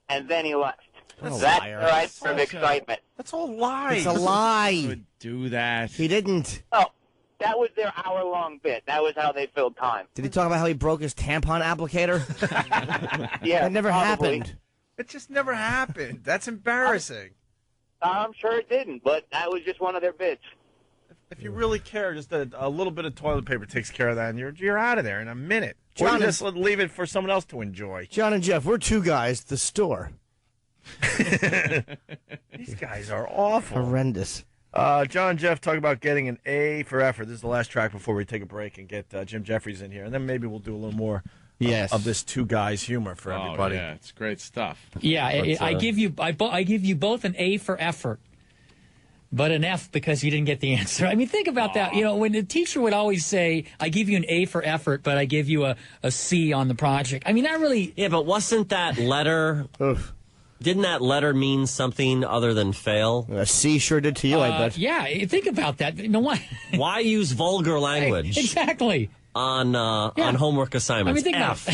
and then he left. That's the right sort of excitement. That's all lies. It's a lie. He would do that. He didn't. Oh, that was their hour-long bit. That was how they filled time. Did he talk about how he broke his tampon applicator? Yeah, that never probably. happened. It just never happened. That's embarrassing. I'm sure it didn't, but that was just one of their bits. If you really care, just a little bit of toilet paper takes care of that, and you're out of there in a minute. Or John you just leave it for someone else to enjoy. John and Jeff, we're two guys at the store. These guys are awful. Horrendous. John and Jeff talk about getting an A for effort. This is the last track before we take a break and get Jim Jeffries in here, and then maybe we'll do a little more of this two guys humor for everybody. Yeah, it's great stuff. Yeah, I give you both an A for effort, but an F because you didn't get the answer. I mean, think about that. You know, when the teacher would always say, "I give you an A for effort, but I give you a C on the project." I mean, that really. Yeah, but wasn't that letter? Didn't that letter mean something other than fail? A C sure did to you, I bet. Yeah, think about that. You know why? Why use vulgar language? Exactly. On homework assignments. I mean, think F.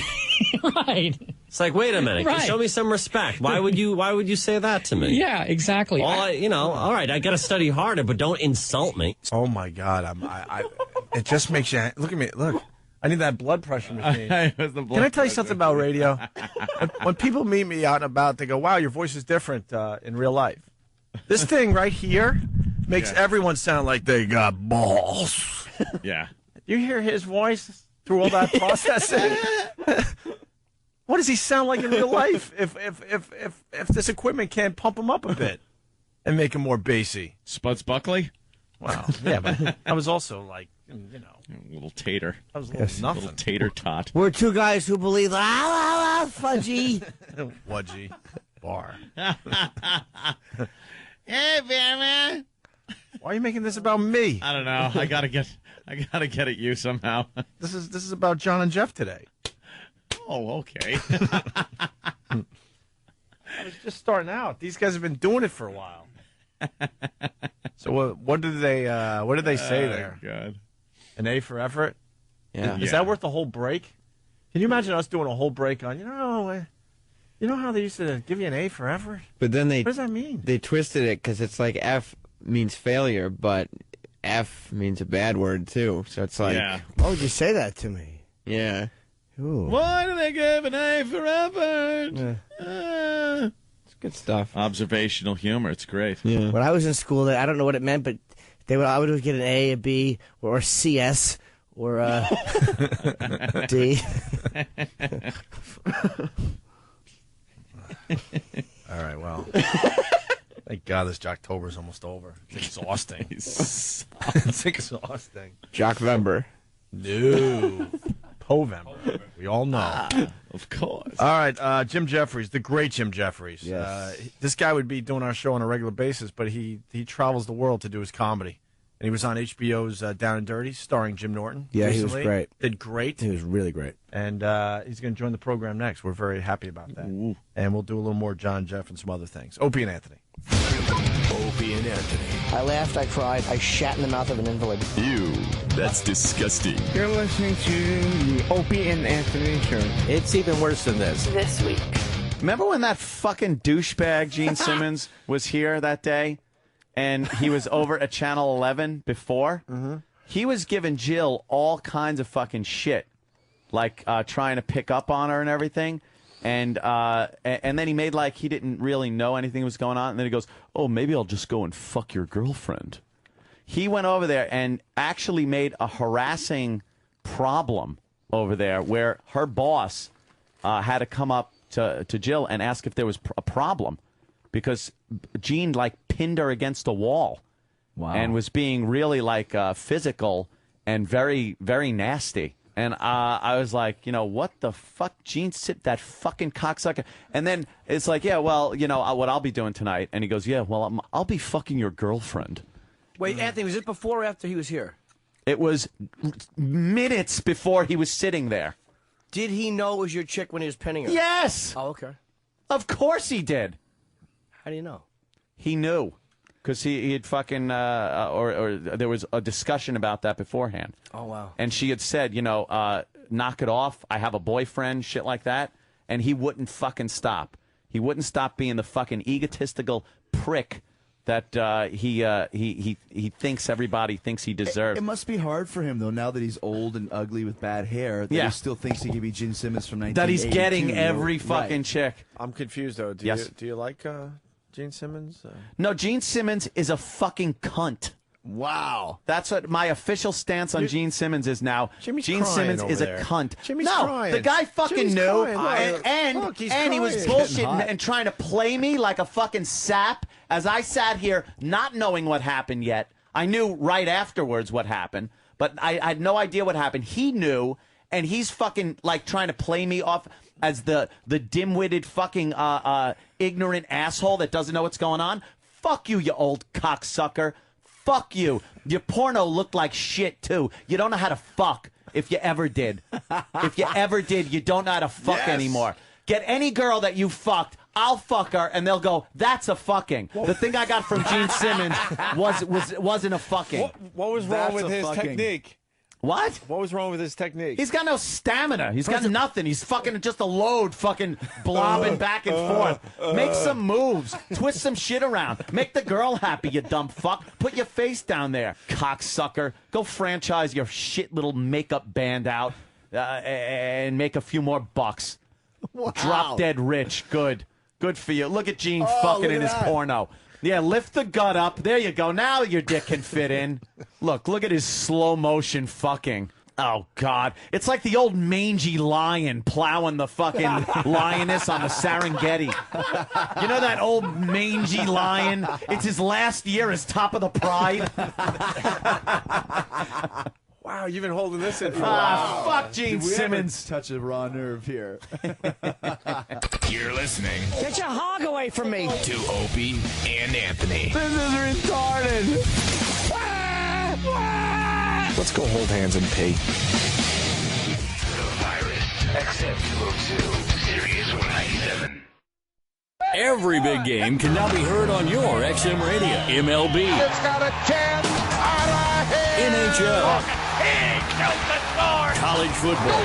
Right. It's like, wait a minute. Right. Show me some respect. Why would you say that to me? Yeah, exactly. All right, I got to study harder, but don't insult me. Oh my God, it just makes you look at me. Look, I need that blood pressure machine. Can I tell you something about radio? When people meet me out and about, they go, "Wow, your voice is different in real life." This thing right here makes everyone sound like they got balls. Yeah. You hear his voice through all that processing? What does he sound like in real life if this equipment can't pump him up a bit and make him more bassy? Spuds Buckley? Wow. Yeah, but I was also like, a little tater. I was a little nothing. Little tater tot. We're two guys who believe, fudgy. Wudgy. Bar. Hey, man. Why are you making this about me? I don't know. I gotta get at you somehow. This is about John and Jeff today. Oh, okay. I was just starting out. These guys have been doing it for a while. So what did they say there? God. An A for effort? Yeah. Is that worth the whole break? Can you imagine us doing a whole break on, you know how they used to give you an A for effort? But then what does that mean? They twisted it because it's like F means failure, but F means a bad word too. So it's like, why would you say that to me? Yeah. Ooh. Why do they give an A for effort? It's good stuff. Observational humor. It's great. Yeah. When I was in school, I don't know what it meant, but I would get an A, a B, or a CS, or a D. All right, well. Thank God this Jocktober's almost over. It's exhausting. It's exhausting. Jockvember. No. Povember. We all know. Of course. All right, Jim Jeffries, the great Jim Jeffries. Yes. This guy would be doing our show on a regular basis, but he travels the world to do his comedy. And he was on HBO's Down and Dirty, starring Jim Norton. Yeah, recently. he was great. Did great. He was really great. And he's going to join the program next. We're very happy about that. Ooh. And we'll do a little more John, Jeff, and some other things. Opie and Anthony. Opie and Anthony. I laughed, I cried, I shat in the mouth of an invalid. Ew, that's disgusting. You're listening to the Opie and Anthony Show. It's even worse than this. This week. Remember when that fucking douchebag Gene Simmons was here that day? And he was over at Channel 11 before? Mm-hmm. He was giving Jill all kinds of fucking shit. Like trying to pick up on her and everything. And then he made like he didn't really know anything was going on. And then he goes, oh, maybe I'll just go and fuck your girlfriend. He went over there and actually made a harassing problem over there where her boss had to come up to Jill and ask if there was a problem because Gene like pinned her against a wall. Wow. And was being really like physical and very, very nasty. And I was like, you know, what the fuck, Gene, sit that fucking cocksucker. And then it's like, yeah, well, you know, what I'll be doing tonight. And he goes, yeah, well, I'll be fucking your girlfriend. Wait, Anthony, was it before or after he was here? It was minutes before he was sitting there. Did he know it was your chick when he was pinning her? Yes. Oh, okay. Of course he did. How do you know? He knew. Because he had fucking, or there was a discussion about that beforehand. Oh, wow. And she had said, you know, knock it off. I have a boyfriend, shit like that. And he wouldn't fucking stop. He wouldn't stop being the fucking egotistical prick that he thinks everybody thinks he deserves. It must be hard for him, though, now that he's old and ugly with bad hair, that he still thinks he could be Gene Simmons from 1982. That he's getting every fucking chick. I'm confused, though. Do you like Gene Simmons? No, Gene Simmons is a fucking cunt. Wow. That's what my official stance on Gene Simmons is now. Jimmy's Gene Simmons is there. a cunt. Jimmy's no, crying. the guy fucking Jimmy's knew, crying. and he was bullshitting and trying to play me like a fucking sap as I sat here not knowing what happened yet. I knew right afterwards what happened, but I had no idea what happened. He knew, and he's fucking like trying to play me off as the dim-witted fucking ignorant asshole that doesn't know what's going on. Fuck you, you old cocksucker. Fuck you. Your porno looked like shit, too. You don't know how to fuck, if you ever did. If you ever did, you don't know how to fuck anymore. Get any girl that you fucked, I'll fuck her, and they'll go, that's a fucking. The thing I got from Gene Simmons wasn't a fucking. What was wrong with his technique? What? What was wrong with his technique? He's got no stamina. He's got nothing. He's fucking just a load, fucking blobbing back and forth. Make some moves. Twist some shit around. Make the girl happy, you dumb fuck. Put your face down there, cocksucker. Go franchise your shit little makeup band out and make a few more bucks. Wow. Drop dead rich. Good. Good for you. Look at Gene fucking in his porno. Yeah, lift the gut up. There you go. Now your dick can fit in. Look at his slow motion fucking. Oh, God. It's like the old mangy lion plowing the fucking lioness on the Serengeti. You know that old mangy lion? It's his last year as top of the pride. Wow, you've been holding this in for a while. Fuck Gene Simmons. Touch a raw nerve here. You're listening. Get your hog away from me. To Opie and Anthony. This is retarded. Let's go hold hands and pee. The virus. XM202. Sirius 197. Every big game can now be heard on your XM radio. MLB. It's got a chance. NHL. College football.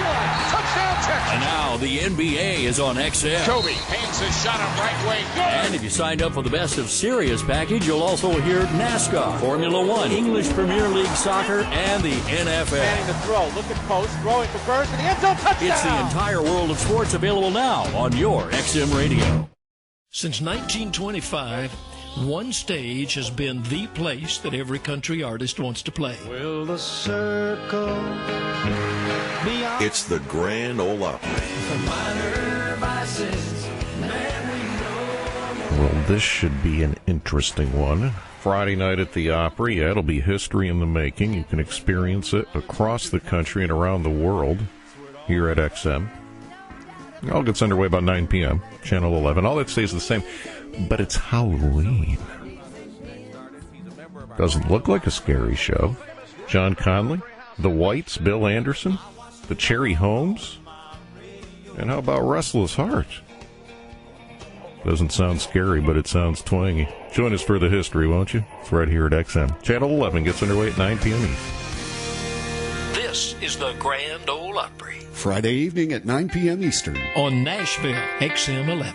Touchdown, Texas. And now the NBA is on XM. Kobe hangs a shot up right way. Good. And if you signed up for the Best of Sirius package, you'll also hear NASCAR, Formula One, English Premier League Soccer, and the NFL. Manning to throw. Look at post. Throwing for Burns in the end zone. Touchdown. It's the entire world of sports available now on your XM radio. Since 1925, one stage has been the place that every country artist wants to play. Will the circle be on? It's the Grand Ole Opry. Well, this should be an interesting one. Friday night at the Opry. Yeah, it'll be history in the making. You can experience it across the country and around the world here at XM. It all gets underway about 9 p.m., Channel 11. All that stays the same, but it's Halloween. Doesn't look like a scary show. John Conley, the Whites, Bill Anderson, the Cherry Holmes, and how about Restless Heart? Doesn't sound scary, but it sounds twangy. Join us for the history, won't you? It's right here at XM. Channel 11 gets underway at 9 p.m. East. This is the Grand Ole Opry. Friday evening at 9 p.m. Eastern. On Nashville, XM 11.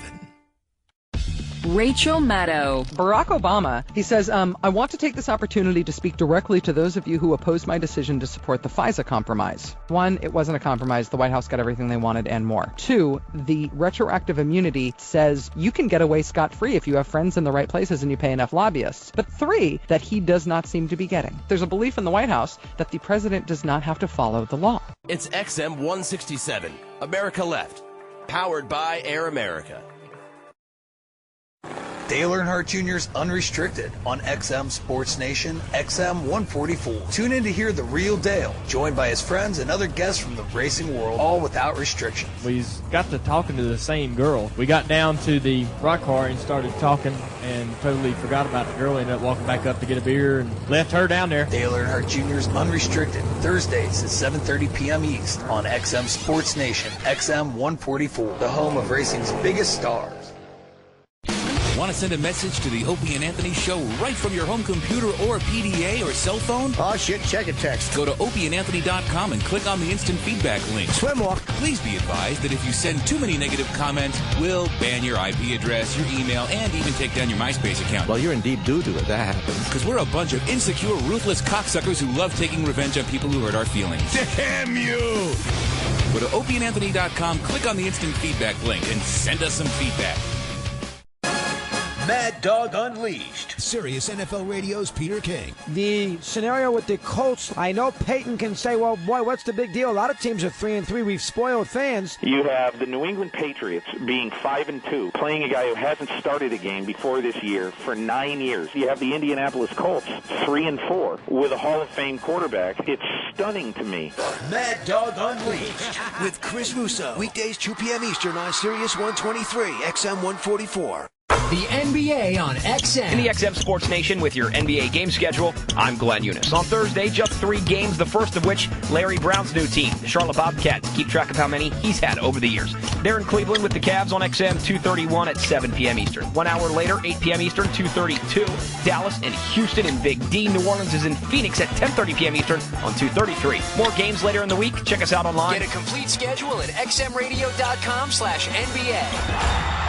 Rachel Maddow. Barack Obama, he says, I want to take this opportunity to speak directly to those of you who opposed my decision to support the FISA compromise. 1, it wasn't a compromise. The White House got everything they wanted and more. 2, the retroactive immunity says you can get away scot-free if you have friends in the right places and you pay enough lobbyists. But 3, that he does not seem to be getting. There's a belief in the White House that the president does not have to follow the law. It's XM 167, America Left, powered by Air America. Dale Earnhardt Jr.'s Unrestricted on XM Sports Nation, XM 144. Tune in to hear the real Dale, joined by his friends and other guests from the racing world, all without restrictions. We got to talking to the same girl. We got down to the rock car and started talking and totally forgot about the girl. Ended up walking back up to get a beer and left her down there. Dale Earnhardt Jr.'s Unrestricted, Thursdays at 7:30 p.m. East on XM Sports Nation, XM 144, the home of racing's biggest stars. Want to send a message to the Opie and Anthony Show right from your home computer or PDA or cell phone? Oh, shit, check a text. Go to opieandanthony.com and click on the instant feedback link. Swim walk. Please be advised that if you send too many negative comments, we'll ban your IP address, your email, and even take down your MySpace account. Well, you're in deep doo-doo if that happens. Because we're a bunch of insecure, ruthless cocksuckers who love taking revenge on people who hurt our feelings. Damn you! Go to opieandanthony.com, click on the instant feedback link, and send us some feedback. Mad Dog Unleashed. Sirius NFL Radio's Peter King. The scenario with the Colts, I know Peyton can say, well, boy, what's the big deal? A lot of teams are 3-3. We've spoiled fans. You have the New England Patriots being 5-2, playing a guy who hasn't started a game before this year for 9 years. You have the Indianapolis Colts 3-4 with a Hall of Fame quarterback. It's stunning to me. Mad Dog Unleashed. With Chris Russo. Weekdays 2 p.m. Eastern on Sirius 123, XM 144. The NBA on XM. In the XM Sports Nation with your NBA game schedule, I'm Glenn Eunice. On Thursday, just 3 games, the first of which Larry Brown's new team, the Charlotte Bobcats. Keep track of how many he's had over the years. They're in Cleveland with the Cavs on XM 231 at 7 p.m. Eastern. 1 hour later, 8 p.m. Eastern, 232. Dallas and Houston in Big D. New Orleans is in Phoenix at 10:30 p.m. Eastern on 233. More games later in the week. Check us out online. Get a complete schedule at xmradio.com/NBA.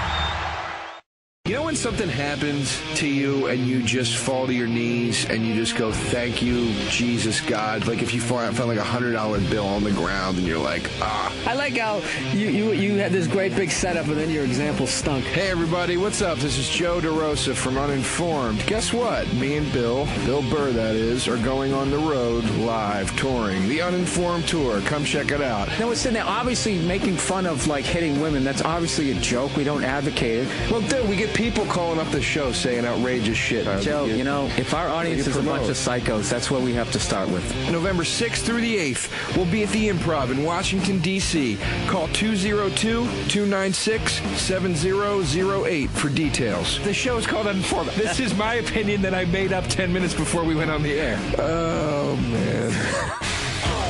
You know when something happens to you and you just fall to your knees and you just go, thank you, Jesus, God. Like if you found like $100 bill on the ground and you're like, ah. I like how you had this great big setup and then your example stunk. Hey, everybody, what's up? This is Joe DeRosa from Uninformed. Guess what? Me and Bill Burr, that is, are going on the road live touring. The Uninformed Tour. Come check it out. Now, listen, now, obviously making fun of, like, hitting women, that's obviously a joke. We don't advocate it. Well, dude, we get people calling up the show saying outrageous shit. Joe, you know, if our audience is a bunch of psychos, that's what we have to start with. November 6th through the 8th, we'll be at the Improv in Washington, D.C. Call 202-296-7008 for details. The show is called Uninformed. This is my opinion that I made up 10 minutes before we went on the air. Oh, man.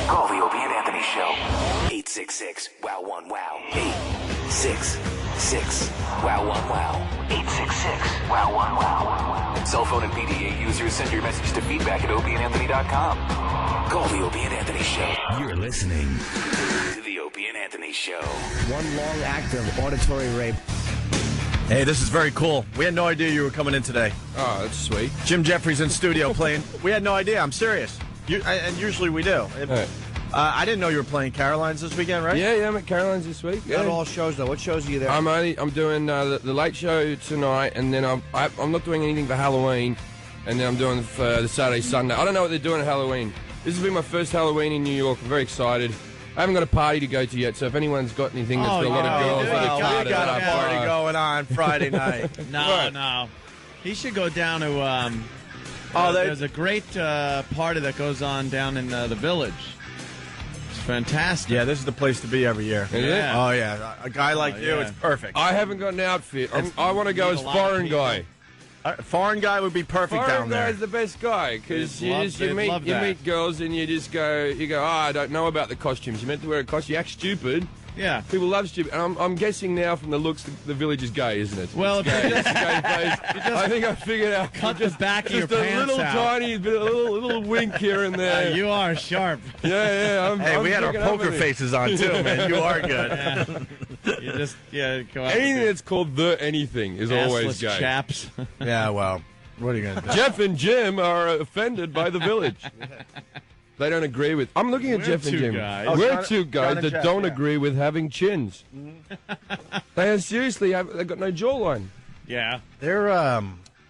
Call the Opie and Anthony Show. 866-WOW-1-WOW. 866-WOW-1-WOW. 866-WOW-1-WOW. Cell phone and PDA users, send your message to feedback at opieandanthony.com. Call the Opie and Anthony Show. You're listening to the Opie and Anthony Show. One long act of auditory rape. Hey, this is very cool. We had no idea you were coming in today. Oh, that's sweet. Jim Jeffries in studio playing. We had no idea. I'm serious. And usually we do. Right. I didn't know you were playing Caroline's this weekend, right? Yeah, I'm at Caroline's this week. Not all shows, though. What shows are you there? I'm doing the late show tonight, and then I'm not doing anything for Halloween, and then I'm doing the Saturday, Sunday. I don't know what they're doing at Halloween. This will be my first Halloween in New York. I'm very excited. I haven't got a party to go to yet, so if anyone's got anything that's got a lot of girls that are we got a party going on Friday night. No. He should go down to... there's a great party that goes on down in the Village. It's fantastic. Yeah, this is the place to be every year. Is it? Oh, yeah. A guy like you, it's perfect. I haven't got an outfit. I want to go as foreign guy. Foreign guy would be perfect down there. Foreign guy's the best guy because you meet girls and you go, oh, I don't know about the costumes. You meant to wear a costume. You act stupid. Yeah. People love stupid. And I'm guessing now from the looks, the village is gay, isn't it? Well, it's gay. It's a gay face. I think I figured out. Cut the back of your pants Just a little out. tiny bit, a little wink here and there. You are sharp. Yeah. We had our poker faces on too, man. You are good. Yeah. You just go out. Anything that's called the anything is always gay. Chaps. Yeah, well, what are you gonna do? Jeff and Jim are offended by the village. They don't agree with. I'm looking at Jeff and Jim. We're two guys that don't agree with having chins. They seriously they've got no jawline. Yeah, they're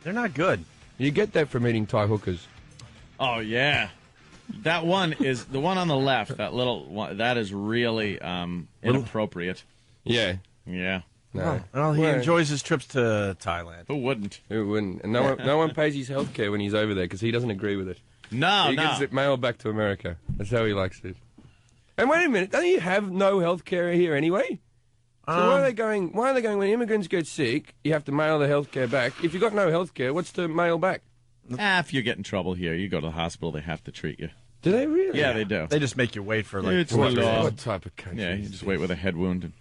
not good. You get that from eating Thai hookers. Oh yeah, that one is the one on the left. That little one that is really inappropriate. Yeah. Yeah. No. Well, he enjoys his trips to Thailand. Who wouldn't? Who wouldn't? And no one pays his health care when he's over there because he doesn't agree with it. He gets it mailed back to America. That's how he likes it. And wait a minute, don't you have no health care here anyway? So why are they going when immigrants get sick, you have to mail the health care back? If you've got no health care, what's to mail back? If you get in trouble here, you go to the hospital, they have to treat you. Do they really? Yeah, they do. They just make you wait for like it's what type of country? Yeah, you just wait with a head wound.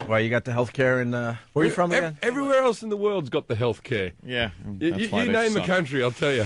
Why, you got the health care in, where are you from again? Everywhere else in the world's got the health care. Yeah. You name a country, I'll tell you.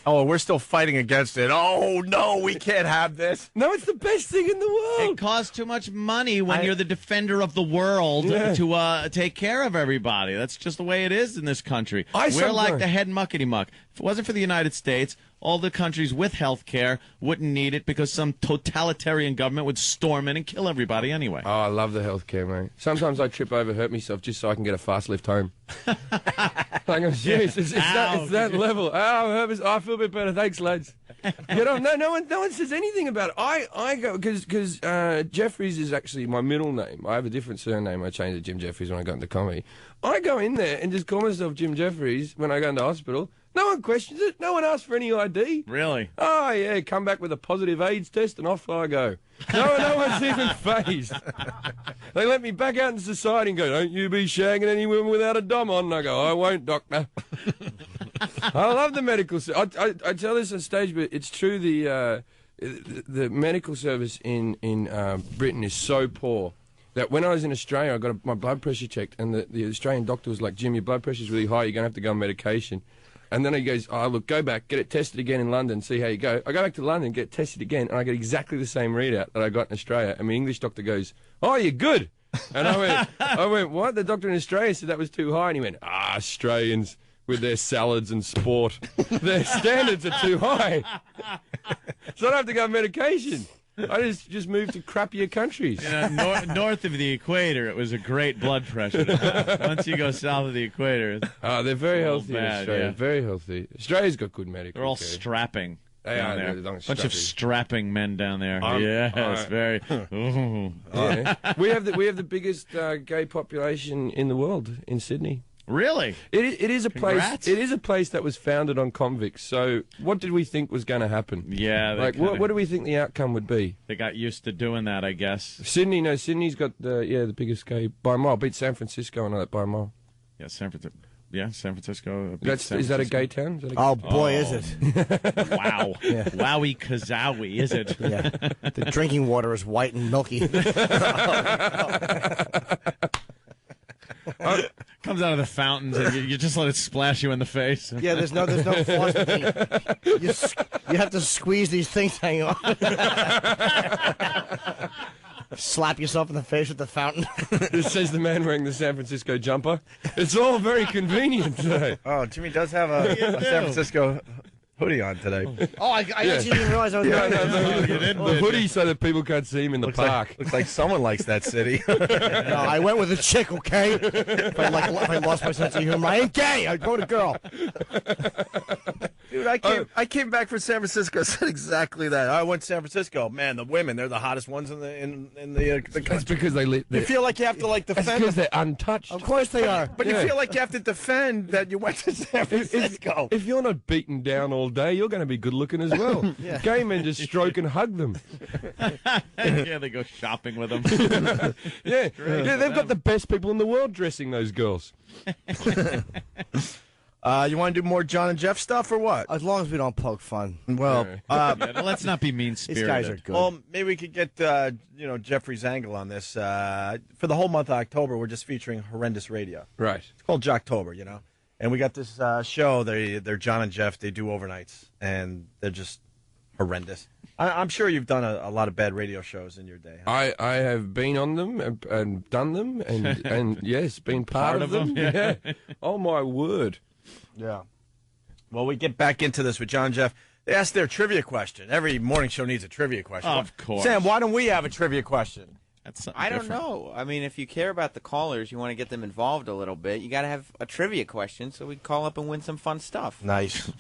Oh, we're still fighting against it. Oh, no, we can't have this. No, it's the best thing in the world. It costs too much money when you're the defender of the world to take care of everybody. That's just the way it is in this country. We're like the head muckety muck. If it wasn't for the United States, all the countries with health care wouldn't need it because some totalitarian government would storm in and kill everybody anyway. Oh, I love the health care, mate. Sometimes I trip over, hurt myself just so I can get a fast lift home. Like, I'm serious. It's that level. Oh, I feel a bit better. Thanks, lads. Get on. No one says anything about it. I go because Jeffries is actually my middle name. I have a different surname. I changed to Jim Jeffries when I got into comedy. I go in there and just call myself Jim Jeffries when I go into hospital. No one questions it. No one asks for any ID. Really? Oh, yeah, come back with a positive AIDS test and off I go. No one's even phased. They let me back out in society and go, don't you be shagging any woman without a dom on. And I go, I won't, doctor. I love the medical service. I tell this on stage, but it's true. The medical service in Britain is so poor that when I was in Australia, I got my blood pressure checked, and the Australian doctor was like, Jim, your blood pressure's really high. You're going to have to go on medication. And then he goes, oh, look, go back, get it tested again in London, see how you go. I go back to London, get it tested again, and I get exactly the same readout that I got in Australia. And my English doctor goes, oh, you're good. And I went, what? The doctor in Australia said that was too high. And he went, Australians with their salads and sport, their standards are too high. So I don't have to go on medication. I just moved to crappier countries. North of the equator, it was a great blood pressure. Once you go south of the equator, they're very healthy in bad, Australia. yeah. Very healthy. Australia's got good medical they're all care. strapping. They down are. there. They're Bunch of strapping men down there. It's very. Yeah. We have the biggest gay population in the world in Sydney. Really? It is a Congrats. place. It is a place that was founded on convicts. So, what did we think was going to happen? Yeah. What do we think the outcome would be? They got used to doing that, I guess. Sydney's got the biggest gay by a mile. Beat San Francisco and all that by a mile. Yeah, San Francisco. Yeah, San Francisco. Is that a gay town? Is it? Wow. Yeah. Wowie kazowie, is it? Yeah. The drinking water is white and milky. Comes out of the fountains and you just let it splash you in the face. Yeah, there's no floss between. You have to squeeze these things hanging off. Slap yourself in the face with the fountain. This says the man wearing the San Francisco jumper. It's all very convenient today. Oh, Jimmy does have a San Francisco hoodie on today. Oh, I actually didn't realize I was wearing the hoodie so that people can't see him in the park. Looks like someone likes that city. No, I went with a chick, okay? If I lost my sense of humor, I ain't gay. I'd go to girl. Dude, I came back from San Francisco. Said exactly that. I went to San Francisco. Man, the women, they're the hottest ones in the country. That's because they live. You feel like you have to defend. That's because they're untouched. Of course they are. But you feel like you have to defend that you went to San Francisco. If you're not beaten down all day, you're going to be good looking as well. Yeah. Gay men just stroke and hug them. Yeah, they go shopping with them. Yeah, they've got the best people in the world dressing those girls. You want to do more John and Jeff stuff or what? As long as we don't poke fun. Well, let's not be mean-spirited. These guys are good. Well, maybe we could get Jeffrey's angle on this. For the whole month of October, we're just featuring horrendous radio. Right. It's called Jocktober, And we got this show. They're John and Jeff. They do overnights, and they're just horrendous. I'm sure you've done a lot of bad radio shows in your day. Huh? I have been on them and done them, and yes, been part of them. Yeah. Oh, my word. Yeah. Well, we get back into this with John and Jeff. They asked their trivia question. Every morning show needs a trivia question. Of course. Sam, why don't we have a trivia question? That's I don't know. I mean, if you care about the callers, you want to get them involved a little bit, you got to have a trivia question so we call up and win some fun stuff. Nice.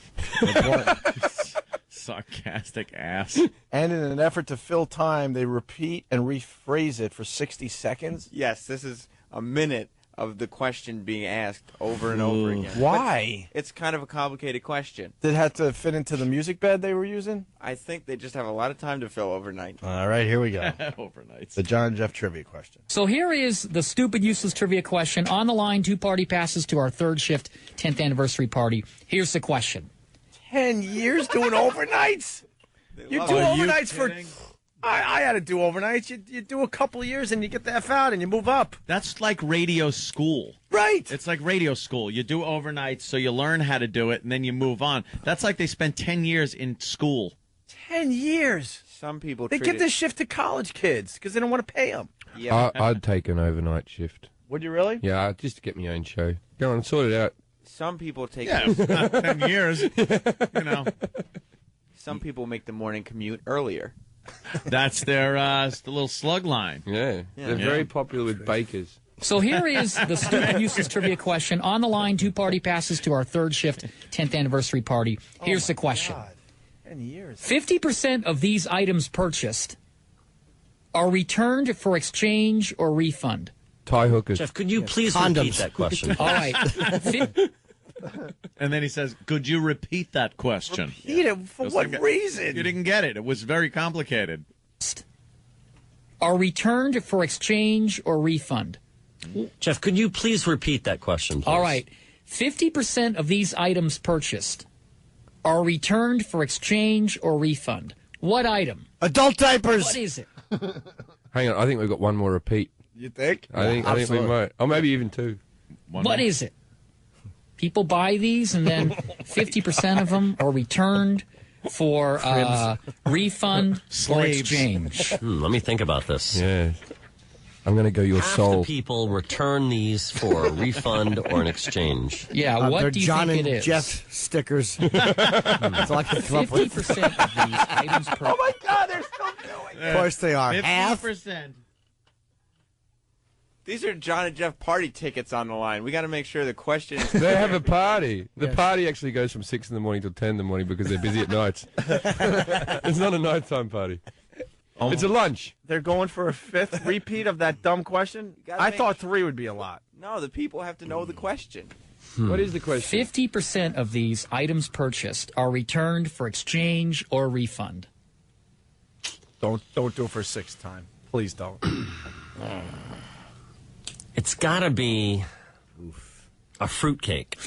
Sarcastic ass. And in an effort to fill time, they repeat and rephrase it for 60 seconds? Yes, this is a minute of the question being asked over and over again. Why? But it's kind of a complicated question. Did it have to fit into the music bed they were using? I think they just have a lot of time to fill overnight. All right, here we go. Overnights. The John and Jeff trivia question. So here is the stupid, useless trivia question. On the line, 2 party passes to our third shift 10th anniversary party. Here's the question. 10 years doing overnights? You do overnights for... I had to do overnights. You do a couple of years and you get the F out and you move up. That's like radio school. Right. It's like radio school. You do overnights so you learn how to do it and then you move on. That's like they spend 10 years in school. 10 years? Some people They give this shift to college kids because they don't want to pay them. Yeah. I'd take an overnight shift. Would you really? Yeah, just to get my own show. Go on, sort it out. Some people take... Yeah, it's not 10 years. Some people make the morning commute earlier. That's their the little slug line. Yeah. They're very popular with bakers. So here is the stupid, useless trivia question. On the line, 2 party passes to our third shift 10th anniversary party. Here's the question. God. 10 years. 50% of these items purchased are returned for exchange or refund. Tie hookers. Jeff, could you please repeat that question? All right. And then he says, could you repeat that question? Repeat it? For what reason? You didn't get it. It was very complicated. Are returned for exchange or refund. Jeff, could you please repeat that question, please? All right. 50% of these items purchased are returned for exchange or refund. What item? Adult diapers. What is it? Hang on, I think we've got one more repeat. You think? I think we might. Or maybe even 2. What is it? People buy these, and then 50% of them are returned for refund or exchange. Let me think about this. Yeah. I'm going to go your Half soul. the people return these for a refund or an exchange. Yeah, what do you John think it and is? Jeff stickers. That's all I can come up with. 50% of these items per... Oh, my God, they're still doing it. Of course they are. 50%. These are John and Jeff party tickets on the line. We got to make sure the question is... They have a party. The party actually goes from 6 in the morning till 10 in the morning because they're busy at nights. It's not a nighttime party. It's a lunch. They're going for a 5th repeat of that dumb question? I thought 3 would be a lot. No, the people have to know the question. What is the question? 50% of these items purchased are returned for exchange or refund. Don't do it for a 6th time. Please don't. It's got to be a fruitcake.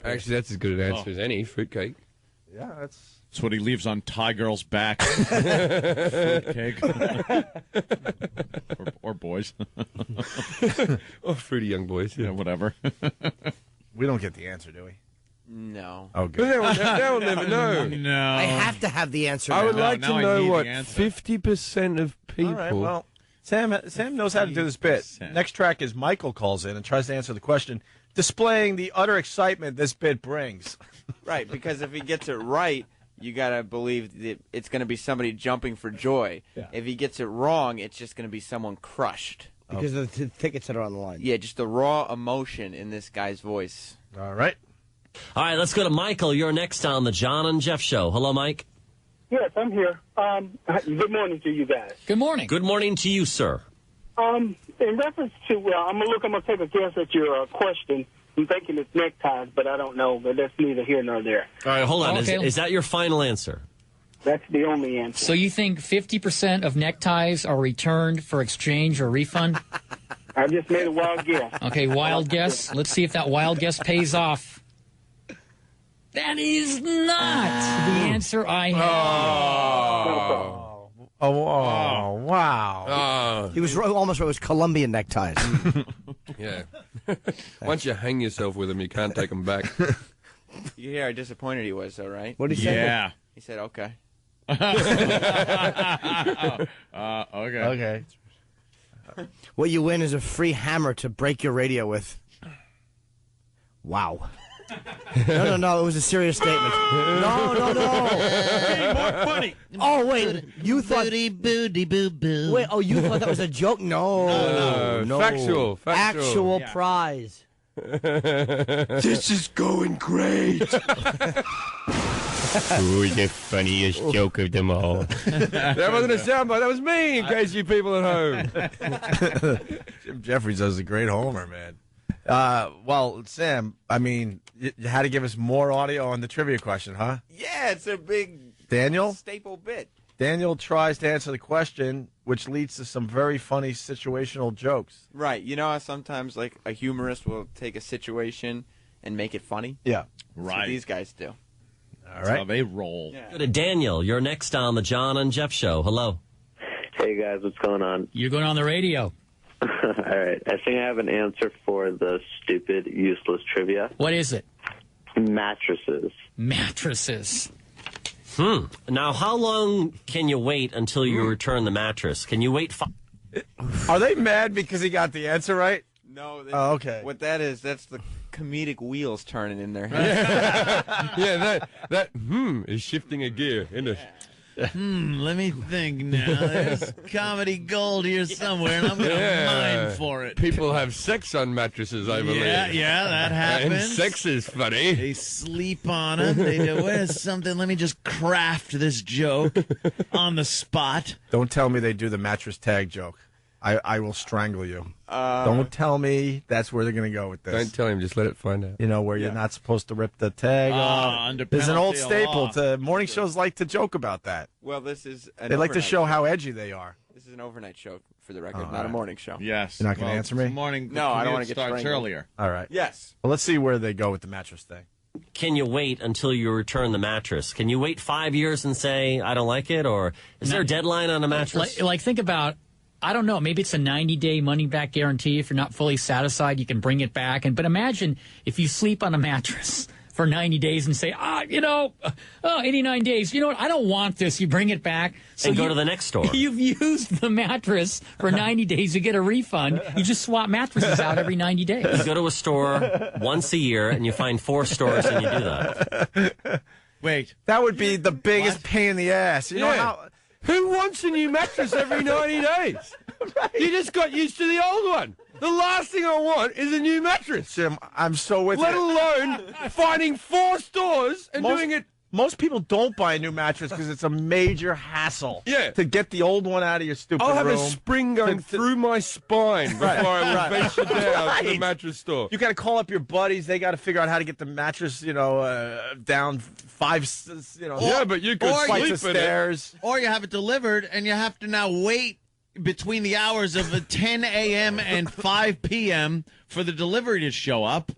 Actually, that's as good an answer as any. Fruitcake. Yeah, that's what he leaves on Ty Girl's back. Fruitcake. or boys. Or fruity young boys. Yeah, whatever. We don't get the answer, do we? No. Oh, good. They'll never know. No. I have to have the answer. I would now. like to now I know need what the answer. 50% of people... All right, well, Sam knows how to do this bit. Next track is Michael calls in and tries to answer the question, displaying the utter excitement this bit brings. Right, because if he gets it right, you got to believe that it's going to be somebody jumping for joy. Yeah. If he gets it wrong, it's just going to be someone crushed. Because of the tickets that are on the line. Yeah, just the raw emotion in this guy's voice. All right. All right, let's go to Michael. You're next on the John and Jeff Show. Hello, Mike. Yes, I'm here. Good morning to you guys. Good morning. Good morning to you, sir. In reference to, I'm gonna take a guess at your question. I'm thinking it's neckties, but I don't know. But that's neither here nor there. All right, hold on. Okay. Is that your final answer? That's the only answer. So you think 50% of neckties are returned for exchange or refund? I just made a wild guess. Okay, wild guess. Let's see if that wild guess pays off. That is not the answer I had. Wow. He was almost right. It was Colombian neckties. Yeah. Once you hang yourself with them, you can't take them back. You hear how disappointed he was, though, right? What did he say? Yeah. He said, okay. Okay. What you win is a free hammer to break your radio with. Wow. No. It was a serious statement. No. Hey, more funny. Oh, wait. You thought... Booty, boo, boo. Wait, you thought that was a joke? No. Factual. Actual Yeah. prize. This is going great. Ooh, the funniest joke of them all. That wasn't a soundbite. That was me, in case you people at home. Jim Jeffries does a great homer, man. Well, Sam, I mean, you had to give us more audio on the trivia question, huh? Yeah, it's a big Daniel? staple bit. Daniel tries to answer the question, which leads to some very funny situational jokes. Right. You know how sometimes, like, a humorist will take a situation and make it funny? Yeah. That's what these guys do. All That's how they roll. Go to Daniel. You're next on the John and Jeff Show. Hello. Hey, guys. What's going on? You're going on the radio. All right. I think I have an answer for the stupid, useless trivia. What is it? Mattresses. Mattresses. Now, how long can you wait until you return the mattress? Can you wait Are they mad because he got the answer right? No. Oh, okay. What that is, that's the comedic wheels turning in their head. Yeah, that is shifting a gear, isn't it? Let me think now. There's comedy gold here somewhere, and I'm going to mine for it. People have sex on mattresses, I believe. Yeah, that happens. And sex is funny. They sleep on them. They do, where's something? Let me just craft this joke on the spot. Don't tell me they do the mattress tag joke. I will strangle you. Don't tell me that's where they're going to go with this. Don't tell him. Just let it find out. You know, where you're not supposed to rip the tag off. Under There's an old penalty of staple. law. To morning shows like to joke about that. Well, this is an They like to overnight show how edgy they are. This is an overnight show, for the record, Oh, not all a right. morning show. Yes. You're not going to answer me? Morning. No, I don't want to get starts strangled. earlier. All right. Yes. Well, let's see where they go with the mattress thing. Can you wait until you return the mattress? Can you wait 5 years and say, I don't like it? Or is there a deadline on a mattress? Like think about, I don't know, maybe it's a 90-day money-back guarantee. If you're not fully satisfied, you can bring it back. But imagine if you sleep on a mattress for 90 days and say, 89 days. You know what? I don't want this. You bring it back. So And go to the next store. You've used the mattress for 90 days. You get a refund. You just swap mattresses out every 90 days. You go to a store once a year, and you find 4 stores, and you do that. Wait. That would be the biggest pain in the ass. You know how... Who wants a new mattress every 90 days? You just got used to the old one. The last thing I want is a new mattress. Jim, I'm so with Let you. alone finding 4 stores and doing it. Most people don't buy a new mattress because it's a major hassle. Yeah. To get the old one out of your stupid I'll have room. a spring going through my spine before I will venture down to the mattress store. You got to call up your buddies. They got to figure out how to get the mattress, down 5, Yeah, but you could flights of sleep in it. stairs. Or you have it delivered, and you have to now wait between the hours of 10 a.m. and 5 p.m. for the delivery to show up.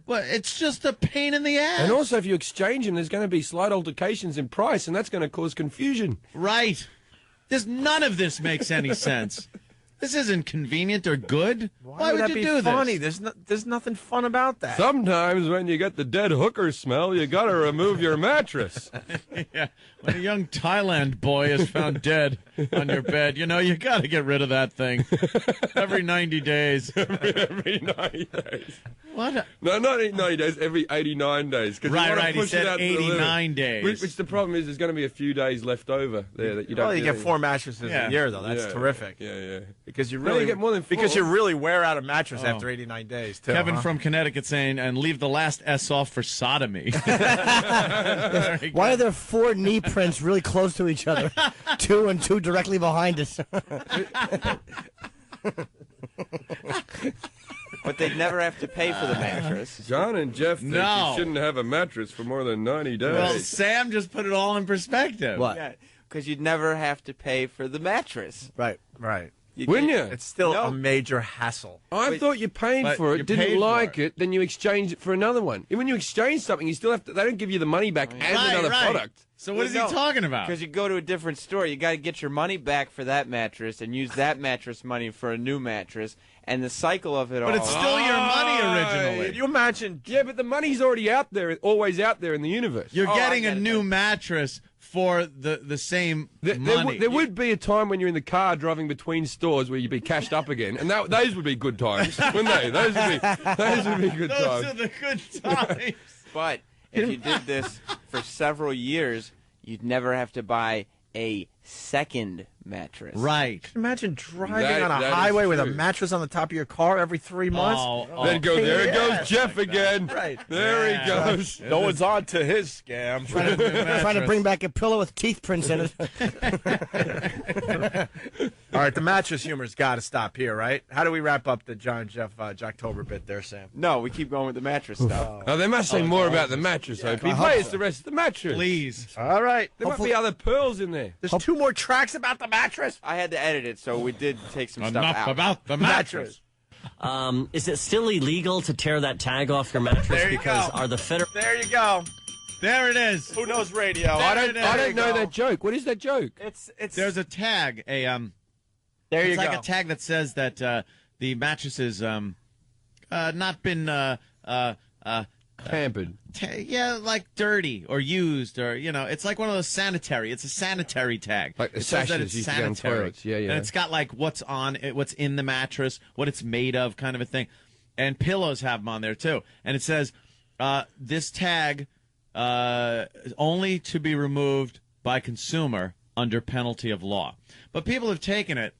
Well, it's just a pain in the ass. And also, if you exchange them, there's going to be slight altercations in price, and that's going to cause confusion. Right. None of this makes any sense. This isn't convenient or good. Why would that you be do funny? this? There's nothing fun about that. Sometimes when you get the dead hooker smell, you got to remove your mattress. Yeah. When a young Thailand boy is found dead on your bed, you got to get rid of that thing every 90 days. Every 90 days. What? No, not 90 days, every 89 days. 'Cause you Right, wanna right. He push it said out to the 89 limit. days. Which the problem is, there's going to be a few days left over there that you don't. Well, you do. get 4 mattresses a year, though. That's terrific. Yeah. Because you No, really you get more than 4. because you really wear out a mattress Oh. after 89 days, too. Kevin huh? from Connecticut saying, and leave the last S off for sodomy. Why are there 4 knee prints really close to each other? 2 and 2 directly behind us. But they'd never have to pay for the mattress. John and Jeff think No. you shouldn't have a mattress for more than 90 days. Well, Sam just put it all in perspective. What? Yeah, because you'd never have to pay for the mattress. Right. Wouldn't you? It's still a major hassle. I thought you paid for you it, didn't paid like for it, then you exchange it for another one. And when you exchange something, you still have to. They don't give you the money back and another product. So what is he talking about? Because you go to a different store, you got to get your money back for that mattress and use that mattress money for a new mattress, and the cycle of it all. But it's still your money originally. Can you imagine? Yeah, but the money's already out there, always out there in the universe. You're getting a new mattress for the same money. There would be a time when you're in the car driving between stores where you'd be cashed up again, and those would be good times, wouldn't they? Those would be good times. Those are the good times. But if you did this for several years, you'd never have to buy a second mattress. Right. Imagine driving on a highway with a mattress on the top of your car every 3 months. Then go, there goes Jeff again. Right. There he goes. No one's on to his scam. Trying to bring back a pillow with teeth prints in it. All right, the mattress humor's got to stop here, right? How do we wrap up the John Jeff Jocktober bit there, Sam? No, we keep going with the mattress stuff. Oh, they must say more about the mattress, Opie. Play us the rest of the mattress. Please. All right. There might be other pearls in there. There's 2 more tracks about the mattress. I had to edit it, so we did take some stuff Enough out. about the mattress. Is it still illegal to tear that tag off your mattress? There you because go. are the federal? There you go. There it is. Who knows radio? I don't know that joke. What is that joke? It's There's a tag. There you it's go. like a tag that says that the mattress is not been Pampered. like dirty or used or it's like one of those sanitary. It's a sanitary tag. Like the it says that sashes it's used to go on sanitary. toilets. Yeah. And it's got like what's on it, what's in the mattress, what it's made of, kind of a thing. And pillows have them on there too. And it says this tag is only to be removed by consumer under penalty of law. But people have taken it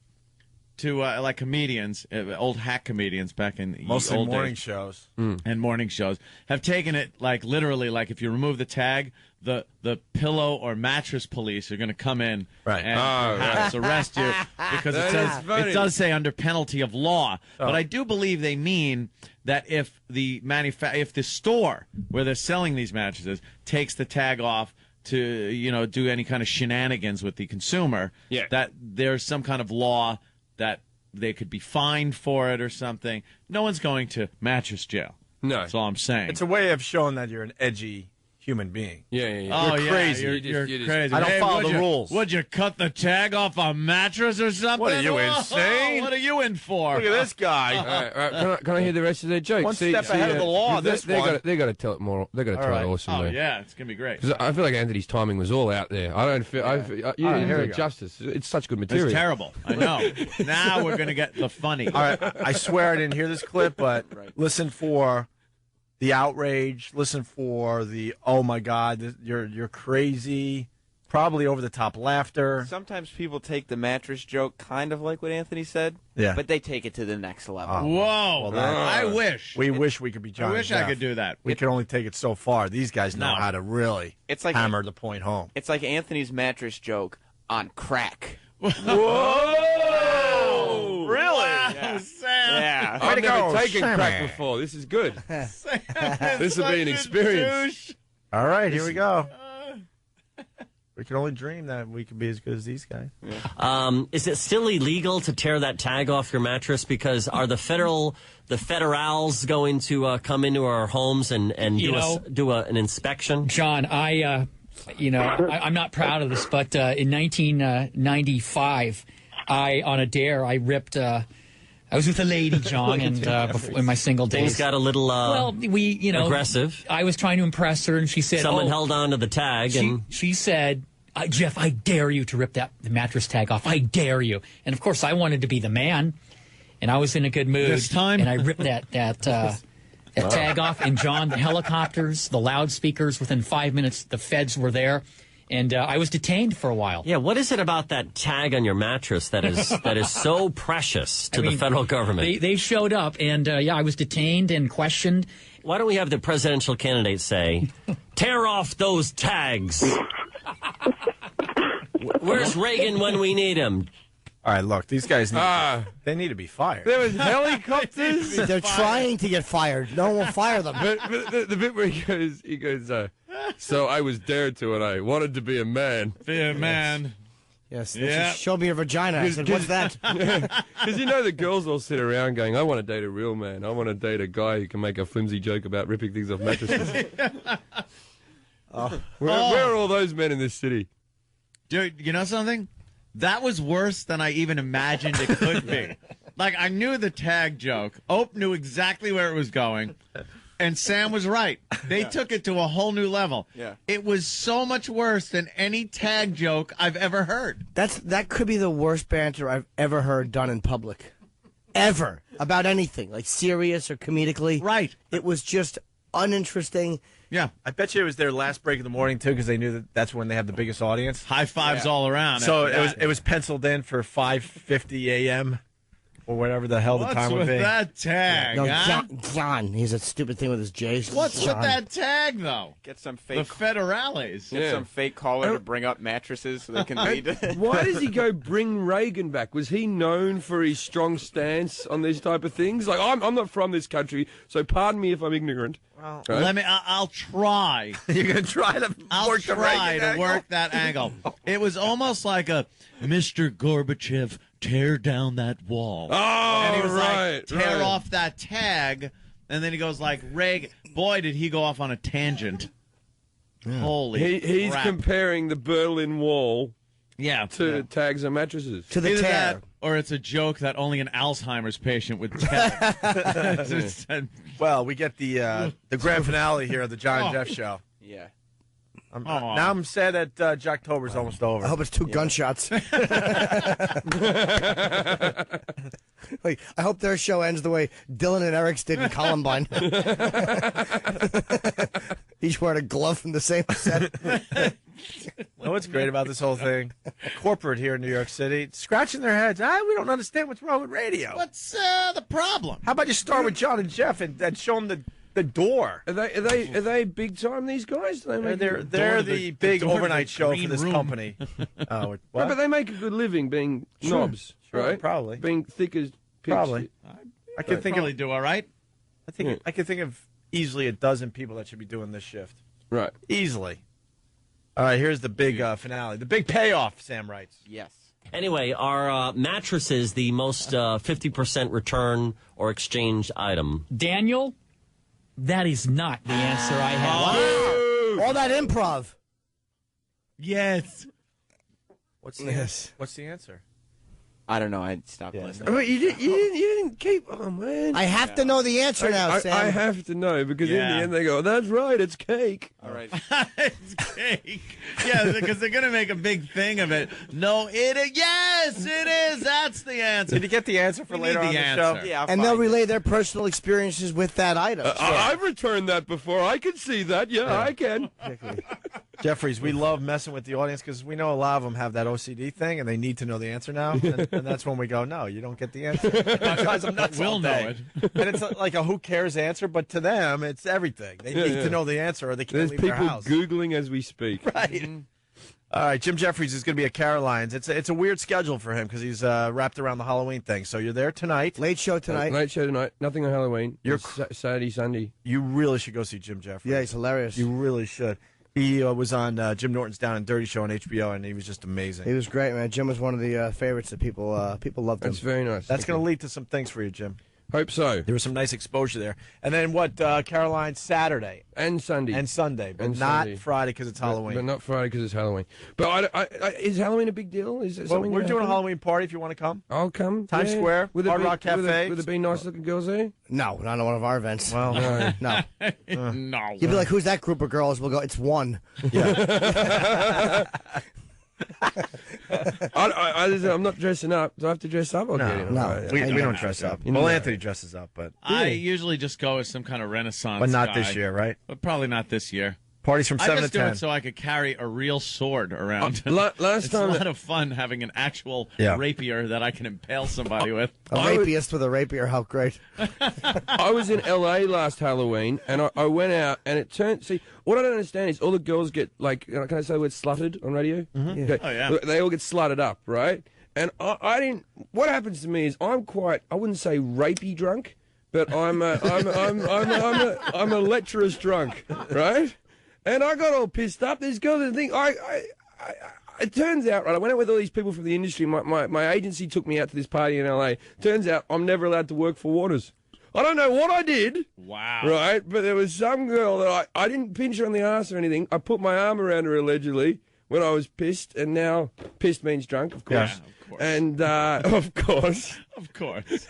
to like comedians, old hack comedians back in mostly old morning days, shows and morning shows have taken it like literally, like if you remove the tag, the pillow or mattress police are going to come in and perhaps arrest you because it does say under penalty of law. But I do believe they mean that if the if the store where they're selling these mattresses takes the tag off to do any kind of shenanigans with the consumer, that there's some kind of law that they could be fined for it or something. No one's going to mattress jail. No. That's all I'm saying. It's a way of showing that you're an edgy human being. Yeah. You're crazy. You're crazy. I don't follow the rules. Would you cut the tag off a mattress or something? What are you, insane? What are you in for? Look at this guy. All right. Can I hear the rest of their joke? One step ahead of the law. They got to tell it more. They got to tell it awesomely. Oh yeah, it's gonna be great. 'Cause I feel like Anthony's timing was all out there. I don't feel. You didn't do it justice. It's such good material. It's terrible. I know. Now we're gonna get the funny. All right. I swear I didn't hear this clip, but listen for the outrage. Listen for the oh my God, you're crazy. Probably over the top laughter. Sometimes people take the mattress joke kind of like what Anthony said, but they take it to the next level. Whoa! I wish. We wish we could be John. I wish I could do that. We could only take it so far. These guys know how to really hammer the point home. It's like Anthony's mattress joke on crack. Whoa! Really? Wow, Yeah. Sam. Yeah. I've never taken crack before. This is good. This will be an experience. All right, here we go. We can only dream that we could be as good as these guys. Is it still illegal to tear that tag off your mattress? Because are the federals going to come into our homes and do an inspection? John, I'm not proud of this, but in 1995, on a dare, I ripped. I was with a lady, John, and in my single days. Things got a little aggressive. I was trying to impress her, and she said, someone held on to the tag, and she said, Jeff, I dare you to rip the mattress tag off. I dare you. And of course, I wanted to be the man, and I was in a good mood. This time, and I ripped that tag off. And John, the helicopters, the loudspeakers. Within 5 minutes, the feds were there. And I was detained for a while. Yeah, what is it about that tag on your mattress that is so precious to the federal government? They showed up, and I was detained and questioned. Why don't we have the presidential candidate say, tear off those tags? Where's Reagan when we need him? All right, look, these guys they need to be fired. There was helicopters. They're trying to get fired. No one will fire them. But the bit where he goes, so I was dared to, and I wanted to be a man. Be a man. Yes. Yeah. Show me your vagina. I said, what's that? Because the girls all sit around going, I want to date a real man. I want to date a guy who can make a flimsy joke about ripping things off mattresses. Where are all those men in this city? Dude, you know something? That was worse than I even imagined it could be. Like, I knew the tag joke. Ope knew exactly where it was going. And Sam was right. They took it to a whole new level. Yeah. It was so much worse than any tag joke I've ever heard. That could be the worst banter I've ever heard done in public. Ever. About anything. Like serious or comedically. Right. It was just uninteresting. Yeah. I bet you it was their last break of the morning, too, because they knew that's when they have the biggest audience. High fives all around. So it was penciled in for 5:50 a.m. or whatever the hell the time would be. What's with that tag, No, huh? John. He's a stupid thing with his J. What's John. with that tag, though? Get some The fake. federales. Get some fake caller to bring up mattresses so they can lead. Why does he go bring Reagan back? Was he known for his strong stance on these type of things? Like, I'm not from this country, so pardon me if I'm ignorant. Well, Right? I'll try. You're going to try to I'll work the try Reagan to angle? work that angle. It was almost like a Mr. Gorbachev, tear down that wall. Oh, and he was right, like, tear right. off that tag. And then he goes like, Reagan. Boy, did he go off on a tangent. Holy He's crap. comparing the Berlin Wall to tags and mattresses. To the Either tear. that, or it's a joke that only an Alzheimer's patient would tell. Well, we get the grand finale here of the John and Jeff show. Yeah. Now I'm sad that Jocktober's almost over. I hope it's 2 gunshots. Like, I hope their show ends the way Dylan and Eric's did in Columbine. Each wearing a glove from the same set. Well, what's great about this whole thing? Corporate here in New York City, scratching their heads. We don't understand what's wrong with radio. What's the problem? How about you start with John and Jeff and show them the door? Are they big time? These guys? They're the big overnight show for this company. Right, but they make a good living being knobs, Sure, right? probably. Being thick as pigs. Probably. I can think Probably do all right. I can think of easily a dozen people that should be doing this shift. Right. Easily. All right, here's the big finale. The big payoff, Sam writes. Yes. Anyway, are mattresses the most 50% return or exchange item? Daniel, that is not the answer I have. Wow. All that improv. Yes. What's the answer? I don't know. I stopped listening. Wait, you didn't keep. Oh man! I have to know the answer now, Sam. I have to know because in the end they go, "That's right, it's cake." All right. It's cake. Yeah, because they're going to make a big thing of it. No, yes, it is. That's the answer. Did you get the answer for We later need on the the answer. show? Yeah. And they'll relay their personal experiences with that item. I've returned that before. I can see that. Yeah, I can. Jeffries, we love messing with the audience because we know a lot of them have that OCD thing and they need to know the answer now. And that's when we go, no, you don't get the answer. Guys, I'm nuts We'll all know day. And it's like a who cares answer, but to them, it's everything. They need to know the answer or they can't There's leave people their house. Googling as we speak. Right. All right, Jim Jeffries is going to be at Caroline's. It's a weird schedule for him because he's wrapped around the Halloween thing. So you're there tonight. Late show tonight. Late show tonight. Nothing on Halloween. You're It's Saturday, Sunday. You really should go see Jim Jeffries. Yeah, he's hilarious. You really should. He was on Jim Norton's Down and Dirty Show on HBO, and he was just amazing. He was great, man. Jim was one of the favorites that people loved him. That's very nice. That's going to lead to some things for you, Jim. Hope so. There was some nice exposure there. And then what, Caroline's Saturday. And Sunday. But And not Sunday. Friday because it's Halloween. But not Friday because it's Halloween. But is Halloween a big deal? Is it Well, something we're that doing a happens? Halloween party if you want to come. I'll come. Times Square, Hard Rock Cafe. Would there be nice looking girls there? No, not on one of our events. Well, no. No. You'd be like, who's that group of girls? We'll go, it's one. I'm not dressing up. Do I have to dress up? No, we don't dress up. Well, Anthony dresses up, but I usually just go as some kind of Renaissance but not guy. this year, right? But probably not this year. Parties from 7 I to just 10. do it so I could carry a real sword around. Last it's time a lot of fun having an actual rapier that I can impale somebody with. A rapiest with a rapier, how great. I was in L.A. last Halloween, and I went out, and it turned... See, what I don't understand is all the girls get, like... Can I say the word slutted on radio? Mm-hmm. Okay. Oh, yeah. They all get slutted up, right? And I didn't... What happens to me is I'm quite... I wouldn't say rapey drunk, but I'm a lecherous drunk, right? And I got all pissed up. These girls didn't think... it turns out, right, I went out with all these people from the industry. My agency took me out to this party in LA. Turns out I'm never allowed to work for Waters. I don't know what I did. Wow. Right, but there was some girl that I didn't pinch her on the ass or anything. I put my arm around her allegedly when I was pissed, and now pissed means drunk, of course. Yeah, of course. And of course. Of course.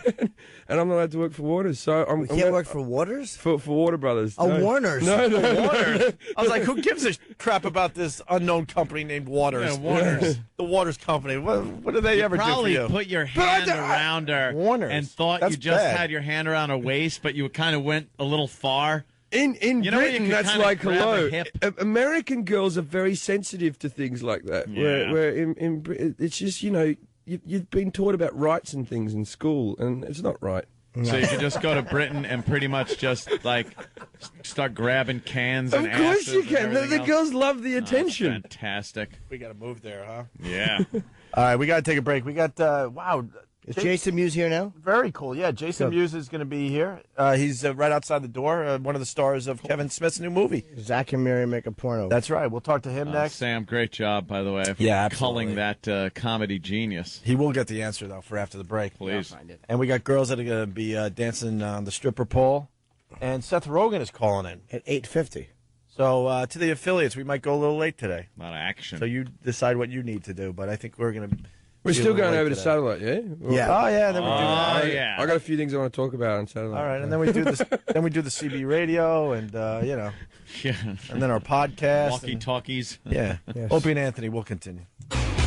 And I'm not allowed to work for Waters, so I'm can't work for Waters? For Water Brothers. Oh, No. Warner's. No. Waters. I was like, who gives a crap about this unknown company named Waters? Yeah, Waters. The Waters Company. What do they ever do for Probably you? put your hand around her Warner's. and thought That's you just bad. had your hand around her waist, but you kind of went a little far. In You know where you Britain, could that's kinda like grab a hello. hip? American girls are very sensitive to things like that. Yeah. Where in Britain, it's just, you've been taught about rights and things in school, and it's not right. So you could just go to Britain and pretty much just like start grabbing cans and Of course asses you and can. The everything else? girls love the Oh, attention. fantastic. We got to move there, huh? Yeah. All right, we got to take a break. We got, wow. Is Jason Mewes here now? Very cool. Yeah, Jason Mewes is going to be here. He's right outside the door, one of the stars of Kevin Smith's new movie. Zach and Mary make a porno. That's right. We'll talk to him next. Sam, great job, by the way. For Yeah, culling absolutely. that comedy genius. He will get the answer, though, for after the break. Please. And we got girls that are going to be dancing on the stripper pole. And Seth Rogen is calling in. At 8:50. So to the affiliates, we might go a little late today. A lot of action. So you decide what you need to do, but I think we're going to... We're still going over to satellite, yeah? Yeah. Oh, yeah. Then we do that. yeah. I got a few things I want to talk about on satellite. All right, and then we do this. Then we do the CB radio, and Yeah. and then our podcast. Walkie-talkies. Yeah. Yes. Opie and Anthony will continue.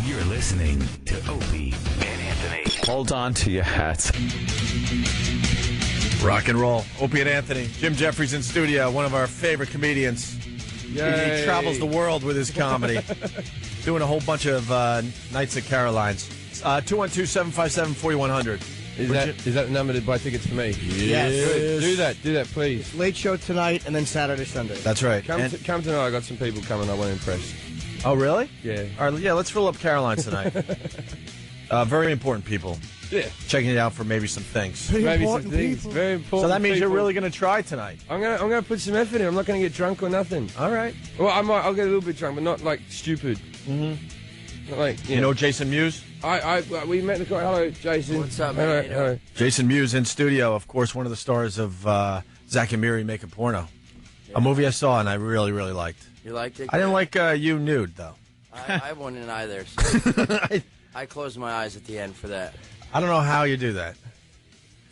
You're listening to Opie and Anthony. Hold on to your hats. Rock and roll. Opie and Anthony. Jim Jeffries in studio, one of our favorite comedians. He travels the world with his comedy, doing a whole bunch of Nights at Caroline's. 212-757-4100. Is that the number to buy tickets for me? Yes. Good. Do that, please. Late show tonight and then Saturday, Sunday. That's right. Come tonight. I got some people coming. I want to impress. Oh, really? Yeah. All right, yeah, let's fill up Caroline's tonight. Very important people. Yeah. Checking it out for maybe some things. Maybe some things. Very important. So that means people. you're really going to try tonight. I'm gonna put some effort in. I'm not gonna get drunk or nothing. All right. Well, I'll get a little bit drunk, but not like stupid. Mm-hmm. Not like You know Jason Mewes? We met the guy. Hello, Jason. What's up, man? Hello. Jason Mewes in studio, of course, one of the stars of Zach and Miri Make a Porno. A movie I saw and I really, really liked. You liked it? I didn't like you nude, though. I wouldn't either. So I closed my eyes at the end for that. I don't know how you do that.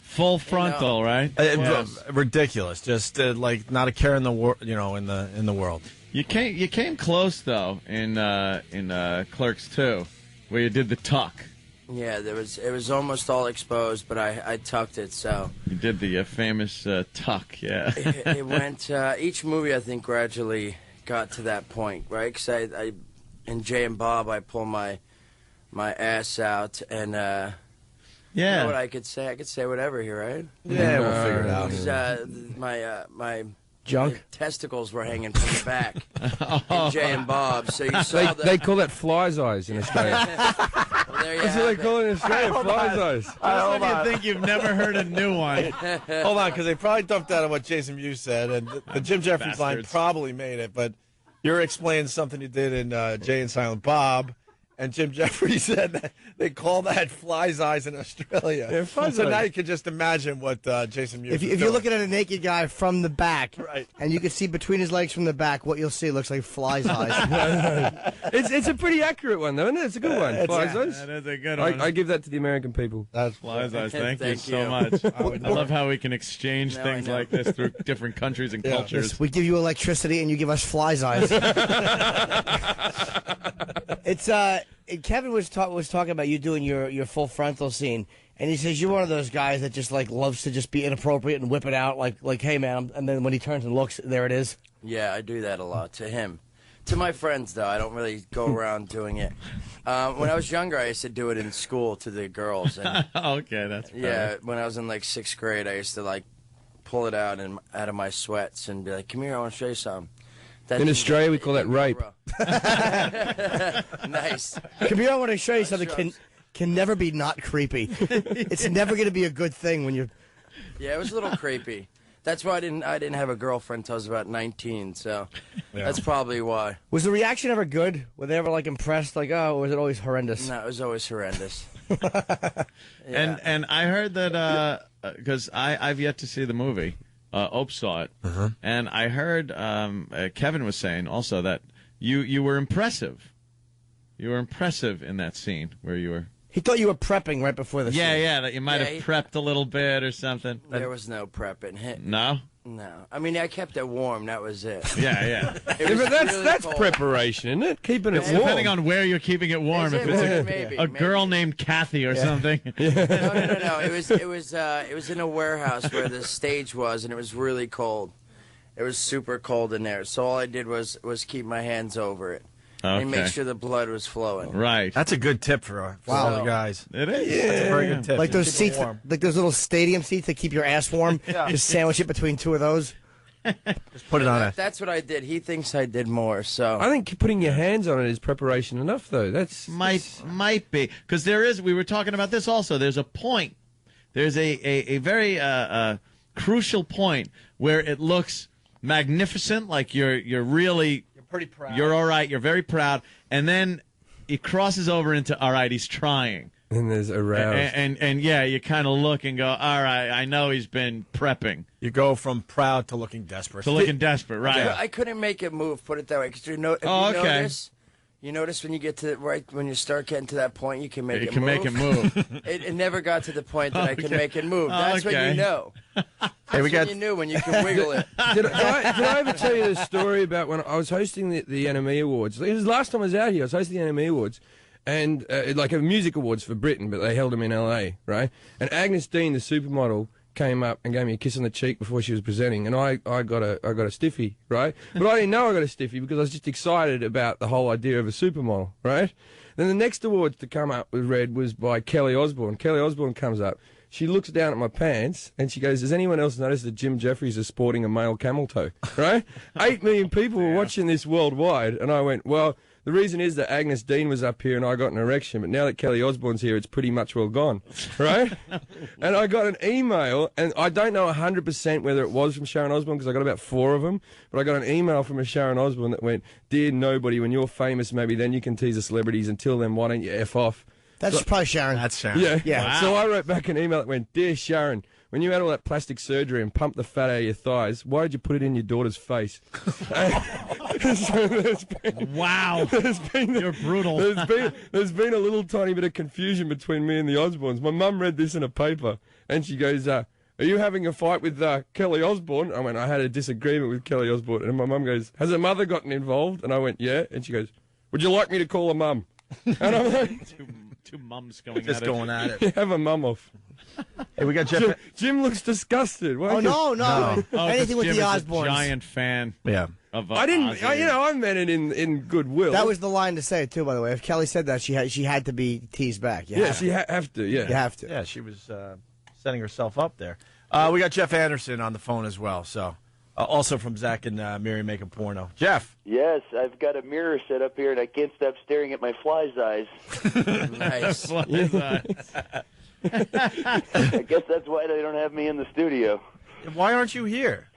Full frontal, right? Ridiculous. Just like not a care in the world, in the world. You came close though in Clerks 2, where you did the tuck. Yeah, it was almost all exposed, but I tucked it. So You did the famous tuck, yeah. it went. Each movie, I think, gradually got to that point, right? Because in Jay and Bob, I pull my ass out and. You know what I could say? I could say whatever here, right? Yeah, we'll figure it out. Because my junk my testicles were hanging from the back in Jay and Bob. So you saw They call that fly's eyes in Australia. Well, there you That's what they call it in Australia, fly's eyes. Just when you think you've never heard a new one. Hold on, because they probably dumped out on what Jason Mewes said, and the Jim Jeffries line Bastards. probably made it, but you're explaining something you did in Jay and Silent Bob. And Jim Jeffries said that they call that fly's eyes in Australia. Yeah, fly's so eyes. now you can just imagine what Jason Mewes If is you're doing. looking at a naked guy from the back, Right. and you can see between his legs from the back, what you'll see looks like fly's eyes. It's a pretty accurate one, though, isn't it? It's a good one. Fly's eyes. That is a good one. I give that to the American people. That's Flies eyes, thank you Thank so you. much. I love how we can exchange Now things I know. like this through different countries and cultures. We give you electricity and you give us fly's eyes. It's Kevin was talking about you doing your full frontal scene, and he says you're one of those guys that just like loves to just be inappropriate and whip it out like hey man, and then when he turns and looks, there it is. Yeah, I do that a lot to him. To my friends, though, I don't really go around doing it. When I was younger, I used to do it in school to the girls. And, Okay, that's better. yeah, when I was in like 6th grade, I used to like pull it out of my sweats and be like, "Come here, I want to show you something." In Australia, we call that rape. Nice. Come here, I want to show you something can never be not creepy. It's never going to be a good thing when you're. Yeah, it was a little creepy. That's why I didn't have a girlfriend until I was about 19. So that's probably why. Was the reaction ever good? Were they ever like impressed? Like, oh, or was it always horrendous? No, it was always horrendous. And I heard that because I've yet to see the movie. Ope saw it, and I heard Kevin was saying also that you were impressive. You were impressive in that scene where you were. He thought you were prepping right before the scene. Yeah, that you might have prepped a little bit or something. There was no prepping. No? No. I mean, I kept it warm. That was it. Yeah. It was but really that's cold. preparation, isn't it? Keeping it It's warm. depending on where you're keeping it warm. If it's a girl named Kathy or something. No. It was in a warehouse where the stage was, and it was really cold. It was super cold in there. So all I did was keep my hands over it and make sure the blood was flowing. Right. That's a good tip for all the guys. It is. Yeah. That's a very good tip. Like those Keep it seats, warm. like those little stadium seats that keep your ass warm. Just sandwich it between two of those. Just put it on it. That's what I did. He thinks I did more. So I think putting your hands on it is preparation enough, though. That's might be because there is. We were talking about this also. There's a point. There's a very crucial point where it looks magnificent, like you're really. Pretty proud. You're all right. You're very proud, and then it crosses over into all right. He's trying, and there's aroused, and yeah, you kind of look and go, all right. I know he's been prepping. You go from proud to looking desperate. Right? I couldn't make it move. Put it that way. Because you notice when you get to when you start getting to that point, you can make it move. Make it move. It never got to the point that I could make it move. That's when you know. Hey, That's when you knew when you could wiggle it. Did I ever tell you the story about when I was hosting the Enemy Awards? It was the last time I was out here. I was hosting the Enemy Awards, and like a music awards for Britain, but they held them in LA, right? And Agnes Dean, the supermodel, came up and gave me a kiss on the cheek before she was presenting, and I got a stiffy, right? But I didn't know I got a stiffy because I was just excited about the whole idea of a supermodel, right? Then the next awards to come up with Red was by Kelly Osbourne. Kelly Osbourne comes up. She looks down at my pants and she goes, "Has anyone else noticed that Jim Jeffries is sporting a male camel toe?" Right? 8 million people were watching this worldwide, and I went, well, the reason is that Agnes Dean was up here and I got an erection, but now that Kelly Osbourne's here, it's pretty much well gone, right? And I got an email, and I don't know 100% whether it was from Sharon Osbourne because I got about 4 of them, but I got an email from a Sharon Osbourne that went, "Dear nobody, when you're famous, maybe then you can tease the celebrities. Until then, why don't you F off?" That's probably Sharon. That's Sharon. Yeah. Wow. So I wrote back an email that went, "Dear Sharon, when you had all that plastic surgery and pumped the fat out of your thighs, why did you put it in your daughter's face?" Wow. You're brutal. There's been a little tiny bit of confusion between me and the Osbournes. My mum read this in a paper, and she goes, "Are you having a fight with Kelly Osbourne?" I went, "I had a disagreement with Kelly Osbourne." And my mum goes, "Has her mother gotten involved?" And I went, "Yeah." And she goes, "Would you like me to call her mum?" And I'm like, two mums going just at going at it. You have a mum off. Hey, we got Jeff. Jim looks disgusted. Why Oh, you- no. Oh, Anything with Jim the is Osbournes. a giant fan. Yeah. Of I didn't. Ozzy. I meant it in goodwill. That was the line to say it too. By the way, if Kelly said that, she had to be teased back. You Yeah, have she have to. Yeah, You have to. Yeah, she was setting herself up there. We got Jeff Anderson on the phone as well. So, also from Zach and Mary Make a Porno. Jeff. Yes, I've got a mirror set up here, and I can't stop staring at my fly's eyes. Nice. I guess that's why they don't have me in the studio. Why aren't you here?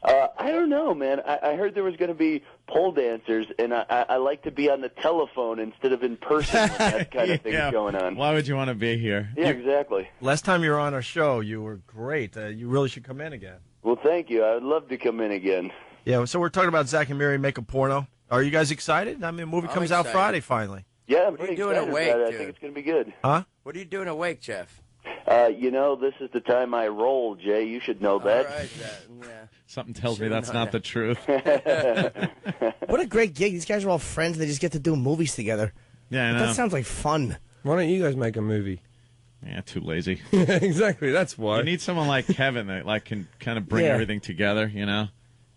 I don't know, man. I heard there was going to be pole dancers, and I like to be on the telephone instead of in person when that kind of thing's going on. Why would you want to be here? Yeah, exactly. Last time you were on our show, you were great. You really should come in again. Well, thank you. I would love to come in again. Yeah, so we're talking about Zach and Mary Make a Porno. Are you guys excited? I mean, the movie I'm comes out excited. Friday, finally. Yeah, I'm What are pretty you doing excited awake, about it. I dude? think it's going to be good. Huh? What are you doing awake, Jeff? This is the time I roll, Jay. You should know that. All right, yeah. Something tells me that's not the truth. What a great gig. These guys are all friends. They just get to do movies together. Yeah, I know. That sounds like fun. Why don't you guys make a movie? Yeah, too lazy. Exactly. That's why. You need someone like Kevin that can kind of bring everything together, you know?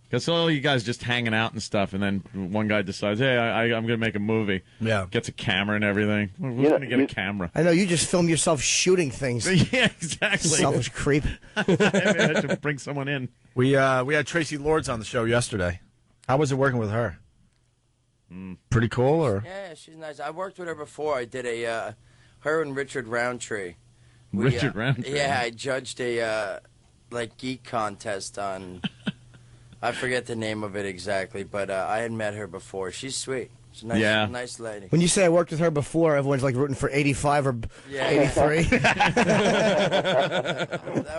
Because all you guys just hanging out and stuff, and then one guy decides, hey, I'm going to make a movie. Yeah. Gets a camera and everything. Who's going to get a camera? I know, you just film yourself shooting things. Yeah, exactly. Selfish creep. Maybe I should bring someone in. We had Tracy Lords on the show yesterday. How was it working with her? Pretty cool, or? Yeah, she's nice. I worked with her before. I did her and Richard Roundtree. Richard Roundtree? Yeah, I judged a like geek contest on. I forget the name of it exactly, but I had met her before. She's sweet. She's a nice lady. When you say I worked with her before, everyone's like rooting for 85 or 83. That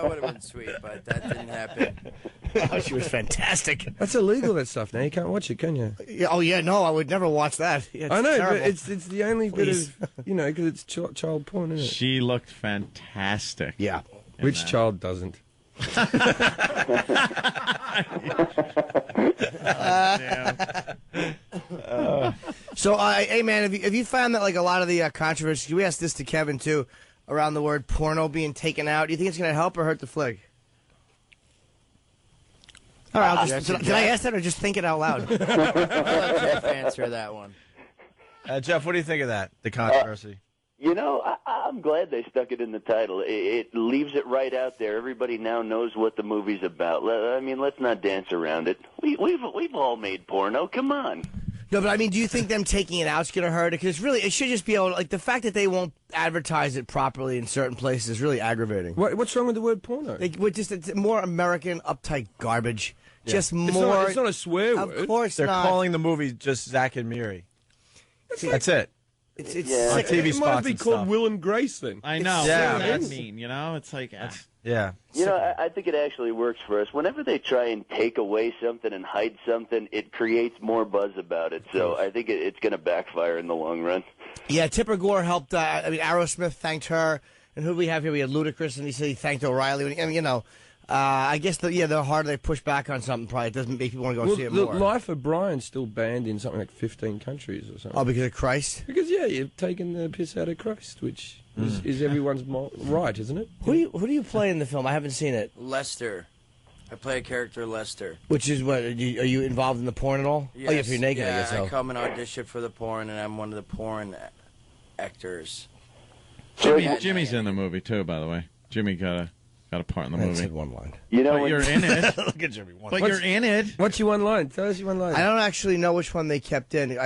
would have been sweet, but that didn't happen. Oh, she was fantastic. That's illegal, that stuff. Now you can't watch it, can you? Yeah, oh yeah, no, I would never watch that. Yeah, I know, terrible. but it's the only bit of because it's child porn, isn't it? She looked fantastic. Yeah. Which child doesn't? So, hey man, have you found that like a lot of the controversy? We asked this to Kevin too, around the word porno being taken out. Do you think it's going to help or hurt the flick? All right, did I ask that or just think it out loud? I'll let Jeff answer that one. Jeff, what do you think of that? The controversy. I'm glad they stuck it in the title. It leaves it right out there. Everybody now knows what the movie's about. I mean, let's not dance around it. We've all made porno. Come on. No, but I mean, do you think them taking it out's going to hurt it? Because it should just be able to, like, the fact that they won't advertise it properly in certain places is really aggravating. What's wrong with the word porno? It's more American, uptight garbage. Yeah. Just more. It's not a swear word. Of course They're not. calling the movie just Zack and Miri. That's it. It's on TV it spots might be and called stuff. Will and Grace then. I know. Yeah. What does that mean? It's like... Yeah. I think it actually works for us. Whenever they try and take away something and hide something, it creates more buzz about it. So I think it's going to backfire in the long run. Yeah, Tipper Gore helped. Aerosmith thanked her. And who do we have here? We had Ludacris, and he said he thanked O'Reilly. I mean, I guess the harder they push back on something, probably it doesn't make people want to go see it more. The Life of Brian's still banned in something like 15 countries or something. Oh, because of Christ? Because, you've taken the piss out of Christ, which is everyone's right, isn't it? Who do you play in the film? I haven't seen it. Lester. I play a character, Lester. Which is what? Are you involved in the porn at all? Yes. Oh, yeah, if you're naked, yeah, I guess so. I come and audition for the porn, and I'm one of the porn actors. Jimmy's in the movie, too, by the way. Jimmy got a part in the movie. I said one line. But you're in it. Look at Jimmy. You're in it. What's your one line? Tell us your one line. I don't actually know which one they kept in.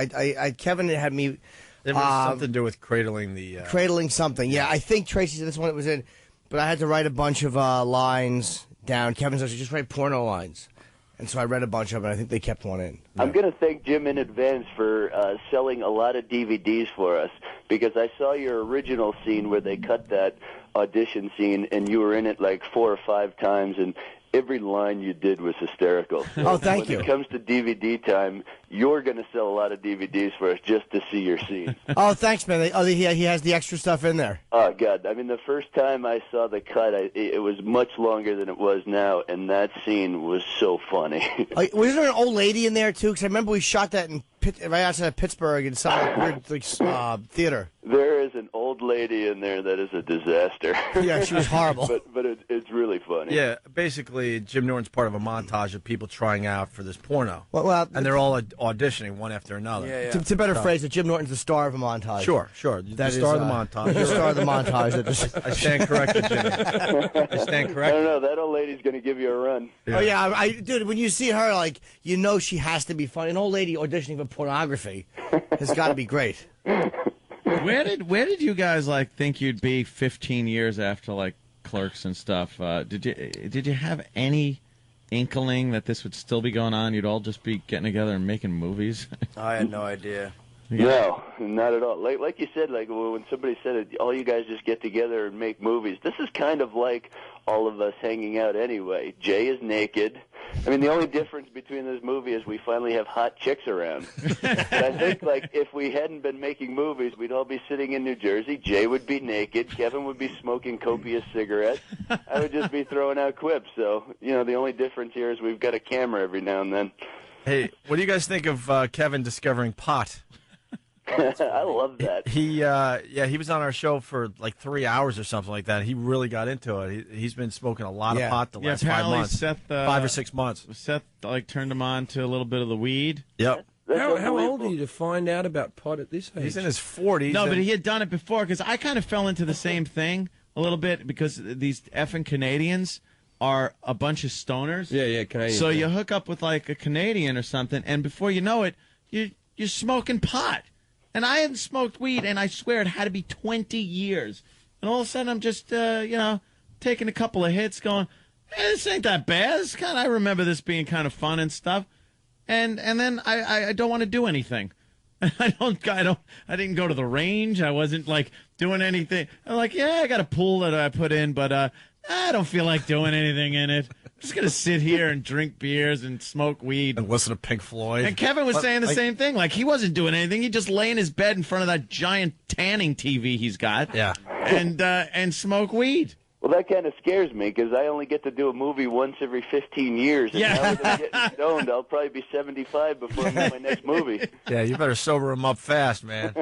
Kevin had me... It was something to do with cradling the... Cradling something. Yeah, I think Tracy said this one it was in, but I had to write a bunch of lines down. Kevin says, just write porno lines. And so I read a bunch of them, and I think they kept one in. I'm going to thank Jim in advance for selling a lot of DVDs for us, because I saw your original scene where they cut that audition scene, and you were in it like 4 or 5 times, and every line you did was hysterical. So oh, thank you. When it comes to DVD time, you're going to sell a lot of DVDs for us just to see your scene. Oh, thanks, man. He has the extra stuff in there. Oh, God. I mean, the first time I saw the cut, it was much longer than it was now, and that scene was so funny. Was there an old lady in there, too? Because I remember we shot that right outside of Pittsburgh in some weird theater. There is an old lady in there that is a disaster. Yeah, she was horrible. but it's really funny. Yeah, basically, Jim Norton's part of a montage of people trying out for this porno. Well, and they're all auditioning one after another. Yeah. To better phrase it, Jim Norton's the star of a montage. Sure. That the star of the montage. The star of the montage. I stand corrected, Jimmy. I stand corrected. I don't know. That old lady's going to give you a run. Yeah. Oh, yeah. Dude, when you see her, like, you know she has to be funny. An old lady auditioning for pornography has got to be great. Where did you guys think you'd be 15 years after Clerks and stuff? Did you have any inkling that this would still be going on? You'd all just be getting together and making movies? I had no idea. No, not at all. Like you said, when somebody said it, all you guys just get together and make movies. This is kind of like all of us hanging out anyway. Jay is naked. I mean, the only difference between this movie is we finally have hot chicks around. But I think, if we hadn't been making movies, we'd all be sitting in New Jersey. Jay would be naked. Kevin would be smoking copious cigarettes. I would just be throwing out quips. So, the only difference here is we've got a camera every now and then. Hey, what do you guys think of Kevin discovering pot? I love that. He was on our show for 3 hours or something like that. He really got into it. He's been smoking a lot of pot the last 5 months. Seth, 5 or 6 months. Seth turned him on to a little bit of the weed. Yep. How old are you to find out about pot at this age? He's in his 40s. No, but he had done it before, because I kind of fell into the same thing a little bit, because these effing Canadians are a bunch of stoners. Yeah, Canadians. So you hook up with a Canadian or something, and before you know it, you're smoking pot. And I hadn't smoked weed, and I swear it had to be 20 years. And all of a sudden, I'm just, taking a couple of hits going, this ain't that bad. I remember this being kind of fun and stuff. And then I don't want to do anything. I didn't go to the range. I wasn't like doing anything. I'm like, yeah, I got a pool that I put in, but I don't feel like doing anything in it. I'm just gonna sit here and drink beers and smoke weed and listen to Pink Floyd. And Kevin was saying the same thing. Like, he wasn't doing anything. He just lay in his bed in front of that giant tanning TV he's got. Yeah, and smoke weed. Well, that kind of scares me because I only get to do a movie once every 15 years. And now that I'm getting stoned, I'll probably be 75 before I make my next movie. Yeah, you better sober him up fast, man.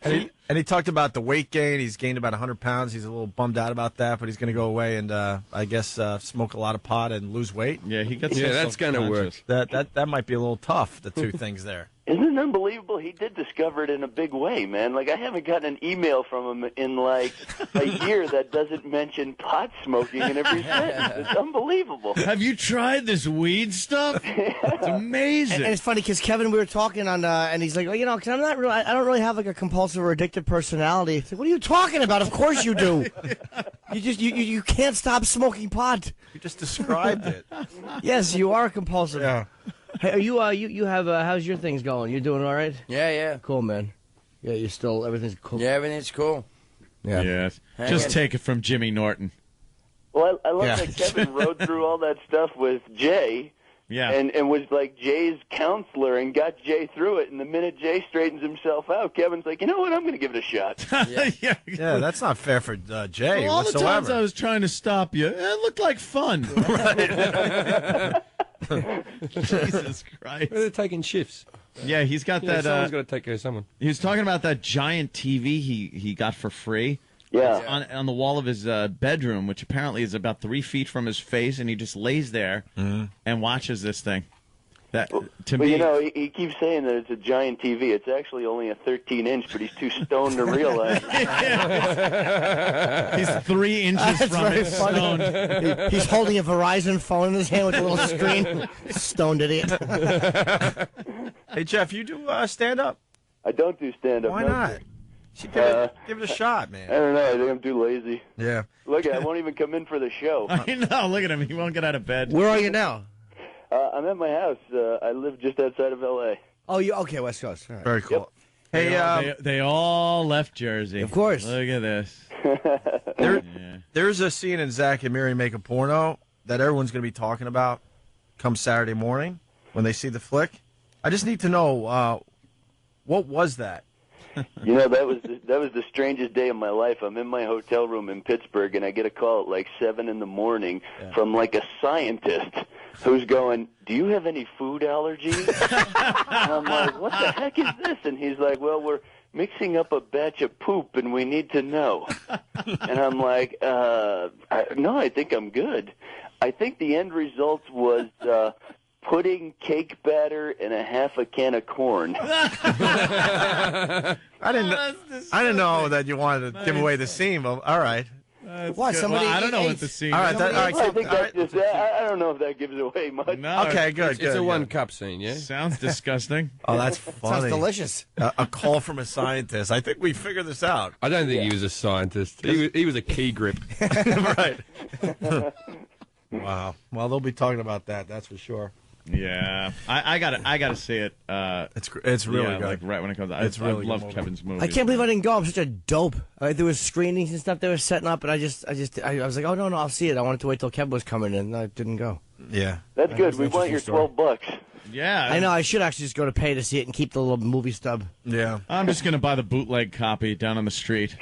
And he talked about the weight gain. He's gained about 100 pounds. He's a little bummed out about that, but he's going to go away and, I guess, smoke a lot of pot and lose weight. Yeah, he gets. Yeah, that's going to work. That might be a little tough, the two things there. Isn't it unbelievable? He did discover it in a big way, man. Like, I haven't gotten an email from him in, like, a year that doesn't mention pot smoking in every sentence. It's unbelievable. Have you tried this weed stuff? It's amazing. And it's funny because Kevin, we were talking on, and he's like, well, because I don't really have like a compulsive or addictive personality. It's like, what are you talking about? Of course you do. You can't stop smoking pot. You just described it. Yes, you are compulsive. Yeah. Hey, are you have how's your things going? You doing all right? Yeah. Cool, man. Yeah, you still everything's cool. Yeah, everything's cool. Yeah. Yes. Just take it from Jimmy Norton. Well, I love that Kevin rode through all that stuff with Jay. Yeah. And was like Jay's counselor and got Jay through it. And the minute Jay straightens himself out, Kevin's like, you know what? I'm going to give it a shot. Yeah, that's not fair for Jay Well, all whatsoever. the times I was trying to stop you, it looked like fun. Jesus Christ. They're taking shifts. Yeah, he's got that. Someone's got to take care of someone. He was talking about that giant TV he got for free. Yeah. It's on the wall of his bedroom, which apparently is about 3 feet from his face, and he just lays there and watches this thing. That to me, you know, he keeps saying that it's a giant TV. It's actually only a 13-inch, but he's too stoned to realize it. He's 3 inches from it, stoned. He's holding a Verizon phone in his hand with a little screen. Stoned idiot. Hey, Jeff, you do stand-up? I don't do stand-up. Why no. not? You should give it a shot, man. I don't know. I think I'm too lazy. Yeah. Look, I won't even come in for the show. I know. Look at him. He won't get out of bed. Where are you now? I'm at my house. I live just outside of L.A. Oh, you okay? West Coast. All right. Very cool. Yep. Hey, they all left Jersey. Of course. Look at this. There's a scene in Zach and Miri Make a Porno that everyone's going to be talking about come Saturday morning when they see the flick. I just need to know, what was that? You know, that was the strangest day of my life. I'm in my hotel room in Pittsburgh, and I get a call at like 7 in the morning from like a scientist who's going, "Do you have any food allergies?" And I'm like, "What the heck is this?" And he's like, "Well, we're mixing up a batch of poop, and we need to know." And I'm like, "No, I think I'm good." I think the end result was pudding, cake batter, and a half a can of corn. I didn't know that you wanted to give away the scene. But all right. What? Somebody? Well, I don't know what the scene. All right. I think that's just. I don't know if that gives away much. No, okay, good. It's a one-cup scene, yeah? Sounds disgusing. Oh, that's funny. Sounds delicious. A call from a scientist. I think we figured this out. I don't think he was a scientist. He was a key grip. Right. Wow. Well, they'll be talking about that. That's for sure. Yeah, I gotta see it. It's really good. Like right when it comes out. It's really I love good movie. Kevin's movies. I can't believe I didn't go. I'm such a dope. There was screenings and stuff they were setting up, and I was like, oh no, I'll see it. I wanted to wait till Kevin was coming, and I didn't go. Yeah, that's good. We want your $12. Yeah, I know. I should actually just go to pay to see it and keep the little movie stub. Yeah, I'm just gonna buy the bootleg copy down on the street.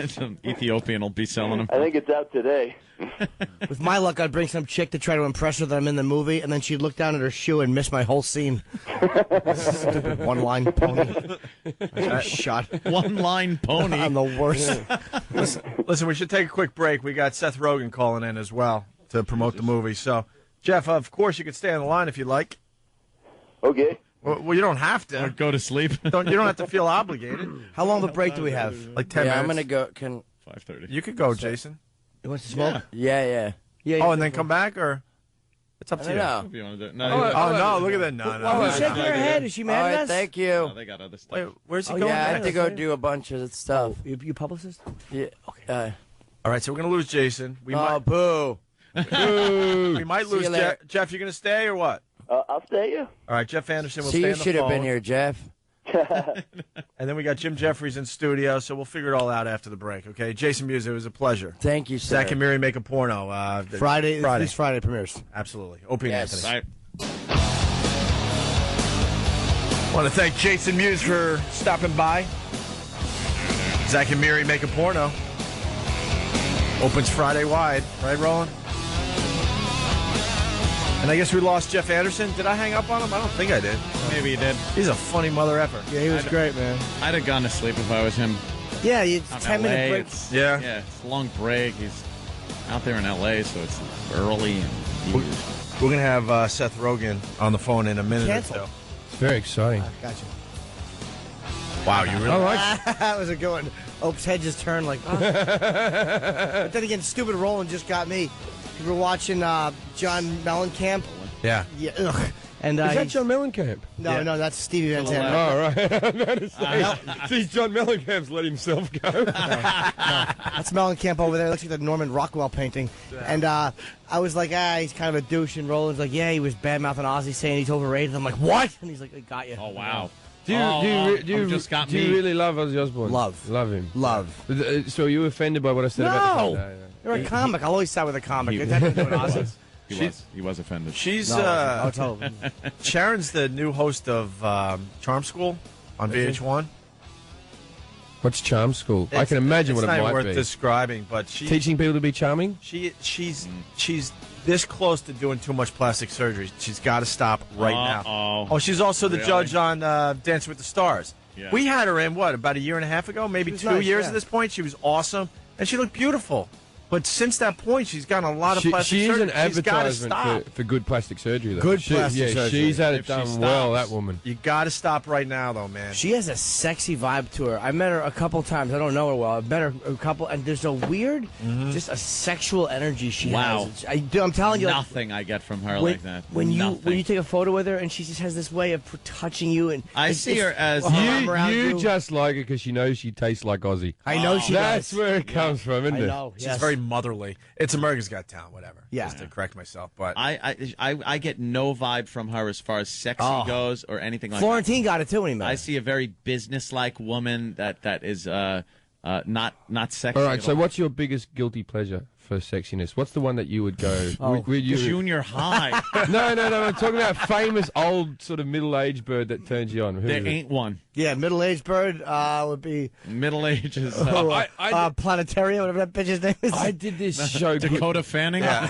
Some Ethiopian will be selling them. I think it's out today. With my luck, I'd bring some chick to try to impress her that I'm in the movie, and then she'd look down at her shoe and miss my whole scene. Stupid one-line pony. Shot. One-line pony. I'm the worst. Listen, we should take a quick break. We got Seth Rogen calling in as well to promote the movie. So, Jeff, of course, you could stay on the line if you'd like. Okay. Well, you don't have to. Or go to sleep. You don't have to feel obligated. How long of a break do we have? Like 10 minutes. I'm going to go. 5:30. You could go, Jason. You want to smoke? Yeah. Oh, and then come back, or it's up to you. No. If you want to do it. No, look at that. No. Oh, she's shaking her head. Is she mad at us? Thank you. No, they got other stuff. Wait, where's he Oh, going? yeah, I have to go do a bunch of stuff. You publicist? Yeah. Okay. All right, so we're gonna lose Jason. We Boo. We might lose you later. Jeff. Jeff, you going to stay or what? I'll stay you. All right, Jeff Anderson will So stay you on the should have phone. been here, Jeff. And then we got Jim Jeffries in studio, so we'll figure it all out after the break, okay? Jason Mewes, it was a pleasher. Thank you, sir. Zach and Miri Make a Porno. Friday premieres. Absolutely. Opie and Yes. Anthony. I want to thank Jason Mewes for stopping by. Zach and Miri Make a Porno. Opens Friday wide. Right, Roland? And I guess we lost Jeff Anderson. Did I hang up on him? I don't think I did. Maybe you did. He's a funny mother effer. Yeah, he was great, man. I'd have gone to sleep if I was him. Yeah, you Out in 10-minute LA, breaks. Yeah. Yeah, it's a long break. He's out there in L.A., so it's early. And We're going to have Seth Rogen on the phone in a minute Cancel. or two. It's very exciting. Gotcha. Wow, you really That was a good one. Ope's head just turned like. Oh. But then again, stupid Roland just got me. We were watching John Mellencamp. Yeah. Yeah. Ugh. And Is that John Mellencamp? No, that's Stevie Van Zandt. Oh, right. I'm about to say, see, John Mellencamp's let himself go. That's Mellencamp over there. It looks like the Norman Rockwell painting. And I was like, he's kind of a douche. And Roland's like, yeah, he was bad-mouthing Ozzy saying he's overrated. I'm like, what? And he's like, I got you. Oh, wow. Do you really love Ozzy Osbourne? Love him. Love. So you were offended by what I said about the You're a comic. I'll always side with a comic. It had nothing to do with Ozzy. He was offended. She's totally. Sharon's the new host of Charm School on VH1. What's Charm School? I can imagine what it might be. might It's not be. worth describing, but she's Teaching people to be charming? She's this close to doing too much plastic surgery. She's got to stop right now. Oh, she's also the judge on Dancing with the Stars. Yeah. We had her in, about a year and a half ago? Maybe 2 nice, years yeah. at this point. She was awesome, and she looked beautiful. But since that point, she's gotten a lot of plastic She is surgery. an She's gotta advertisement stop. for good plastic surgery, though. Good plastic surgery. She's had it If she done stops, well, that woman. You got to stop right now, though, man. She has a sexy vibe to her. I met her a couple times. I don't know her well. I've met her a couple, and there's a weird, just a sexual energy she Wow. has. I'm telling you, like, Nothing I get from her when, like that. when you Nothing. take a photo with her, and she just has this way of touching you, and I see her as You just like her because she knows she tastes like Ozzy. I know she That's does. where it comes from, isn't I it? know. She's very motherly. It's America's Got Talent, whatever. Yeah. Just to correct myself, but I get no vibe from her as far as sexy goes or anything like Florentine got it too when he met that. I her. see a very businesslike woman that is not sexy. All right, at so what's your biggest guilty pleasure for sexiness? What's the one that you would go... Junior high. No, I'm talking about famous old sort of middle-aged bird that turns you on. Who There is it? ain't one. Yeah, middle-aged bird would be Middle ages. Planetaria, whatever that bitch's name is. I did this show... Dakota Fanning. I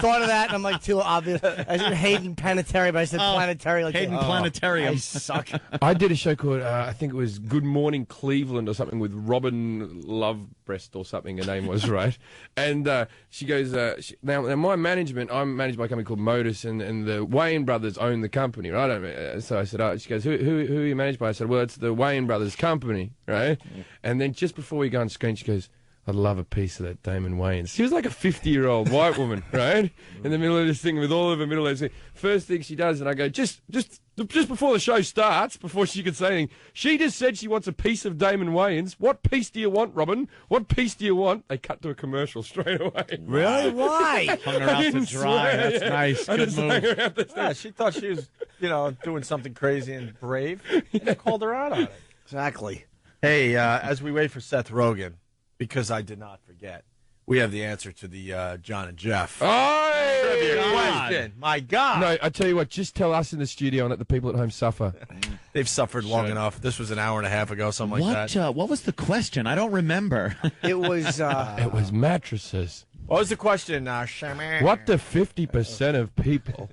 thought of that, and I'm like, too obvious. I said Hayden Planetary, but I said Planetary. Like, Hayden Planetarium. I suck. I did a show called, I think it was Good Morning Cleveland or something with Robin Lovebreast or something, her name was, right? And she goes, now my management, I'm managed by a company called Modus, and the Wayne brothers own the company, right? So I said, she goes, who are you managed by? I said, well, it's the Wayne brothers company, right? And then just before we go on screen, she goes, I'd love a piece of that Damon Wayans. She was like a 50-year-old white woman, right? In the middle of this thing with all of her middle-aged thing. First thing she does, and I go, just before the show starts, before she could say anything, she just said she wants a piece of Damon Wayans. What piece do you want, Robin? What piece do you want? They cut to a commercial straight away. Really? Why? Hung her out to dry. swear, That's nice. I Good just hung her move. out the yeah, she thought she was, doing something crazy and brave, and they called her out on it. Exactly. Hey, as we wait for Seth Rogen, because I did not forget, we have the answer to the John and Jeff trivia question. My God. No, I tell you what, just tell us in the studio and let the people at home suffer. They've suffered long enough. This was an hour and a half ago, something like that. What was the question? I don't remember. It was... It was mattresses. What was the question, Shaman? What do 50% of people...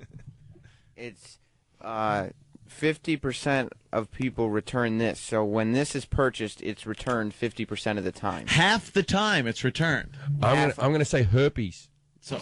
It's 50% of people return this. So when this is purchased, it's returned 50% of the time. Half the time it's returned. I'm going to say herpes. So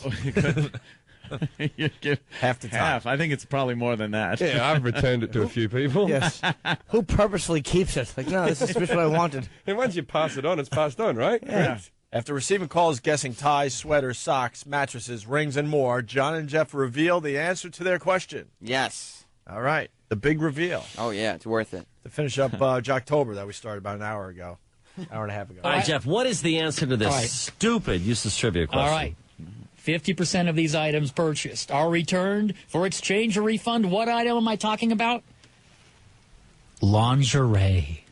you give half the time. I think it's probably more than that. Yeah, I've returned it to a few people. Yes. Who purposely keeps it? Like, no, this is just what I wanted. And once you pass it on, it's passed on, right? Yeah. After receiving calls guessing ties, sweaters, socks, mattresses, rings, and more, John and Jeff reveal the answer to their question. Yes. All right. The big reveal. Oh, yeah, it's worth it. To finish up Jocktober that we started about an hour and a half ago. All right, Jeff, what is the answer to this stupid useless trivia question? All right. 50% of these items purchased are returned for exchange or refund. What item am I talking about? Lingerie.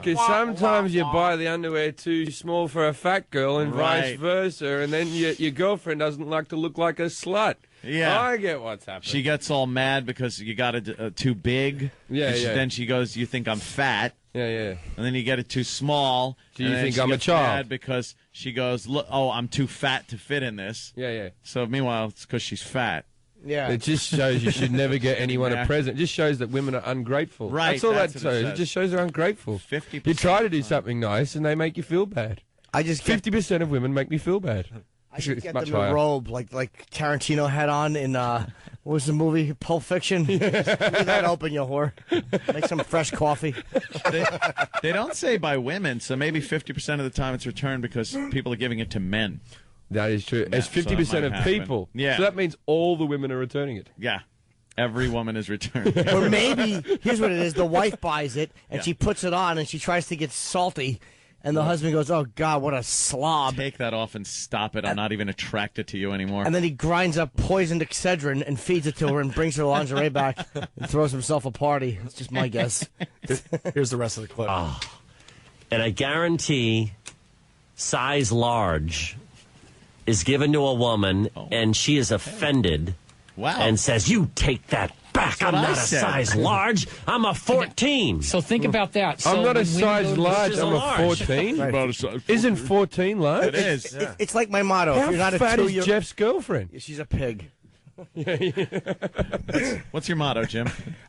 Because sometimes you buy the underwear too small for a fat girl and vice versa, and then your girlfriend doesn't like to look like a slut. Yeah. I get what's happening. She gets all mad because you got it too big. Yeah, Then she goes, "You think I'm fat?" Yeah, yeah. And then you get it too small. So you and then think she I'm a gets child? mad because she goes, "Look, oh, I'm too fat to fit in this." Yeah, yeah. So meanwhile, it's because she's fat. Yeah. It just shows you should never get anyone a present. It just shows that women are ungrateful. Right, That's all that's that what it shows. It says. just shows they're ungrateful. 50%. You try to do something nice and they make you feel bad. I just get 50% of women make me feel bad. I should It's get much them a higher. robe like Tarantino had on in what was the movie Pulp Fiction? Leave that open, you whore. Make some fresh coffee. They don't say by women, so maybe 50% of the time it's returned because people are giving it to men. That is true. Yeah, It's so that 50% might of happen. people. Yeah. So that means all the women are returning it. Yeah. Every woman is returned. Or maybe, here's what it is, the wife buys it, and Yeah. she puts it on, and she tries to get salty, and the husband goes, oh, God, what a slob. Take that off and stop it. I'm not even attracted to you anymore. And then he grinds up poisoned Excedrin and feeds it to her and brings her lingerie back and throws himself a party. It's just my guess. Here's the rest of the clip. And I guarantee size large is given to a woman, and she is offended. Wow. And says, you take that back. I'm what not I a said. size large. I'm a 14. So think about that. So I'm not a when women size go to- large. She's a I'm a large. 14. Right. Isn't 14 large? It is. It's like my motto. How if you're not fat a is 2-year... Jeff's girlfriend? She's a pig. What's your motto, Jim?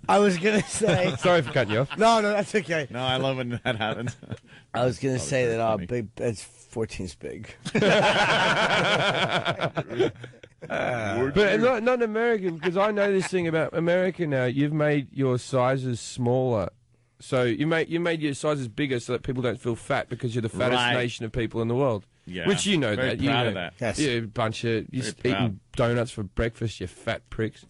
I was going to say... Sorry for cutting you off. No, that's okay. No, I love when that happens. I was going to say really that funny. big, it's 14's big. But not in America, because I know this thing about America now. You've made your sizes smaller. So you made your sizes bigger so that people don't feel fat because you're the fattest Right. nation of people in the world. Yeah. Which you know Very that. You proud know. of that. Yes. You're a bunch of Very eating donuts for breakfast, you fat pricks.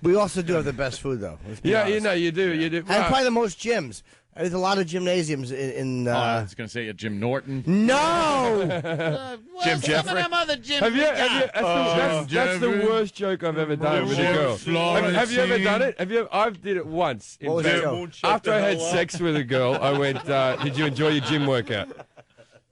We also do have the best food, though. Let's be Yeah, honest. you know, you do. You do. And probably the most gyms. There's a lot of gymnasiums in I was going to say Jim Norton. No! Jim Jeffrey. Have you? That's the worst joke I've ever done with a girl. Have you ever done it? I've did it once. In What was fact, the joke? after I had sex with a girl, I went, "Did you enjoy your gym workout?"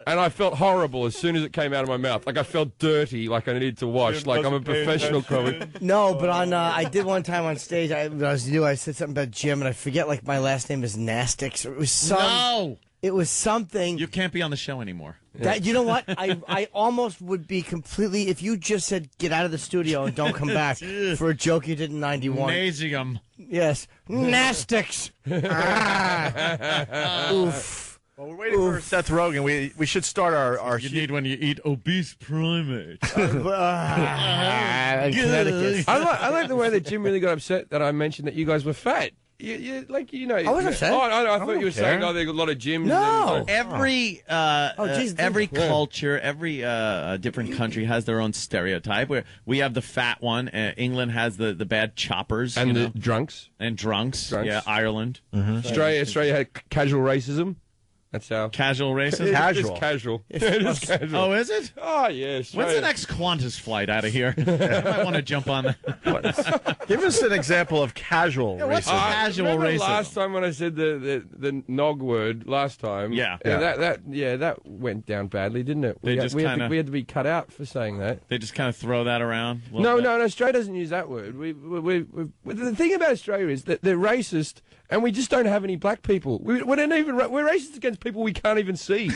And I felt horrible as soon as it came out of my mouth. Like I felt dirty, like I needed to wash. Like I'm a professional comic. No, but on I did one time on stage. When I was new. I said something about Jim, and I forget. Like my last name is Nastix. It was some. No! It was something. You can't be on the show anymore. That you know what? I almost would be completely if you just said get out of the studio and don't come back for a joke you did in '91. Nasium. Yes, Nastix. Oof. Well, we're waiting for Seth Rogen. We should start our You need when you eat obese primates. Connecticut. I like the way that Jim really got upset that I mentioned that you guys were fat. You I wasn't upset. Oh, I thought you were care. saying, there's a lot of gyms. No. Every geez, every yeah. culture, every different country has their own stereotype. Where we have the fat one, England has the bad choppers And you the know? drunks. and drunks. Drunks. Yeah, Ireland, Australia had casual racism. That's how. casual racism. Casual. It's casual. It is casual. Oh, is it? Oh, yes. When's the next Qantas flight out of here? I might want to jump on that. Give us an example of casual what's racism. casual remember racism? last time when I said the nog word last time? Yeah. That went down badly, didn't it? They just we had kinda- to be cut out for saying that. They just kind of throw that around. a little No, bit. Australia doesn't use that word. The thing about Australia is that they're racist, and we just don't have any black people. We're racist against people we can't even see.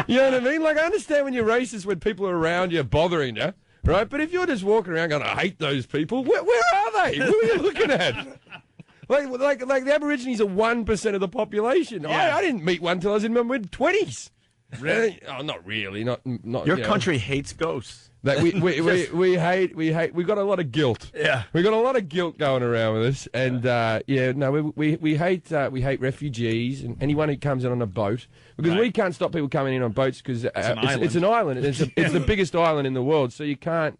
You know what I mean? Like, I understand when you're racist when people are around you bothering you, right? But if you're just walking around going, I hate those people, where are they? Who are you looking at? Like the Aborigines are 1% of the population. Yeah. I didn't meet one till I was in my mid-20s. Really? Oh, not really. Not Your you know. country hates ghosts. Like we hate. We got a lot of guilt. Yeah. We got a lot of guilt going around with us, and we hate refugees and anyone who comes in on a boat because Right. we can't stop people coming in on boats because an island. it's an island. It's the biggest island in the world, so you can't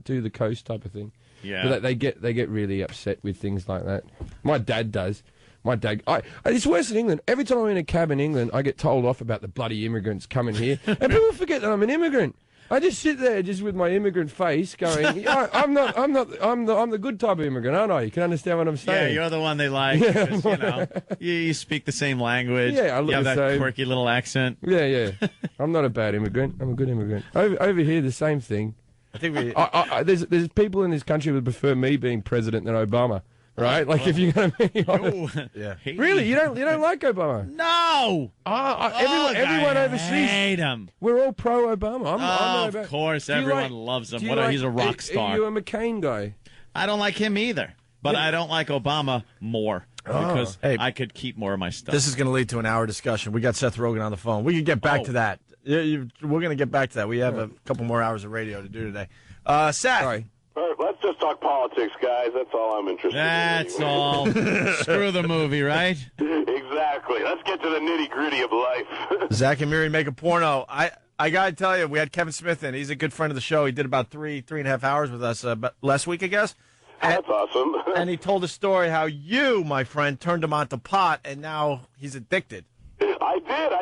do the coast type of thing. Yeah. But they get really upset with things like that. My dad does. My dad. It's worse in England. Every time I'm in a cab in England, I get told off about the bloody immigrants coming here, and people forget that I'm an immigrant. I just sit there, just with my immigrant face, going, I'm the good type of immigrant, aren't I? You can understand what I'm saying. Yeah, you're the one they like. Because, you speak the same language. Yeah, I look you have the that same. quirky little accent. Yeah. I'm not a bad immigrant. I'm a good immigrant. Over here, the same thing. I think there's people in this country who would prefer me being president than Obama. Right, like if you're going to be honest. Yeah. Really, you don't like Obama? No. Everyone overseas. Hate him. We're all pro Obama. I'm of course, everyone loves him. He's a rock star. Are you a McCain guy? I don't like him either, but I don't like Obama more because I could keep more of my stuff. This is going to lead to an hour discussion. We got Seth Rogen on the phone. We can get back to that. We're going to get back to that. We have a couple more hours of radio to do today. Seth. Sorry. All right, let's just talk politics, guys. That's all I'm interested in. That's all. Screw the movie, right? Exactly. Let's get to the nitty-gritty of life. Zach and Miri make a porno. I got to tell you, we had Kevin Smith in. He's a good friend of the show. He did about three and a half hours with us last week, I guess. That's awesome. And he told a story how you, my friend, turned him onto pot, and now he's addicted. I did. I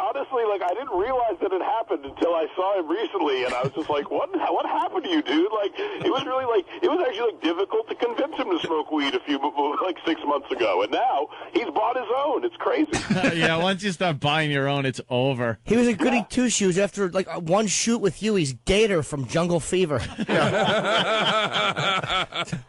honestly, I didn't realize that it happened until I saw him recently, and I was just like, what happened to you, dude? It was really, it was actually, difficult to convince him to smoke weed 6 months ago, and now he's bought his own. It's crazy. Yeah, once you start buying your own, it's over. He was a goody two-shoes. After, one shoot with you, he's Gator from Jungle Fever.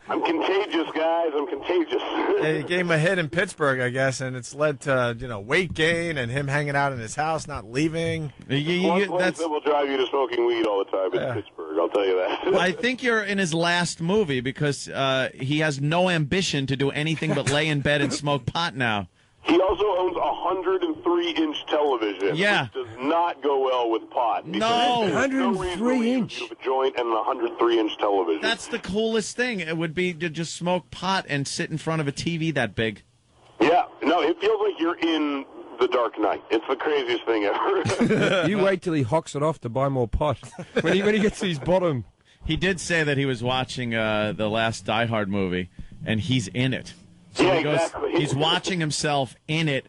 I'm contagious, guys. I'm contagious. Yeah, he gave him a hit in Pittsburgh, I guess, and it's led to, weight gain and him hanging out in his house, not leaving. One place that will drive you to smoking weed all the time is Pittsburgh, I'll tell you that. Well, I think you're in his last movie because he has no ambition to do anything but lay in bed and smoke pot now. He also owns a 103-inch television, which does not go well with pot. No, 103-inch. A joint and a 103-inch television. That's the coolest thing. It would be to just smoke pot and sit in front of a TV that big. Yeah, no, it feels like you're in The Dark Knight. It's the craziest thing ever. You wait till he hocks it off to buy more pot. when he gets to his bottom. He did say that he was watching the last Die Hard movie, and he's in it. So yeah, he goes, exactly. He's watching himself in it,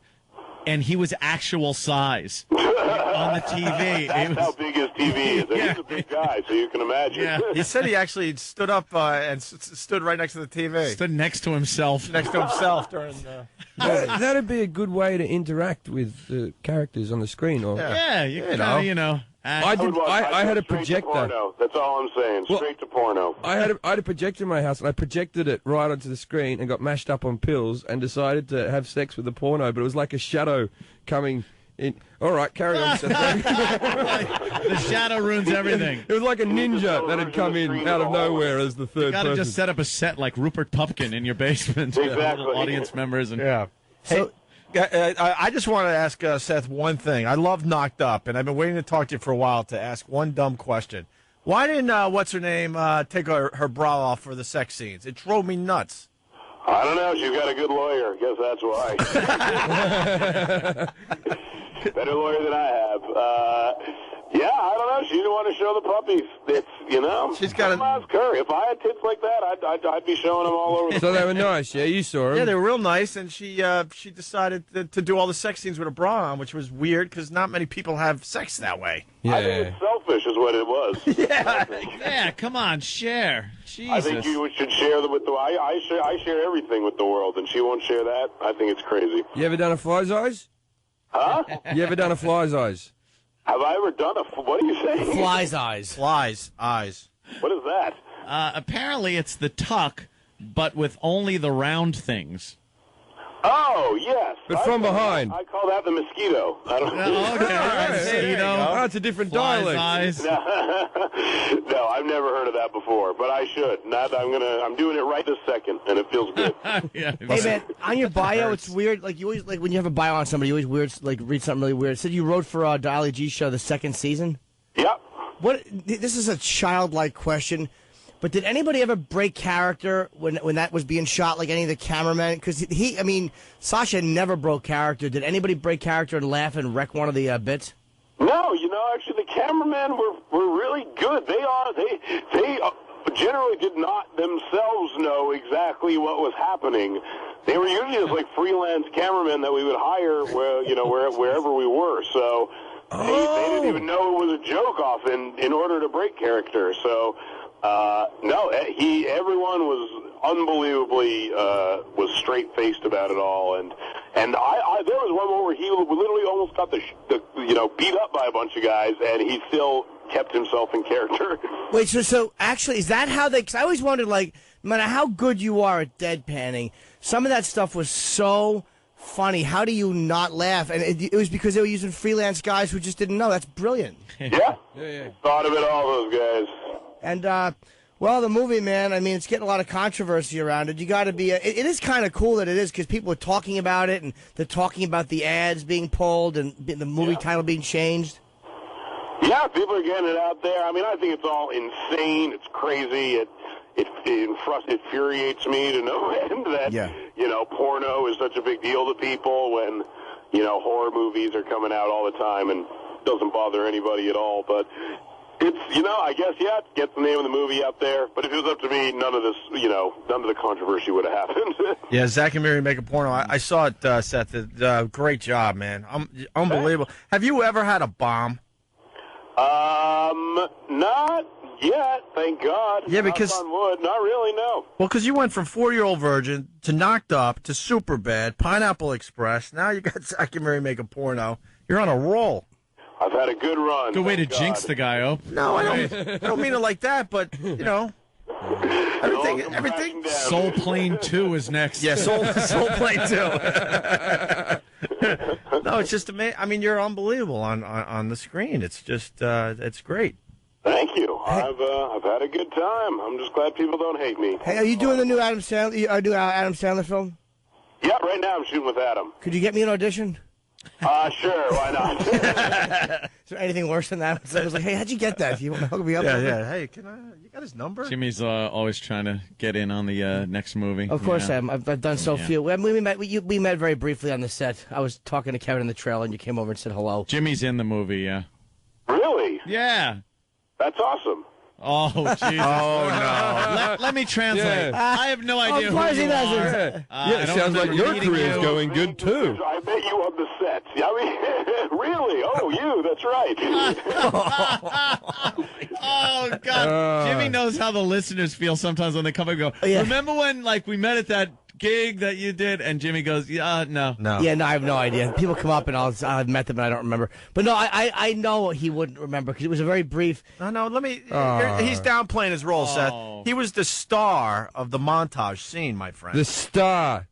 and he was actual size on the TV. That's how big his TV is. He's a big guy, so you can imagine. Yeah. He said he actually stood up and stood right next to the TV. Stood next to himself. Next to himself during That'd be a good way to interact with the characters on the screen. Or Yeah, you can, I had a straight projector. To porno. That's all I'm saying. Straight to porno. I had a projector in my house, and I projected it right onto the screen and got mashed up on pills and decided to have sex with the porno, but it was like a shadow coming in. All right, carry on. The shadow ruins everything. It was like a ninja that had come in out of nowhere as the third You got to person. just set up a set like Rupert Pupkin in your basement. Exactly. Little audience members. And So, I just want to ask Seth one thing. I love Knocked Up, and I've been waiting to talk to you for a while to ask one dumb question. Why didn't what's-her-name take her bra off for the sex scenes? It drove me nuts. I don't know. She's got a good lawyer. Guess that's why. Better lawyer than I have. Yeah, I don't know. She didn't want to show the puppies. It's, She's got ask her. If I had tits like that, I'd be showing them all over. So they were nice, yeah? You saw them? Yeah, they were real nice, and she decided to do all the sex scenes with a bra on, which was weird because not many people have sex that way. Yeah. I think it's selfish is what it was. Yeah, come on, share. Jesus. I think you should share them with the. I share everything with the world, and she won't share that. I think it's crazy. You ever done a fly's eyes? Huh? You ever done a fly's eyes? Have I ever done what are you saying? Fly's eyes. Fly's eyes. What is that? Apparently it's the tuck, but with only the round things. Oh, yes. But from behind. I call that the mosquito. I don't know. Okay, mosquito. Oh, it's a different Fly's dialect. eyes. No, I've never heard of that before, but I should. I'm doing it right this second, and it feels good. Yeah. Hey, man, on your bio, it's weird. You always, when you have a bio on somebody, you always read something really weird. It said you wrote for Dolly G Show the second season? Yep. This is a childlike question, but did anybody ever break character when that was being shot, like any of the cameramen? Because Sasha never broke character. Did anybody break character and laugh and wreck one of the bits? No, actually, the cameramen were really good. They generally did not themselves know exactly what was happening. they were usually just like freelance cameramen that we would hire wherever we were. So they didn't even know it was a joke off in order to break character. So everyone was unbelievably was straight faced about it all, and I there was one moment where he literally almost got beat up by a bunch of guys, and he still kept himself in character. Wait, so actually, is that how they? Because I always wondered, like, no matter how good you are at deadpanning, some of that stuff was so funny. How do you not laugh? And it was because they were using freelance guys who just didn't know. That's brilliant. Yeah. Thought of it all, those guys. And well, the movie, man, I mean, it's getting a lot of controversy around it. You got to be. It is kind of cool that it is, because people are talking about it, and they're talking about the ads being pulled and the movie title being changed. Yeah, people are getting it out there. I mean, I think it's all insane. It's crazy. It infuriates me to no end that porno is such a big deal to people when horror movies are coming out all the time, and it doesn't bother anybody at all. But it's I guess it gets the name of the movie out there. But if it was up to me, none of this none of the controversy would have happened. Yeah, Zach and Mary Make a Porno. I saw it, Seth. Great job, man. Unbelievable. Have you ever had a bomb? Not yet, thank God. Yeah, because knock on wood. Not really, no. Well, because you went from 4-Year-Old Virgin to Knocked Up to Superbad, Pineapple Express. Now you got Zach and Mary Make a Porno. You're on a roll. I've had a good run. Good way to jinx the guy, Ope. No, I don't mean it like that, but everything. Soul Plane 2 is next. Yeah, Soul Plane 2. No, it's just amazing. I mean, you're unbelievable on the screen. It's just it's great. Thank you. I've had a good time. I'm just glad people don't hate me. Hey, are you doing the new Adam Sandler film? Yeah, right now I'm shooting with Adam. Could you get me an audition? Sure, why not? Is there anything worse than that? I was like, hey, how'd you get that? If you want to hook me up? Yeah. Hey, you got his number? Jimmy's always trying to get in on the next movie. Of course I am. I've done so few. We met very briefly on the set. I was talking to Kevin in the trailer, and you came over and said hello. Jimmy's in the movie, yeah. Really? Yeah. That's awesome. Oh, Jesus. Oh, no. Let me translate. I have no idea who you are. It sounds like your career's going good, too. I met you on the set. I mean, really? Oh, you. That's right. Oh, God. Jimmy knows how the listeners feel sometimes when they come and go, remember when, we met at that gig that you did? And Jimmy goes, no. Yeah, no, I have no idea. People come up and I've met them and I don't remember. But no, I know he wouldn't remember because it was a very brief. No, let me. He's downplaying his role, Seth. He was the star of the montage scene, my friend. The star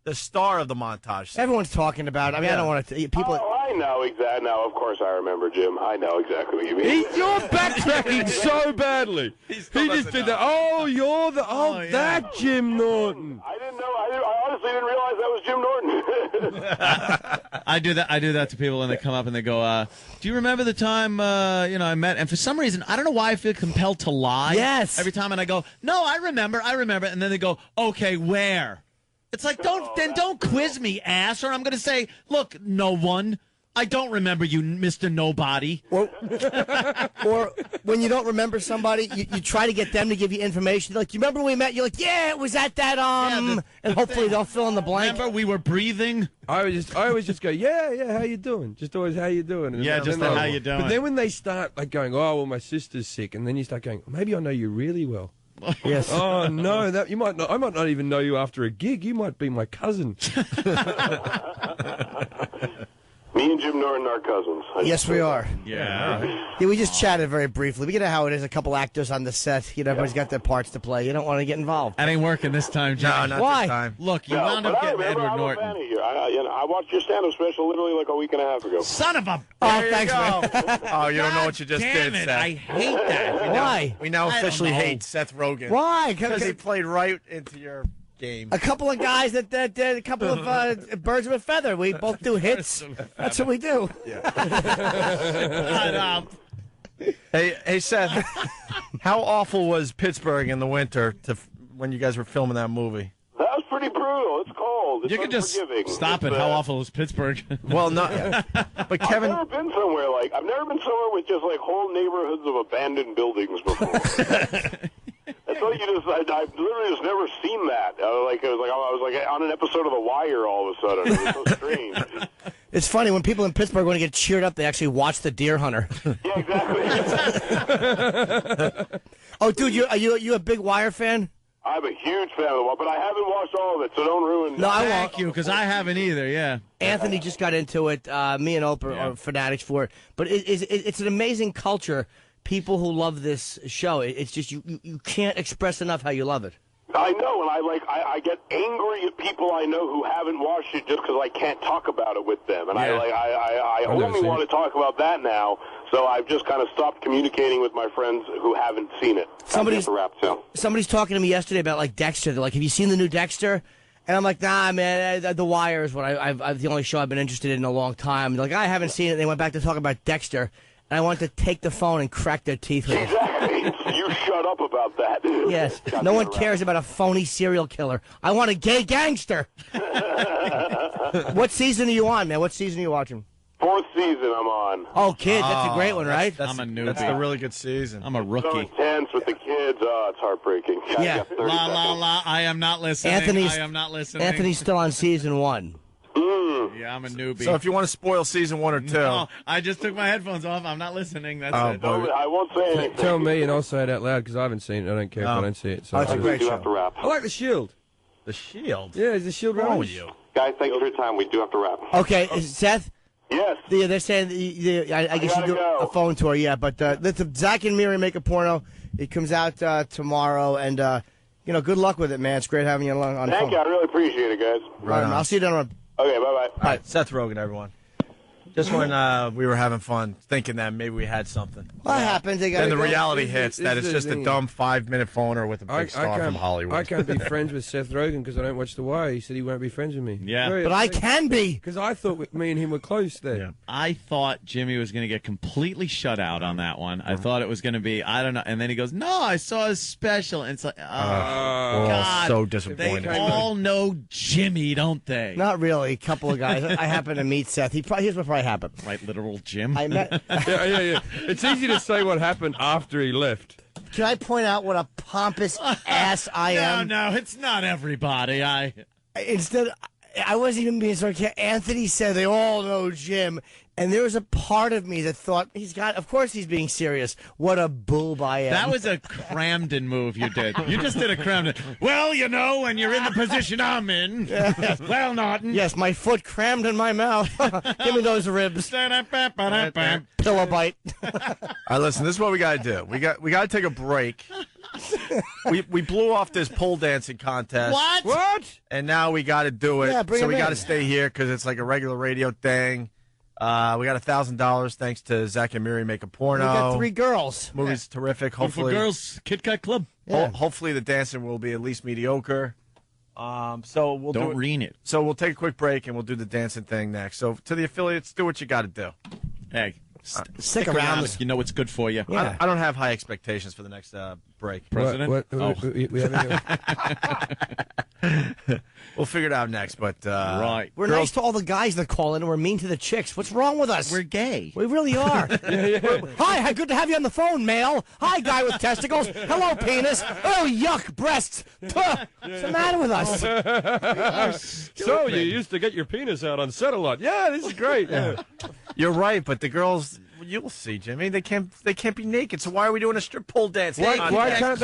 of the montage scene. Everyone's talking about it. I mean, I don't want to. People. Oh, I know exactly. No, of course I remember, Jim. I know exactly what you mean. You're backtracking so badly. He just did that. Oh, you're the. That Jim Norton. I didn't know. I honestly didn't realize that was Jim Norton. I do that to people when they come up and they go, do you remember the time I met? And for some reason, I don't know why I feel compelled to lie. Yes. Every time, and I go, no, I remember. And then they go, okay, where? It's like, don't quiz me, ass, or I'm going to say, look, no one. I don't remember you, Mr. Nobody. Or when you don't remember somebody, you try to get them to give you information. Like, you remember when we met? You're like, yeah, it was at that, and hopefully they'll fill in the blank. Remember we were breathing? I always just go, yeah, how you doing? Just always, how you doing? And yeah, just how you doing. But then when they start going, oh, well, my sister's sick, and then you start going, maybe I know you really well. Yes. Oh no, that you might not. I might not even know you after a gig. You might be my cousin. Me and Jim Norton are cousins. Yes, we are. Yeah. Yeah, we just chatted very briefly. We get how it is. A couple actors on the set. Everybody's got their parts to play. You don't want to get involved. That ain't working this time, John. No, not Why? this time. Look, you wound up getting Edward Norton. I'm a fan of you. I watched your stand-up special literally like a week and a half ago. Son of a... Thanks, man. Oh, you don't know what you just did, Seth. Seth. I hate that. Why? We now officially hate Seth Rogen. Why? Because he played right into your game. A couple of guys that did a couple of birds with a feather. We both do hits. That's what we do. Hey, Seth, how awful was Pittsburgh in the winter when you guys were filming that movie? That was pretty brutal. It's cold. It's You can just stop it. How awful is Pittsburgh? Well, not. But Kevin, I've never been somewhere with just whole neighborhoods of abandoned buildings before. That's thought I've literally just never seen that. I was like on an episode of The Wire all of a sudden. It was so strange. It's funny when people in Pittsburgh want to get cheered up, they actually watch The Deer Hunter. Yeah, exactly. Oh, dude, are you a big Wire fan? I'm a huge fan of The Wire, but I haven't watched all of it, so don't ruin. No, I won't. Thank you, because I haven't either. Yeah. Anthony just got into it. Me and Oprah are fanatics for it. But it's an amazing culture. People who love this show. It's just you can't express enough how you love it. I know, and I get angry at people I know who haven't watched it just because I can't talk about it with them, and I only want to talk about that now. So I've just kind of stopped communicating with my friends who haven't seen it. Somebody's talking to me yesterday about like Dexter. They're like, "Have you seen the new Dexter?" And I'm like, "Nah, man. The Wire is what I've the only show I've been interested in a long time." They're like, "I haven't seen it." They went back to talk about Dexter. And I wanted to take the phone and crack their teeth with it. Exactly. You shut up about that. Yes. No one cares about a phony serial killer. I want a gay gangster. What season are you on, man? What season are you watching? 4th season I'm on. Oh, kid, that's a great one, right? I'm a newbie. That's a really good season. I'm a rookie. So intense with the kids. Oh, it's heartbreaking. Yeah. La, la, la. I am not listening. I am not listening. Anthony's still on season 1. Yeah, I'm a newbie. So if you want to spoil season 1 or 2. No, I just took my headphones off. I'm not listening. That's it. I won't say anything. Tell me and I'll say it out loud because I haven't seen it. I don't care if I don't see it. So it's a great show. Have to wrap. I like The Shield. The Shield? Yeah, is The Shield wrong with you? Guys, thank you for your time. We do have to wrap. Okay, Seth? Yes. They're saying, I guess you do a phone tour, yeah. But Zach and Miri make a porno. It comes out tomorrow, and good luck with it, man. It's great having you on the phone. Thank you. I really appreciate it, guys. Right on. I'll see you down the road. Okay, bye-bye. All right, Seth Rogen, everyone. Just when we were having fun, thinking that maybe we had something. What happens? Then the reality hits that it's just a dumb 5-minute phoner with a big star from Hollywood. I can't be friends with Seth Rogen because I don't watch The Wire. He said he won't be friends with me. Yeah. But I can be. Because I thought me and him were close there. Yeah. I thought Jimmy was going to get completely shut out on that one. I thought it was going to be, I don't know. And then he goes, no, I saw his special. And it's like, we're all so disappointed. They all know Jimmy, don't they? Not really. A couple of guys. I happen to meet Seth. Here's what probably happened. Right, literal Jim. I met. Yeah. It's easy to say what happened after he left. Can I point out what a pompous ass I am? No, it's not everybody. I wasn't even being sarcastic. Anthony said they all know Jim, and there was a part of me that thought of course he's being serious. What a boob I am. That was a Cramden move you did. You just did a Cramden. Well, when you're in the position I'm in. Yes. Well, Norton. Yes, my foot crammed in my mouth. Give me those ribs. Pillow bite. All right, listen, this is what we got to do. We got to take a break. we blew off this pole dancing contest. What? And now we got to do it. Yeah, bring so we him got to in. stay here because it's like a regular radio thing. We got $1,000 thanks to Zach and Miri Make a Porno. We got 3 girls. Movie's terrific. Hopefully, girls Kit Kat Club. Hopefully the dancing will be at least mediocre. So we'll don't ream it. So we'll take a quick break and we'll do the dancing thing next. So to the affiliates, do what you got to do. Hey, stick around if you know it's good for you. Yeah. I don't have high expectations for the next break. President? We'll figure it out next, but right. We're nice to all the guys that call in, and we're mean to the chicks. What's wrong with us? We're gay. We really are. Hi, good to have you on the phone, male. Hi, guy with testicles. Hello, penis. Oh, yuck, breasts. What's the matter with us? So you used to get your penis out on set a lot. Yeah, this is great. Yeah. You're right, but the girls, you'll see, Jimmy. They can't be naked. So why are we doing a strip pole dance? Why can't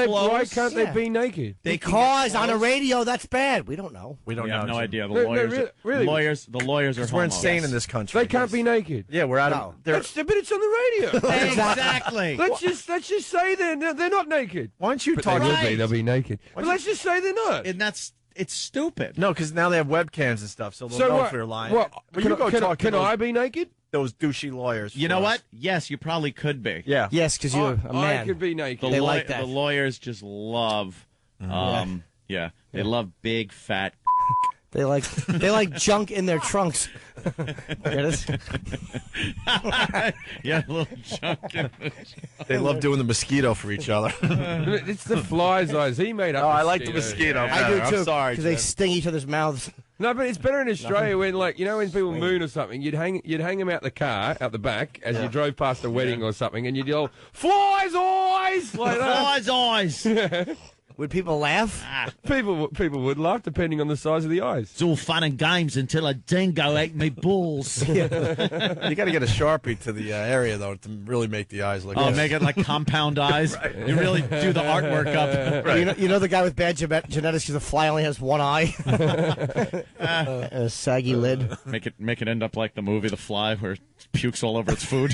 they be naked? Because on a radio, that's bad. We don't know. We don't We know. have no idea. The No, lawyers, really. the lawyers are. We're insane in this country. They can't be naked. Yeah, we're out of. But it's on the radio. Exactly. Let's just say they're not naked. Why don't you But talk? they'll be naked. But let's just say they're not. And it's stupid. No, because now they have webcams and stuff, so they'll know if you're lying. What? Can I be naked? Those douchey lawyers. You know what? Yes, you probably could be. Yeah. Yes, because you're a man. I could be naked. They like that. The lawyers just love. They love big fat. They like junk in their trunks. Get it? Yeah, a little junk in the They love doing the mosquito for each other. It's the fly's eyes. He made up. I like the mosquito. I do too. I'm sorry, because they sting each other's mouths. No, but it's better in Australia when, when people moon or something, you'd hang them out the car, out the back, as you drove past a wedding or something, and you'd yell, "Flies eyes!" like that. Flies eyes. Would people laugh? People would laugh depending on the size of the eyes. It's all fun and games until a dingo ate me balls. You got to get a Sharpie to the area, though, to really make the eyes look good. Make it like compound eyes. Right. You really do the artwork up. Right. You know the guy with bad genetics because the fly only has one eye? A saggy lid. Make it end up like the movie The Fly, where it pukes all over its food.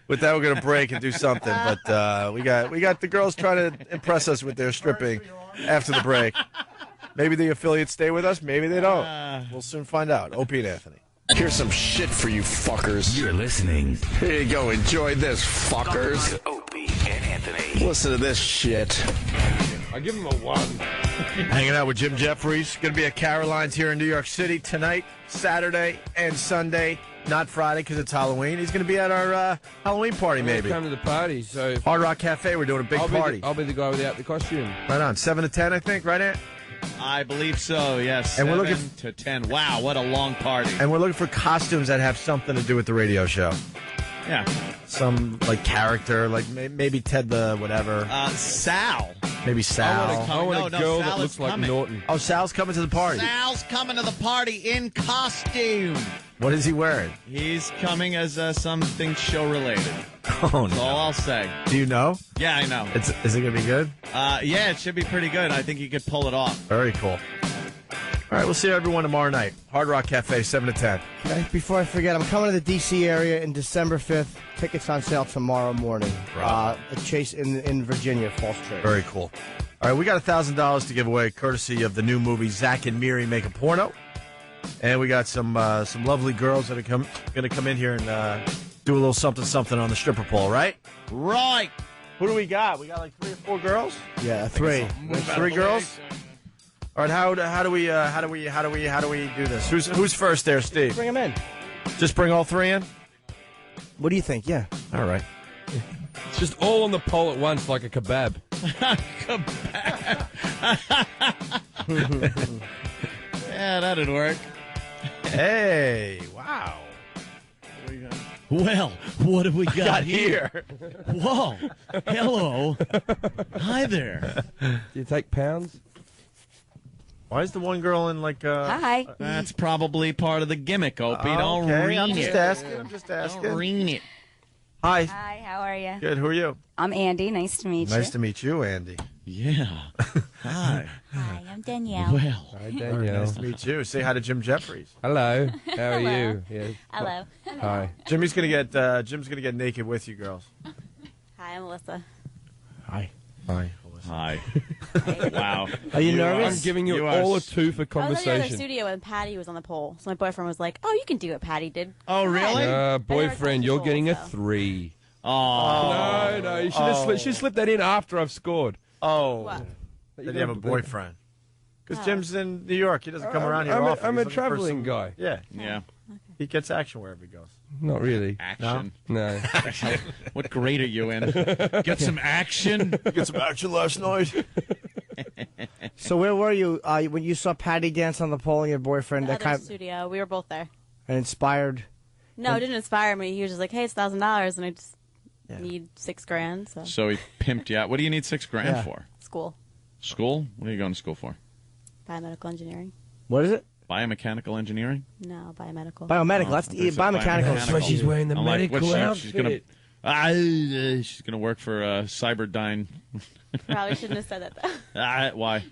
With that, we're going to break and do something. But we got the girls trying to impress us with their stripping after the break. Maybe the affiliates stay with us. Maybe they don't. We'll soon find out. Opie and Anthony. Here's some shit for you fuckers. You're listening. Here you go. Enjoy this, fuckers. Opie and Anthony. Listen to this shit. I give him a 1. Hanging out with Jim Jeffries. Going to be at Caroline's here in New York City tonight, Saturday, and Sunday. Not Friday because it's Halloween. He's going to be at our Halloween party, maybe. Come to the party. So Hard Rock Cafe. We're doing a big party. I'll be the guy without the costume. Right on. 7 to 10, I think. Right, Ant? I believe so, yes. And 7 we're looking to 10. Wow, what a long party. And we're looking for costumes that have something to do with the radio show. Yeah. Some, like, character, like maybe Ted the whatever. Sal. Maybe Sal. I want a girl that Sal looks like coming. Norton. Oh, Sal's coming to the party. Sal's coming to the party in costume. What is he wearing? He's coming as something show-related. Oh, That's no. all I'll say. Do you know? Yeah, I know. Is it going to be good? Yeah, it should be pretty good. I think he could pull it off. Very cool. All right, we'll see everyone tomorrow night. Hard Rock Cafe, 7 to 10. Okay, before I forget, I'm coming to the D.C. area in December 5th. Tickets on sale tomorrow morning. At Chase in Virginia, Falls Church. Very cool. All right, we got $1,000 to give away, courtesy of the new movie Zach and Miri Make a Porno. And we got some lovely girls that are going to come in here and do a little something on the stripper pole, right? Right. Who do we got? We got like 3 or 4 girls. Yeah, 3. 3 girls. All right, how do we do this? Who's first there, Steve? Bring them in. Just bring all 3 in. What do you think? Yeah. All right. It's just all on the pole at once, like a kebab. Yeah, that'd work. Hey, wow. Well, what have we got here? Whoa. Hello. Hi there. Do you take pounds? Why is the one girl in like Hi. That's probably part of the gimmick, Opie. Don't okay. read I'm it. just asking. Don't read it. Hi. Hi, how are you? Good. Who are you? I'm Andy. Nice to meet you. Nice to meet you, Andy. Yeah. Hi. Hi, I'm Danielle. Well. Hi, Danielle. Nice to meet you. Say hi to Jim Jeffries. Hello. How are Hello. you? Yeah. Hello. Hi. Jim's gonna get naked with you girls. Hi, I'm Melissa. Hi. Hi. Wow. Are you nervous? I'm giving you all a 2 for I was in the other conversation. studio when Patty was on the pole, so my boyfriend was like, "Oh, you can do what Patty did." Oh, really? Boyfriend, you're getting a 3. Oh. No, you should have slipped that in after I've scored. Oh. What? Did you have a boyfriend? Because Jim's in New York. He doesn't come around here often. I'm He's a looking for traveling guy. Yeah. Yeah. He gets action wherever he goes. Not really. Action. No. What grade are you in? Get some action. Get some action last night. So where were you when you saw Patty dance on the pole and your boyfriend? The other studio. We were both there. And inspired. No, it didn't inspire me. He was just like, "Hey, it's $1,000, and I just need $6,000." So he pimped you out. What do you need $6,000 for? School. School? What are you going to school for? Biomedical engineering. What is it? Biomechanical engineering? No, biomedical. Biomedical. That's biomechanical. That's why she's wearing the I'm like, medical what's she's gonna, outfit. she's gonna work for Cyberdyne. Probably shouldn't have said that though. Why?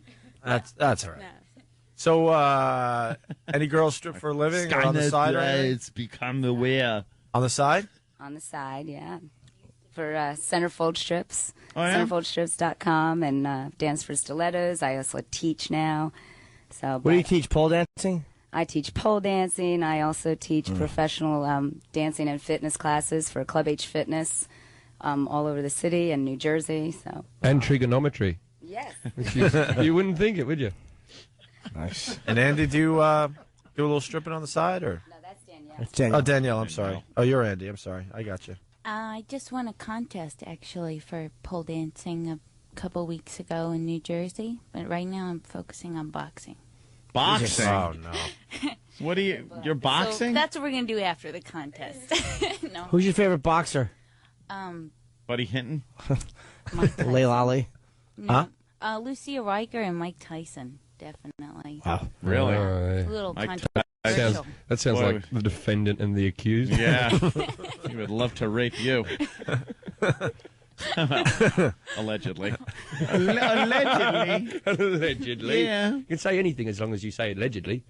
That's all right. No. So, any girls strip for a living or on the side? It's become aware. On the side? On the side, yeah. For centerfold strips. Oh, yeah? Centerfoldstrips.com and Dance for Stilettos. I also teach now. So, What do you teach? Pole dancing? I teach pole dancing. I also teach professional dancing and fitness classes for Club H Fitness all over the city and New Jersey. So. And trigonometry. Yes. You wouldn't think it, would you? Nice. And Andy, do you do a little stripping on the side, or? No, that's Danielle. It's Danielle. Oh, Danielle. I'm sorry. Oh, you're Andy. I'm sorry. I got you. I just won a contest, actually, for pole dancing a couple weeks ago in New Jersey. But right now I'm focusing on boxing. Boxing? Oh, no. What are you're boxing? So that's what we're going to do after the contest. No. Who's your favorite boxer? Buddy Hinton? Mike Tyson. Leilani. Ali. No. Lucia Riker and Mike Tyson, definitely. Wow. Really? A little controversial. That sounds like the defendant and the accused. Yeah. He would love to rape you. Allegedly. Allegedly. Allegedly. Yeah. You can say anything as long as you say allegedly.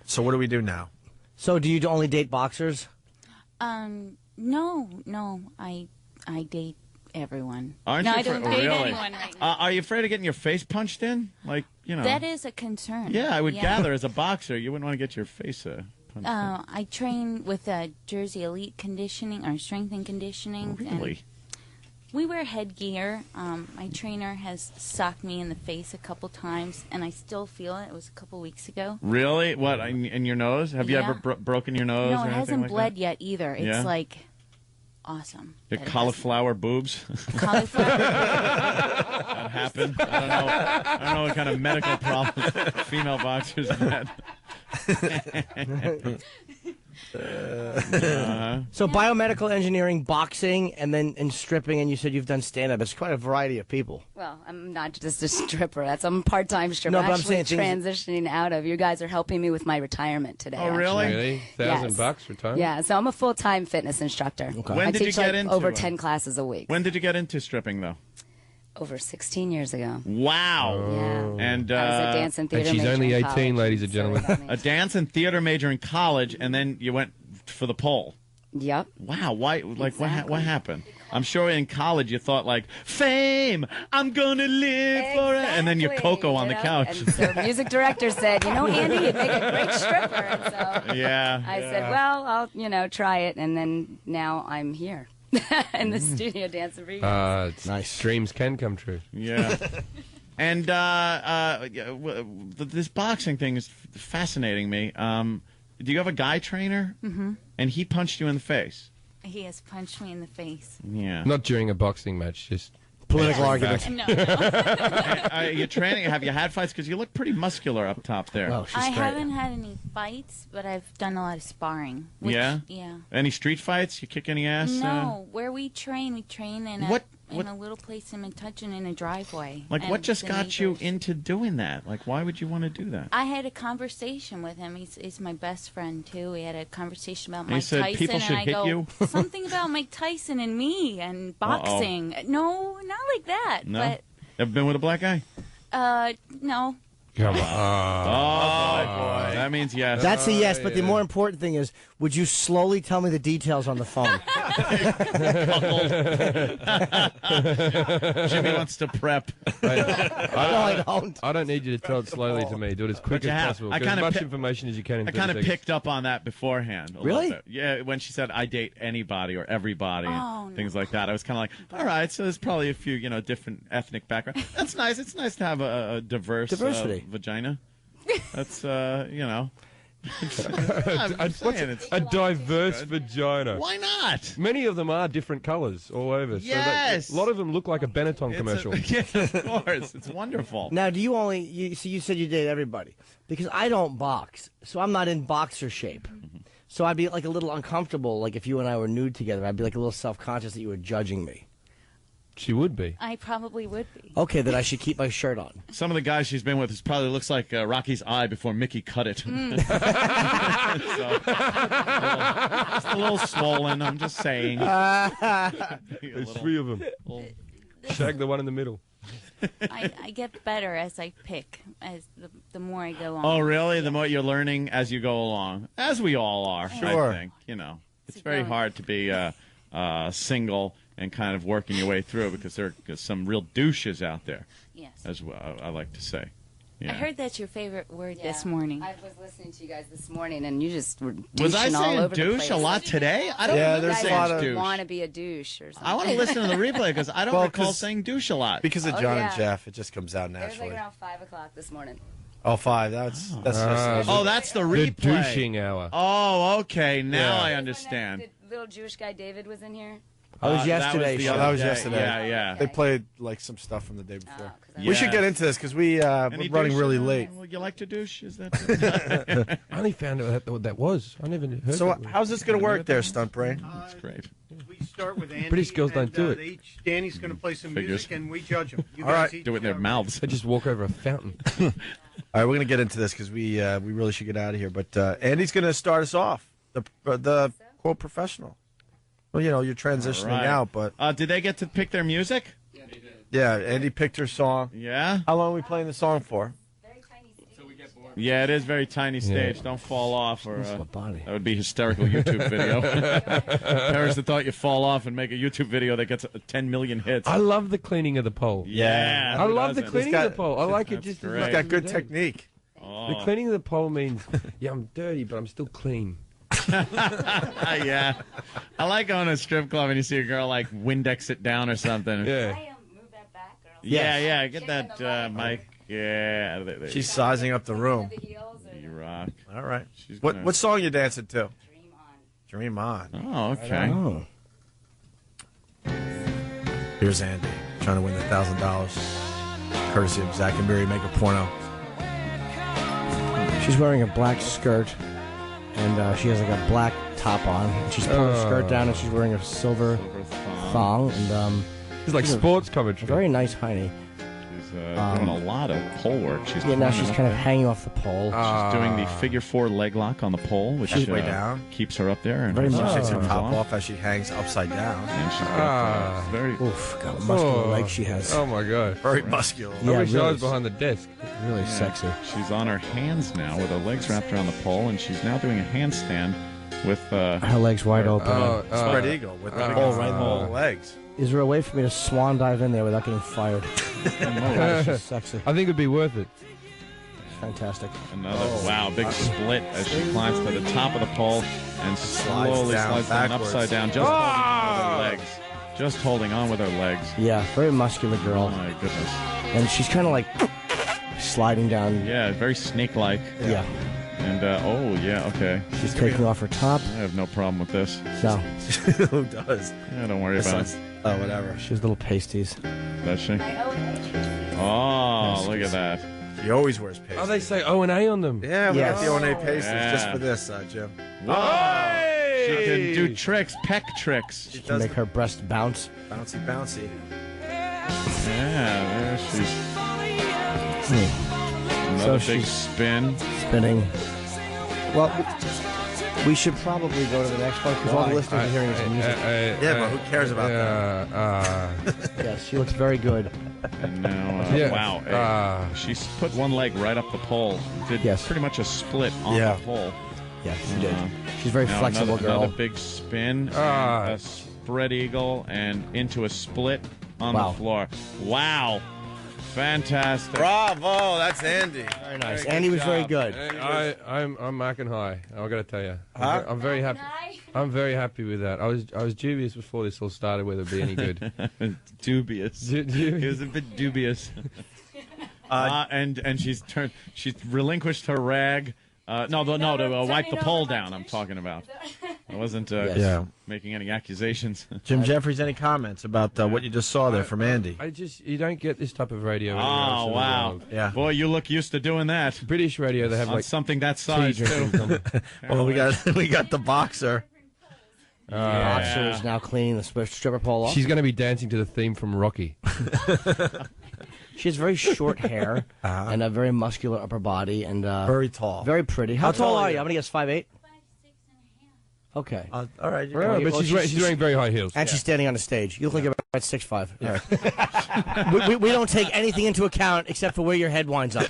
So what do we do now? So do you only date boxers? No. I date everyone. Aren't no, you I don't date anyone right now. Are you afraid of getting your face punched in? Like, you know. That is a concern. Yeah, I would gather as a boxer, you wouldn't want to get your face punched in. I train with Jersey Elite Conditioning, or Strength and Conditioning. Really? And we wear headgear. My trainer has socked me in the face a couple times, and I still feel it. It was a couple weeks ago. Really? What, in your nose? Have you ever broken your nose? No, or it anything hasn't like bled that? yet either. It's Yeah? like awesome. Your that it cauliflower boobs? Cauliflower. That happened. I don't know what kind of medical problems female boxers have had. So biomedical engineering, boxing, and then in stripping, and you said you've done stand-up. It's quite a variety of people. Well, I'm not just a stripper. I'm a part-time stripper. No, but I'm actually saying transitioning out of. You guys are helping me with my retirement today. Oh, really? Really? $1,000 retirement? Yeah, so I'm a full-time fitness instructor. Okay. When I did teach you get like into over it? 10 classes a week. When did you get into stripping, though? Over 16 years ago. Wow. Yeah. And I was a dance and theater And she's major only in 18, college, ladies and gentlemen. A dance and theater major in college, and then you went for the pole. Yep. Wow. Why? Like, what happened? I'm sure in college you thought, like, fame, I'm going to live for it. And then you're Coco on the couch. And so the music director said, Andy, you'd make a great stripper. And so Yeah. I said, well, I'll, try it. And then now I'm here in the studio dancing for you guys. It's nice. Dreams can come true. Yeah. And this boxing thing is fascinating me. Do you have a guy trainer? Mm-hmm. And he punched you in the face? He has punched me in the face. Yeah. Not during a boxing match, just political argument. No. Are you training? Have you had fights? Because you look pretty muscular up top there. Oh, I haven't had any fights, but I've done a lot of sparring. Yeah? Yeah. Any street fights? You kick any ass? No. Where we train in What- a little place in Metuchen in a driveway. Like, And what just the got you neighbors- into doing that? Like, why would you want to do that? I had a conversation with him. He's my best friend, too. We had a conversation about He Mike said Tyson. people should and I hit go, you? something about Mike Tyson and me and boxing. No, not like that. No? Ever been with a black guy? But, no. Come on. boy. That means yes. That's a yes, but the more important thing is, would you slowly tell me the details on the phone? Jimmy wants to prep. I don't. I don't need you to tell it slowly to me. Do it as quick But you as have. possible. I Get as kinda much pi- information as you can in I 30 kind of seconds. picked up on that beforehand. A Really? little bit. Yeah, when she said I date anybody or everybody Oh, and things like that, I was kind of like, all right, so there's probably a few, different ethnic backgrounds. That's nice. It's nice to have a diverse Diversity. vagina. That's I'm just What's saying, it's a diverse vagina? Why not? Many of them are different colors all over. Yes. So a lot of them look like a Benetton commercial. Yeah, of course. It's wonderful. Now, do you only? You said you date everybody because I don't box, so I'm not in boxer shape. So I'd be like a little uncomfortable. Like if you and I were nude together, I'd be like a little self-conscious that you were judging me. She would be. I probably would be. Okay, then I should keep my shirt on. Some of the guys she's been with probably looks like Rocky's eye before Mickey cut it. Mm. Just a little swollen. I'm just saying. There's three of them. Shag the one in the middle. I get better as I pick, as the more I go on. Oh, really? The more you're learning as you go along, as we all are. Sure. I think it's very hard to be single and kind of working your way through because there are some real douches out there. Yes. As well, I like to say. Yeah. I heard that's your favorite word this morning. I was listening to you guys this morning, and you just were douching Was I all saying over the douche place. a lot today? I don't Yeah, remember there's a saying lot of douche. Want to be a douche or something? I want to listen to the replay because I don't Well, recall 'cause- saying douche a lot. Because of Oh, John yeah. and Jeff, it just comes out It was like naturally. around 5 o'clock this morning. Oh, 5. That's just. Oh, that's the The replay. douching hour. Oh, okay. Now Yeah. I understand. The little Jewish guy David was in here. I was yesterday. That was, the Oh, other that was day. yesterday. Yeah, yeah. They played like some stuff from the day before. 'cause I- We should get into this because we're Any running douche? really late. Would you like to douche? Is that? I only found out what that was. I never heard So that word. how's this going to work there, Stunt Brain? That's great. start with Andy. British girls don't do and, it. Danny's going to play some Figures. music, and we judge him. You All guys right. each, Do it in their mouths. They just walk over a fountain. All right, we're going to get into this because we really should get out of here. But Andy's going to start us off, the quote professional. Well, you're transitioning Right. out, but Did they get to pick their music? yeah, Andy picked her song. Yeah? How long are we playing the song for? Yeah, it is very tiny stage. Don't fall off, or body. that would be hysterical YouTube video. Parents that thought you fall off and make a YouTube video that gets 10 million hits. I love the cleaning of the pole. Yeah, I who love the doesn't? cleaning of the pole. I like it That's just as great. much He's got as good you do. technique. The cleaning of the pole means, yeah, I'm dirty, but I'm still clean. Yeah. I like going to a strip club and you see a girl like Windex it down or something. Yeah. Yeah, get that mic. Yeah. There She's sizing up the room. you rock. All right. She's What gonna- what song you dancing to? Dream On. Oh, okay. Oh. Here's Andy trying to win the $1,000, courtesy of Zach and Mary Make a Porno. She's wearing a black skirt, and she has like a black top on. And she's pulling her skirt down, and she's wearing a silver thong. And it's like she's sports coverage. Very nice, hiney. She's doing a lot of pole work. She's Yeah, now climbing she's up kind of there. hanging off the pole. She's doing the figure 4 leg lock on the pole, which Halfway down. keeps her up there. And Very her much takes her comes top on. off as she hangs upside down. And she's got very Oof, got muscular legs she has. Oh my god. Very muscular. I Yeah, wish I really was behind the desk. Really Yeah. sexy. She's on her hands now with her legs wrapped around the pole, and she's now doing a handstand with Her legs wide open. Spread eagle with the Oh, right. full legs. Is there a way for me to swan dive in there without getting fired? She's sexy. I think it'd be worth it. Fantastic. another big split as she climbs to the top of the pole and slowly down slides down backwards. upside down, just holding on with her legs. Just holding on with her legs. Yeah, very muscular girl. Oh my goodness. And she's kind of like sliding down. Yeah, very snake-like. Yeah. And okay. She's taking off her top. I have no problem with this. No. Who does? Yeah, don't worry about it. Oh, whatever. She has little pasties. Does she? Oh, look at that. She always wears pasties. Oh, they say O and A on them. Yeah, we got the Yes. O&A pasties just Yeah. for this, Jim. Whoa! She can do tricks, peck tricks. She To does make her breast bounce. bouncy, bouncy. Yeah, there she's. Another So big she's spin. spinning. Well, we should probably go to the next one because all the listeners are hearing is music. Yeah, but who cares about that? Yes, she looks very good. And now, Yeah. wow. She's put one leg right up the pole. Did Yes. pretty much a split on Yeah. the pole. Yeah, she did. She's a very Now flexible another girl. big spin, a spread eagle, and into a split on Wow. the floor. Wow. Fantastic. Bravo, that's Andy. Very nice. Andy was very good. I'm marking high. I got to tell you, Huh? I'm very happy. I'm very happy with that. I was dubious before this all started whether it'd be any good. Dubious. He was a bit dubious. And she's relinquished her rag. To wipe the pole down. I'm talking about. I wasn't making any accusations. Jim Jeffries, any comments about what you just saw there from Andy? You don't get this type of radio. anywhere else Oh in the wow! world. Yeah. Boy, you look used to doing that. British radio, they have On like something that tea size drinking too. company. Well, we got the boxer. Boxer is now cleaning the stripper pole off. She's going to be dancing to the theme from Rocky. She has very short hair and a very muscular upper body and Very tall. very pretty. How tall are you? I'm gonna guess 5'8". 5'6.5". Okay. All right. Yeah, but she's wearing very high heels. And she's standing on the stage. You look like you're about 6'5". All right. we don't take anything into account except for where your head winds up.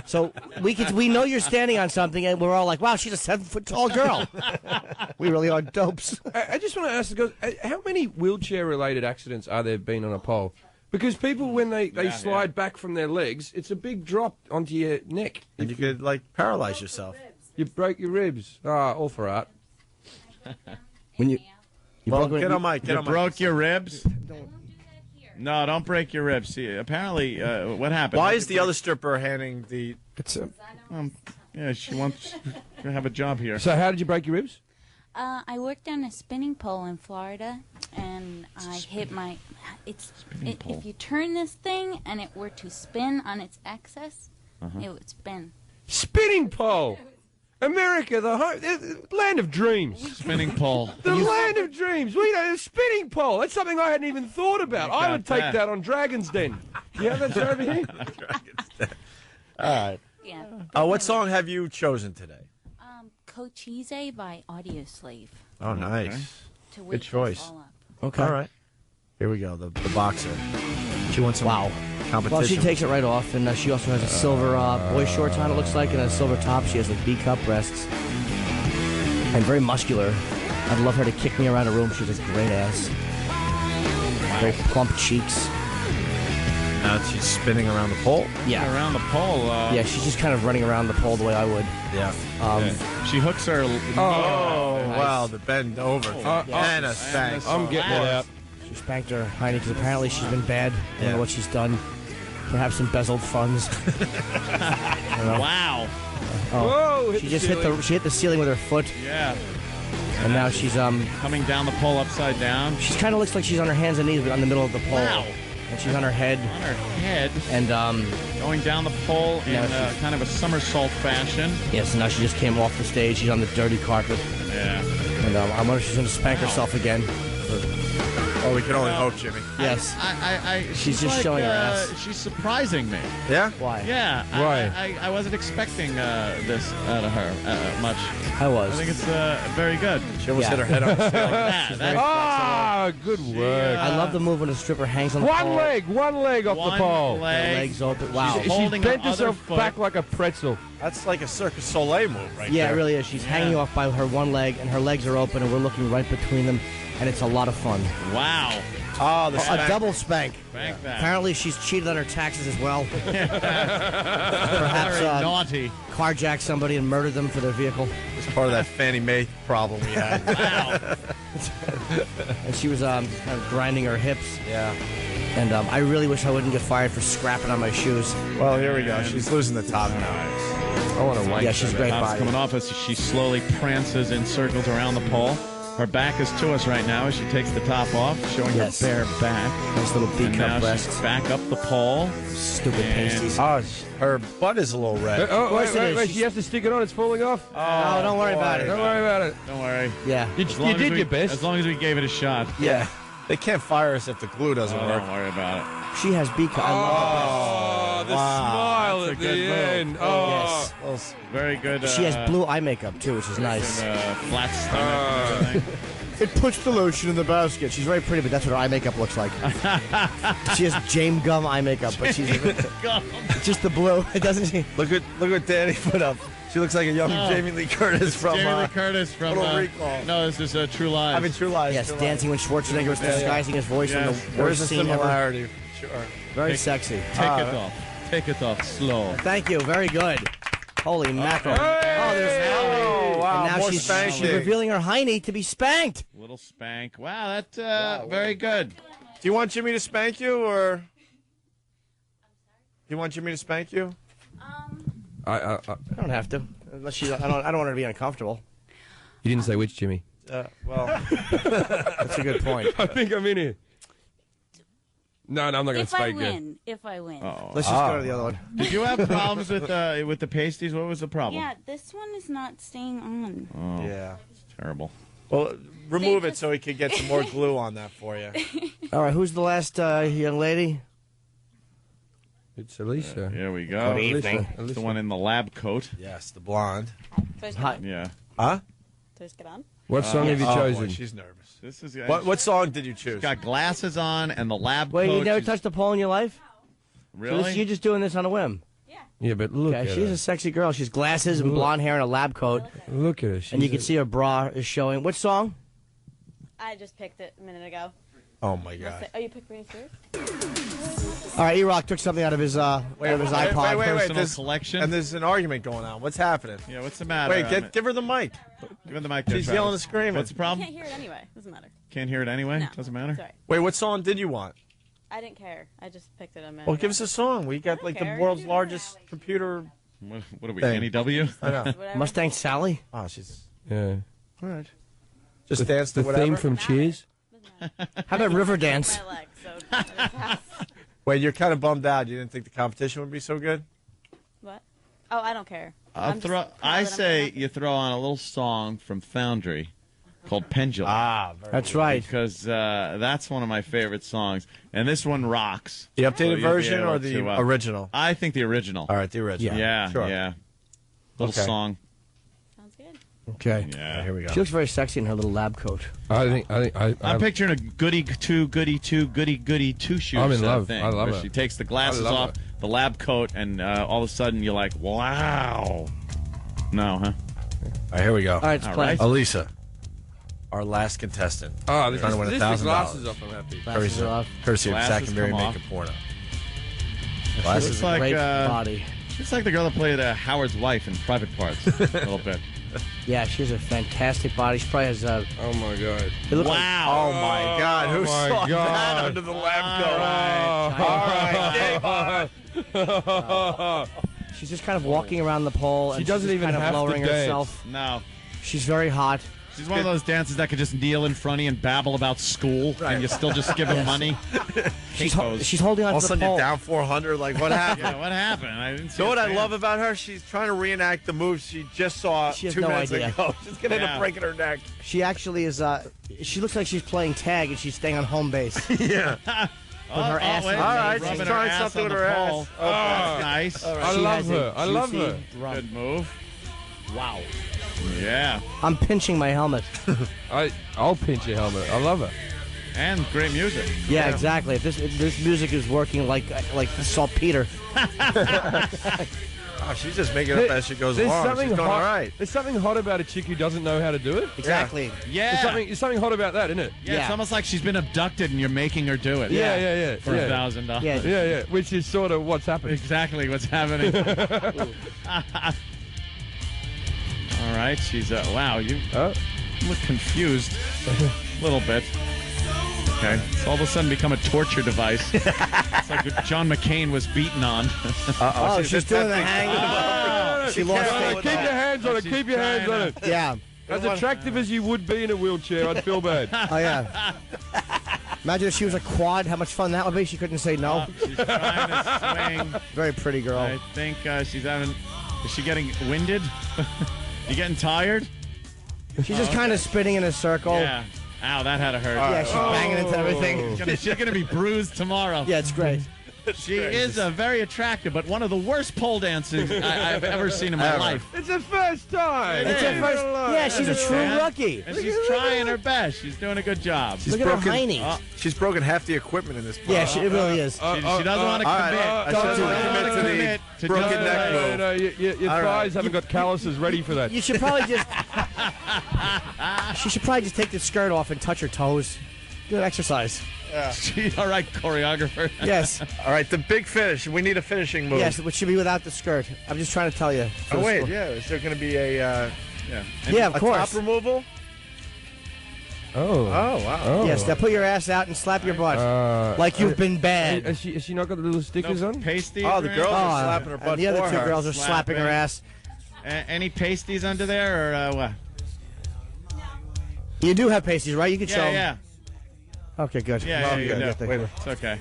So we know you're standing on something, and we're all like, "Wow, she's a 7-foot tall girl." We really are dopes. I just want to ask the girls, how many wheelchair-related accidents are there been on a pole? Because people, when they slide back from their legs, it's a big drop onto your neck. And you could paralyze yourself. You break your ribs. All for art. When you Well, broke get on mic. You broke your ribs? No, don't break your ribs. See, apparently, what happened? Why is the other stripper handing the? Yeah, she wants to have a job here. So how did you break your ribs? I worked on a spinning pole in Florida, and I hit my. If you turn this thing and it were to spin on its axis, it would spin. Spinning pole. America, the land of dreams. Spinning pole. The land of dreams. We know the spinning pole. That's something I hadn't even thought about. I would take that on Dragon's Den. You have that show over here? All right. Yeah. What song have you chosen today? Cochise by Audioslave. Oh, nice. To wake Good choice. us all up. Okay. All right. Here we go. The boxer. She wants some competition. Well, she takes it right off, and she also has a silver boy shorts on, it looks like, and a silver top. She has like B-cup breasts. And very muscular. I'd love her to kick me around a room. She has a great ass. Very plump cheeks. Now she's spinning around the pole? Yeah. Around the pole. Yeah, she's just kind of running around the pole the way I would. Yeah. She hooks her. Wow, the bend over. And a spank. I'm getting it out. She spanked her Heine because apparently she's been bad. I don't know what she's done. Perhaps embezzled funds. Wow. Whoa! She just hit the ceiling with her foot. Yeah. And now she's coming down the pole upside down. She kind of looks like she's on her hands and knees, but on the middle of the pole. Wow. And she's on her head. On her head. And going down the pole in kind of a somersault fashion. Yes, and now she just came off the stage. She's on the dirty carpet. Yeah. And I wonder if she's going to spank herself again. Oh, we can only hope, Jimmy. Yes. She's just like, showing her ass. She's surprising me. Yeah? Why? Yeah. Why? I wasn't expecting this out of her much. I was. I think it's very good. She almost hit her head on the ceiling. Good work. I love the move when a stripper hangs on the pole. One leg off the pole. Her legs open. Wow. She's bent herself back like a pretzel. That's like a Cirque du Soleil move right there. Yeah, it really is. She's hanging off by her one leg, and her legs are open, and we're looking right between them, and it's a lot of fun. Wow. Oh, a double spank. Spank that. Apparently, she's cheated on her taxes as well. Perhaps Very naughty. Carjacked somebody and murdered them for their vehicle. It's part of that Fannie Mae problem we had. Wow. And she was kind of grinding her hips. Yeah. And I really wish I wouldn't get fired for scrapping on my shoes. Well, here we go. She's losing the top now. I want to Yeah, she's great body. coming off as she slowly prances in circles around the pole. Her back is to us right now as she takes the top off, showing her bare back. Nice little And now B-cup breasts. she's back up the pole. Stupid pasties. Oh, her butt is a little red. Wait, she has to stick it on. It's falling off. No, don't worry about it. Don't worry about it. Don't worry. Yeah. You did your best. As long as we gave it a shot. Yeah. They can't fire us if the glue doesn't work. Don't worry about it. She has B-cup. I love The smile That's at a the good move. end. Oh. Yes. Very good. She has blue eye makeup, too, which is nice. Flat stomach and everything. It puts the lotion in the basket. She's very pretty, but that's what her eye makeup looks like. She has James Gum eye makeup, but she's just the blue. It doesn't. Look what Danny put up. She looks like a young Jamie Lee Curtis from Jamie Lee Curtis from Total Recall. No, this is True Lies. I mean, True Lies. Yes, True dancing when Schwarzenegger was disguising his voice in the There's worst a scene ever. similarity. Sure. Very sexy. Take it off. Take it off slow. Thank you. Very good. Holy mackerel. Hey! There's Oh, wow. And now More she's spanking. revealing her hiney to be spanked. Little spank. Wow, that's very good. Do you want Jimmy to spank you, or? Do you want Jimmy to spank you? I don't have to. Unless she, I don't want her to be uncomfortable. You didn't say which, Jimmy. Well, that's a good point. I think I'm in here. No, I'm not going to If I spank you. win. If I win. Let's just go to the other one. Did you have problems with the pasties? What was the problem? Yeah, this one is not staying on. Oh, yeah. Terrible. Well, remove it so we could get some more glue on that for you. All right, who's the last young lady? It's Alicia. Here we go. Good evening. It's the one in the lab coat. Yes, the blonde. Hi. Yeah. Huh? Just get on. What song have you chosen? Boy, she's nervous. This is What song did you choose? She's got glasses on and the lab Wait, coat. you never She's- touched a pole in your life? Really? So you're just doing this on a whim? Yeah, but look Okay, at she's her. a sexy girl. She's glasses and blonde hair and a lab coat. Look at her. And you can see her bra is showing. What song? I just picked it a minute ago. Oh, my God. Oh, you picked Britney Spears? All right, E-Rock took something out of his iPod. Wait. Personal collection. And there's an argument going on. What's happening? Yeah, what's the matter? Wait, give her the mic. Give her the mic. there, She's Travis. yelling and screaming. What's the problem? Can't hear it anyway. Doesn't matter. Can't hear it anyway? No. Doesn't matter? Sorry. Wait, what song did you want? I didn't care. I just picked it a minute Well, ago. give us a song. We got like the care. world's largest computer. What are we, thing. NEW? I know. Mustang Sally? Oh, she's... Yeah. All right. Just dance to the whatever. theme from Cheers. How about River Dance? My leg, so Wait, you're kind of bummed out. You didn't think the competition would be so good? What? Oh, I don't care. I say you throw on a little song from Foundry called Pendulum. That's right. Because that's one of my favorite songs. And this one rocks. The So updated you'll be version able or the to, original? I think the original. All right, the original. Yeah, Sure. yeah. Little Okay. song. Okay. Yeah. Here we go. She looks very sexy in her little lab coat. I'm picturing a goody two shoes. I'm in love. Thing, I love where it. She takes the glasses I love off, the lab coat, and all of a sudden you're like, wow. No, huh? All right, here we go. All right, it's playing. Elisa, our last contestant. Oh, this trying to win is $1,000. glasses off. I'm happy. Courtesy of Zach Glasses and Barry come Making off. Porno. She Glasses looks like great body. She looks like the girl that played Howard's wife in Private Parts a little bit. Yeah, she has a fantastic body. She probably has Oh my god! It looks Wow. Oh my God! Who my saw God. that under the lab coat? All right. She's just kind of walking around the pole. She And doesn't she's even kind of have to lowering dance. herself. No. She's very hot. She's one of those dancers that could just kneel in front of you and babble about school, and you still just give him money. She's holding on All of a to the sudden you're pole. down 400. Like what happened? Yeah, what happened? I didn't see You know what her I dance. love about her? She's trying to reenact the moves she just saw She has 2 no minutes idea. ago. She's gonna end Yeah. up breaking her neck. She actually is. She looks like she's playing tag and she's staying on home base. Yeah. With her ass wait, in All the right, ring. she's rubbing trying ass something on with the her pole. ass. Oh, that's nice. I She love has a her. I love juicy her. rump. Good move. Wow. Yeah. I'm pinching my helmet. I'll pinch your helmet. I love her. And great music. Yeah, exactly. If this music is working like saltpeter. Oh, she's just making it up as she goes There's along. something She's doing hot. all right. There's something hot about a chick who doesn't know how to do it. Exactly. Yeah. There's something hot about that, isn't it? Yeah, it's almost like she's been abducted and you're making her do it. Yeah. For $1,000. Yeah. Which is sort of what's happening. Exactly what's happening. All right, she's wow. You look confused a little bit. Okay, it's all of a sudden become a torture device. It's like what John McCain was beaten on. Oh, she's doing the hang. She lost Keep your hands on it. Keep your hands on it. Yeah. As attractive as you would be in a wheelchair, I'd feel bad. Oh yeah. Imagine if she was a quad, how much fun that would be. She couldn't say no. She's trying to swing. Very pretty girl. I think she's having. Is she getting winded? You getting tired? She's just kind of spinning in a circle. Yeah. Ow, that had to hurt. Yeah, she's banging into everything. She's gonna be bruised tomorrow. Yeah, it's great. She is very attractive, but one of the worst pole dancers I've ever seen in my life. It's the first time. It's her first. Yeah, she's a true rookie. And she's trying her best. She's doing a good job. Look at her hiney. She's broken half the equipment in this place. Yeah, it really is. She doesn't want to commit. I doesn't want to commit to the broken neck move. No, your thighs haven't got calluses ready for that. You should probably just. She should probably just take the skirt off and touch her toes. Good exercise. Yeah. All right, choreographer. Yes. All right, the big finish. We need a finishing move. Yes, which should be without the skirt. I'm just trying to tell you. Oh, wait, yeah. Is there going to be a... Yeah, of a course. top removal? Oh, wow. Yes, now put your ass out and slap your butt. Like you've been bad. Has she not got the little stickers on? Pasty? Oh, the girls are slapping her butt and the other for two her. girls are slapping her ass. Any pasties under there, or what? You do have pasties, right? You can show them. Yeah. Okay, good. Yeah, Good, you do. good. Wait, It's okay.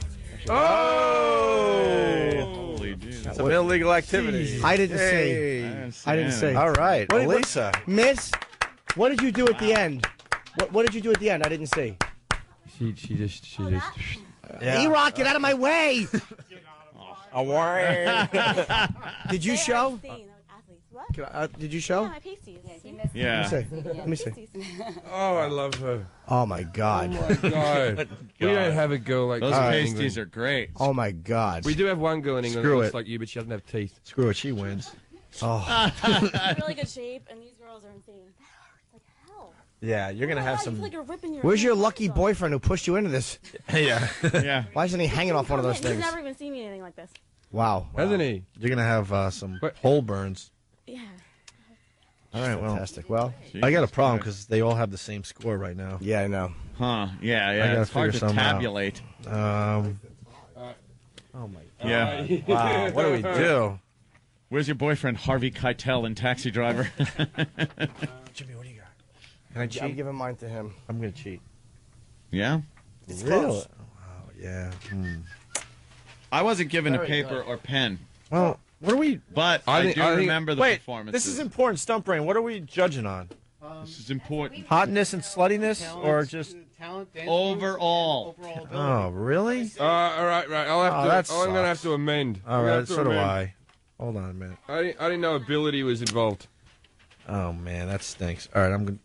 Oh! Holy Jesus. Some illegal activity. I didn't Hey. see. I didn't see. All right, What did- Elisa. Miss, what did you do at the end? What did you do at the end? I didn't see. She just. E-Rock, get out of my way! Away. Did you show? What? Did you show? Yeah, my pasties. Yeah. Let me see. Oh, I love her. Oh my God. Oh my God. We don't have a girl like Those that in pasties England. are great. Oh my God. We do have one girl in England Screw that looks it. like you, but she doesn't have teeth. Screw it, she wins. Oh. Really good shape, and these girls are insane. That hurts like hell. Yeah, you're going to have You feel some... like you're ripping your Where's your hands lucky off. boyfriend who pushed you into this? Yeah. Yeah. Why isn't he hanging off one of those He's things? never even seen me anything like this. Wow. Hasn't he? You're going to have some What? hole burns. Yeah. All right, well, Fantastic. Well, I got a problem because they all have the same score right now. yeah, I know. Huh. Yeah, I yeah. gotta It's hard to figure something out. tabulate. Oh, my God. Yeah. Wow, what do we do? Where's your boyfriend, Harvey Keitel in Taxi Driver? Jimmy, what do you got? Can I cheat? I'm giving mine to him. I'm going to cheat. Yeah? Really? Oh, yeah. I wasn't given a Very paper good. or pen. Well, What are we? But I do remember the performances. This is important. Stump Brain. What are we judging on? This is important. Hotness and sluttiness, or just talent, dance overall? Oh, really? All right. I'm going to have to amend. All right, so do I. Hold on a minute. I didn't know ability was involved. Oh man, that stinks. All right, I'm gonna.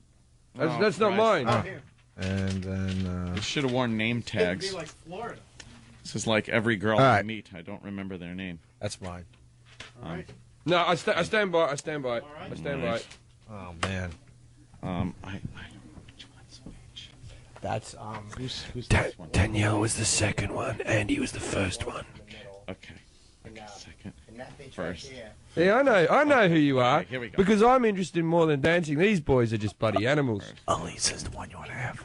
That's not mine. And then you should have worn name tags. Be like Florida. This is like every girl I meet. I don't remember their name. That's mine. All right. No, I stand by. I stand by. I stand by. Oh man. That's who's this one? Danielle was the second one. Andy was the first one. Okay. Second. First. Yeah, I know who you are. Okay, here we go. Because I'm interested more than dancing. These boys are just bloody animals. Elisa's the one you want to have.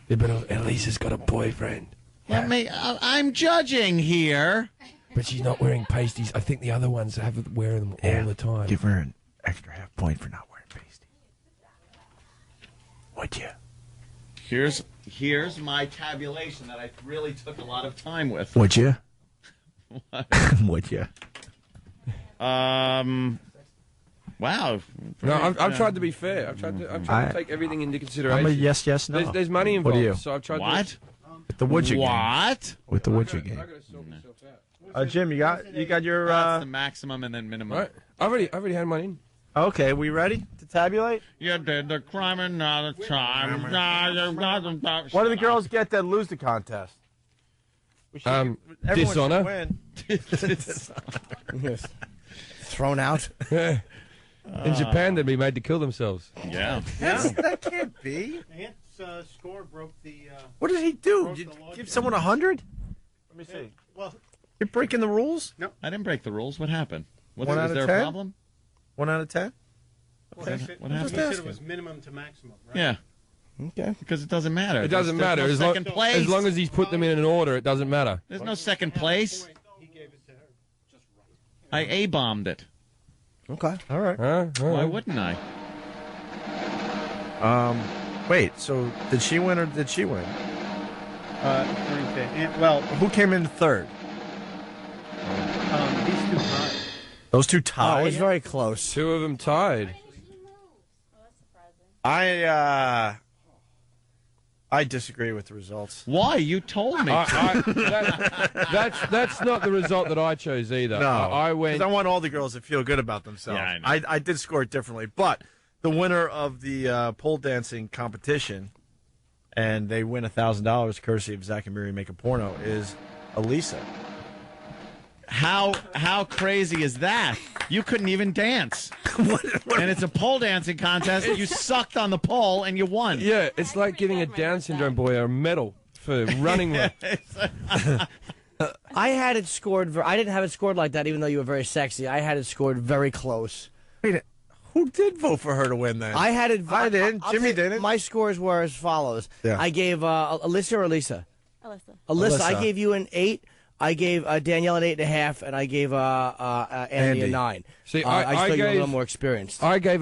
Yeah, but Elisa's got a boyfriend. I'm judging here. But she's not wearing pasties. I think the other ones wear them all the time. Give her an extra half point for not wearing pasties. Would you? Here's my tabulation that I really took a lot of time with. Would you? What? Would you? Wow. No, I've tried to be fair. I've tried to take everything into consideration. I'm a yes, no. There's money involved. What are you? So I've tried What? With the would you game. What? With the would you game. Jim, you got your. That's the maximum and then minimum. Right. I've already had mine in. Okay, we ready to tabulate? You did the crime another time. What do the girls get that lose the contest? Dishonor. Yes. Thrown out. In Japan, they'd be made to kill themselves. Yeah. That can't be. Ant's score broke the. What did he do? broke You the law. give someone 100? Let me see. Well, You're breaking the rules? no. I didn't break the rules. What happened? Was 1 out of there 10? a problem? 1 out of 10? Well, he said, what he happened? said it was minimum to maximum, right? Yeah. Okay. Because it doesn't matter. It doesn't There's matter. No second place. As long as he's put them in an order, it doesn't matter. There's no second place. He gave it to her. Just right. I A-bombed it. Okay. All right. Why wouldn't I? Wait, so did she win or did she win? According to well, Who came in third? these two tied. Those two Oh, it tied? was very close. Two of them tied. I disagree with the results. Why? You told me. That's not the result that I chose either. No, I went. 'cause I want all the girls to feel good about themselves. Yeah, I know. I did score it differently, but the winner of the pole dancing competition, and they win $1,000 courtesy of Zach and Miri Make a Porno, is Elisa. How crazy is that? You couldn't even dance. And it's a pole dancing contest. You sucked on the pole and you won. Yeah, it's like giving a Down syndrome boy a medal for running well. I had it scored. I didn't have it scored like that, even though you were very sexy. I had it scored very close. Wait, who did vote for her to win then? I had it. I didn't. Jimmy didn't. My scores were as follows. Yeah. I gave Alyssa or Elisa? Alyssa. Alyssa. I gave you an 8. I gave Danielle an 8.5, and I gave Andy a 9. See, I I still gave a little more experienced. I gave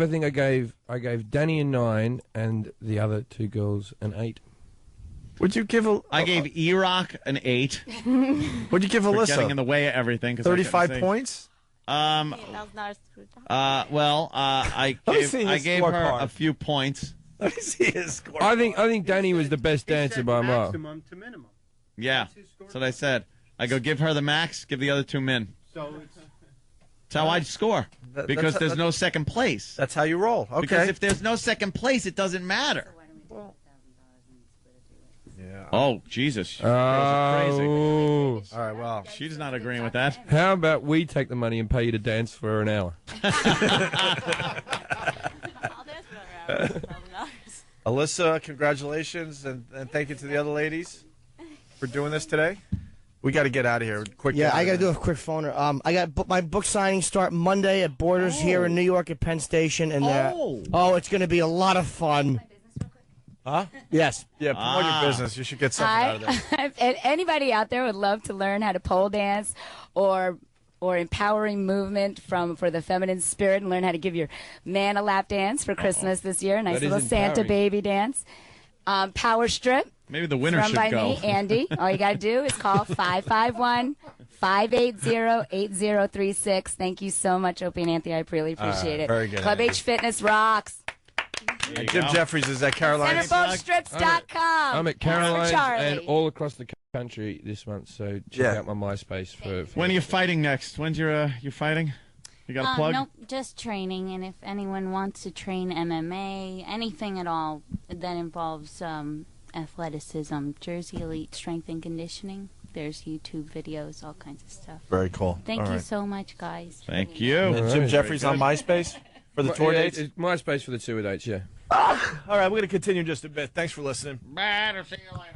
Danny a 9 and the other two girls an 8. Would you give? I gave E-Rock an 8. Would you give for Alyssa? getting in the way of everything. 35 points. I gave her a few points. Let me see his score. I think Danny was the best He dancer said by a mile. maximum to minimum. Yeah, that's what I said. I go give her the max, give the other two min. So it's. That's how I score. Because there's no second place. That's how you roll. Okay. Because if there's no second place, it doesn't matter. Yeah. Oh, Jesus. Girls are crazy. All right, well. She's not agreeing with that. How about we take the money and pay you to dance for an hour? Alyssa, congratulations, and thank you to the other ladies for doing this today. We got to get out of here quick. Yeah, I got to do a quick phoner. I got my book signings start Monday at Borders here in New York at Penn Station, and it's going to be a lot of fun. Huh? Yes. Yeah, promote your business. You should get something out of that. If anybody out there would love to learn how to pole dance or empowering movement for the feminine spirit and learn how to give your man a lap dance for Christmas this year, a nice That is little Santa empowering. baby dance. Power strip. Maybe the winner Run should by go. me, Andy. All you got to do is call 551 580-8036. Thank you so much, Opie and Anthony. I really appreciate it. Very good. Club H Fitness rocks. And Jim Jeffries is at Caroline's. CenterfoldStrips.com. I'm at Caroline's Charlie. and all across the country this month, so check out my MySpace for When are you fighting next? When's your fighting? You got a plug? Nope, just training. And if anyone wants to train MMA, anything at all that involves athleticism, Jersey Elite Strength and Conditioning, there's YouTube videos, all kinds of stuff. Very cool. Thank you so much, guys. Thank you. And Jim Jeffries on MySpace for the tour dates? It's MySpace for the tour dates, yeah. All right, we're going to continue in just a bit. Thanks for listening. Bye. See you later.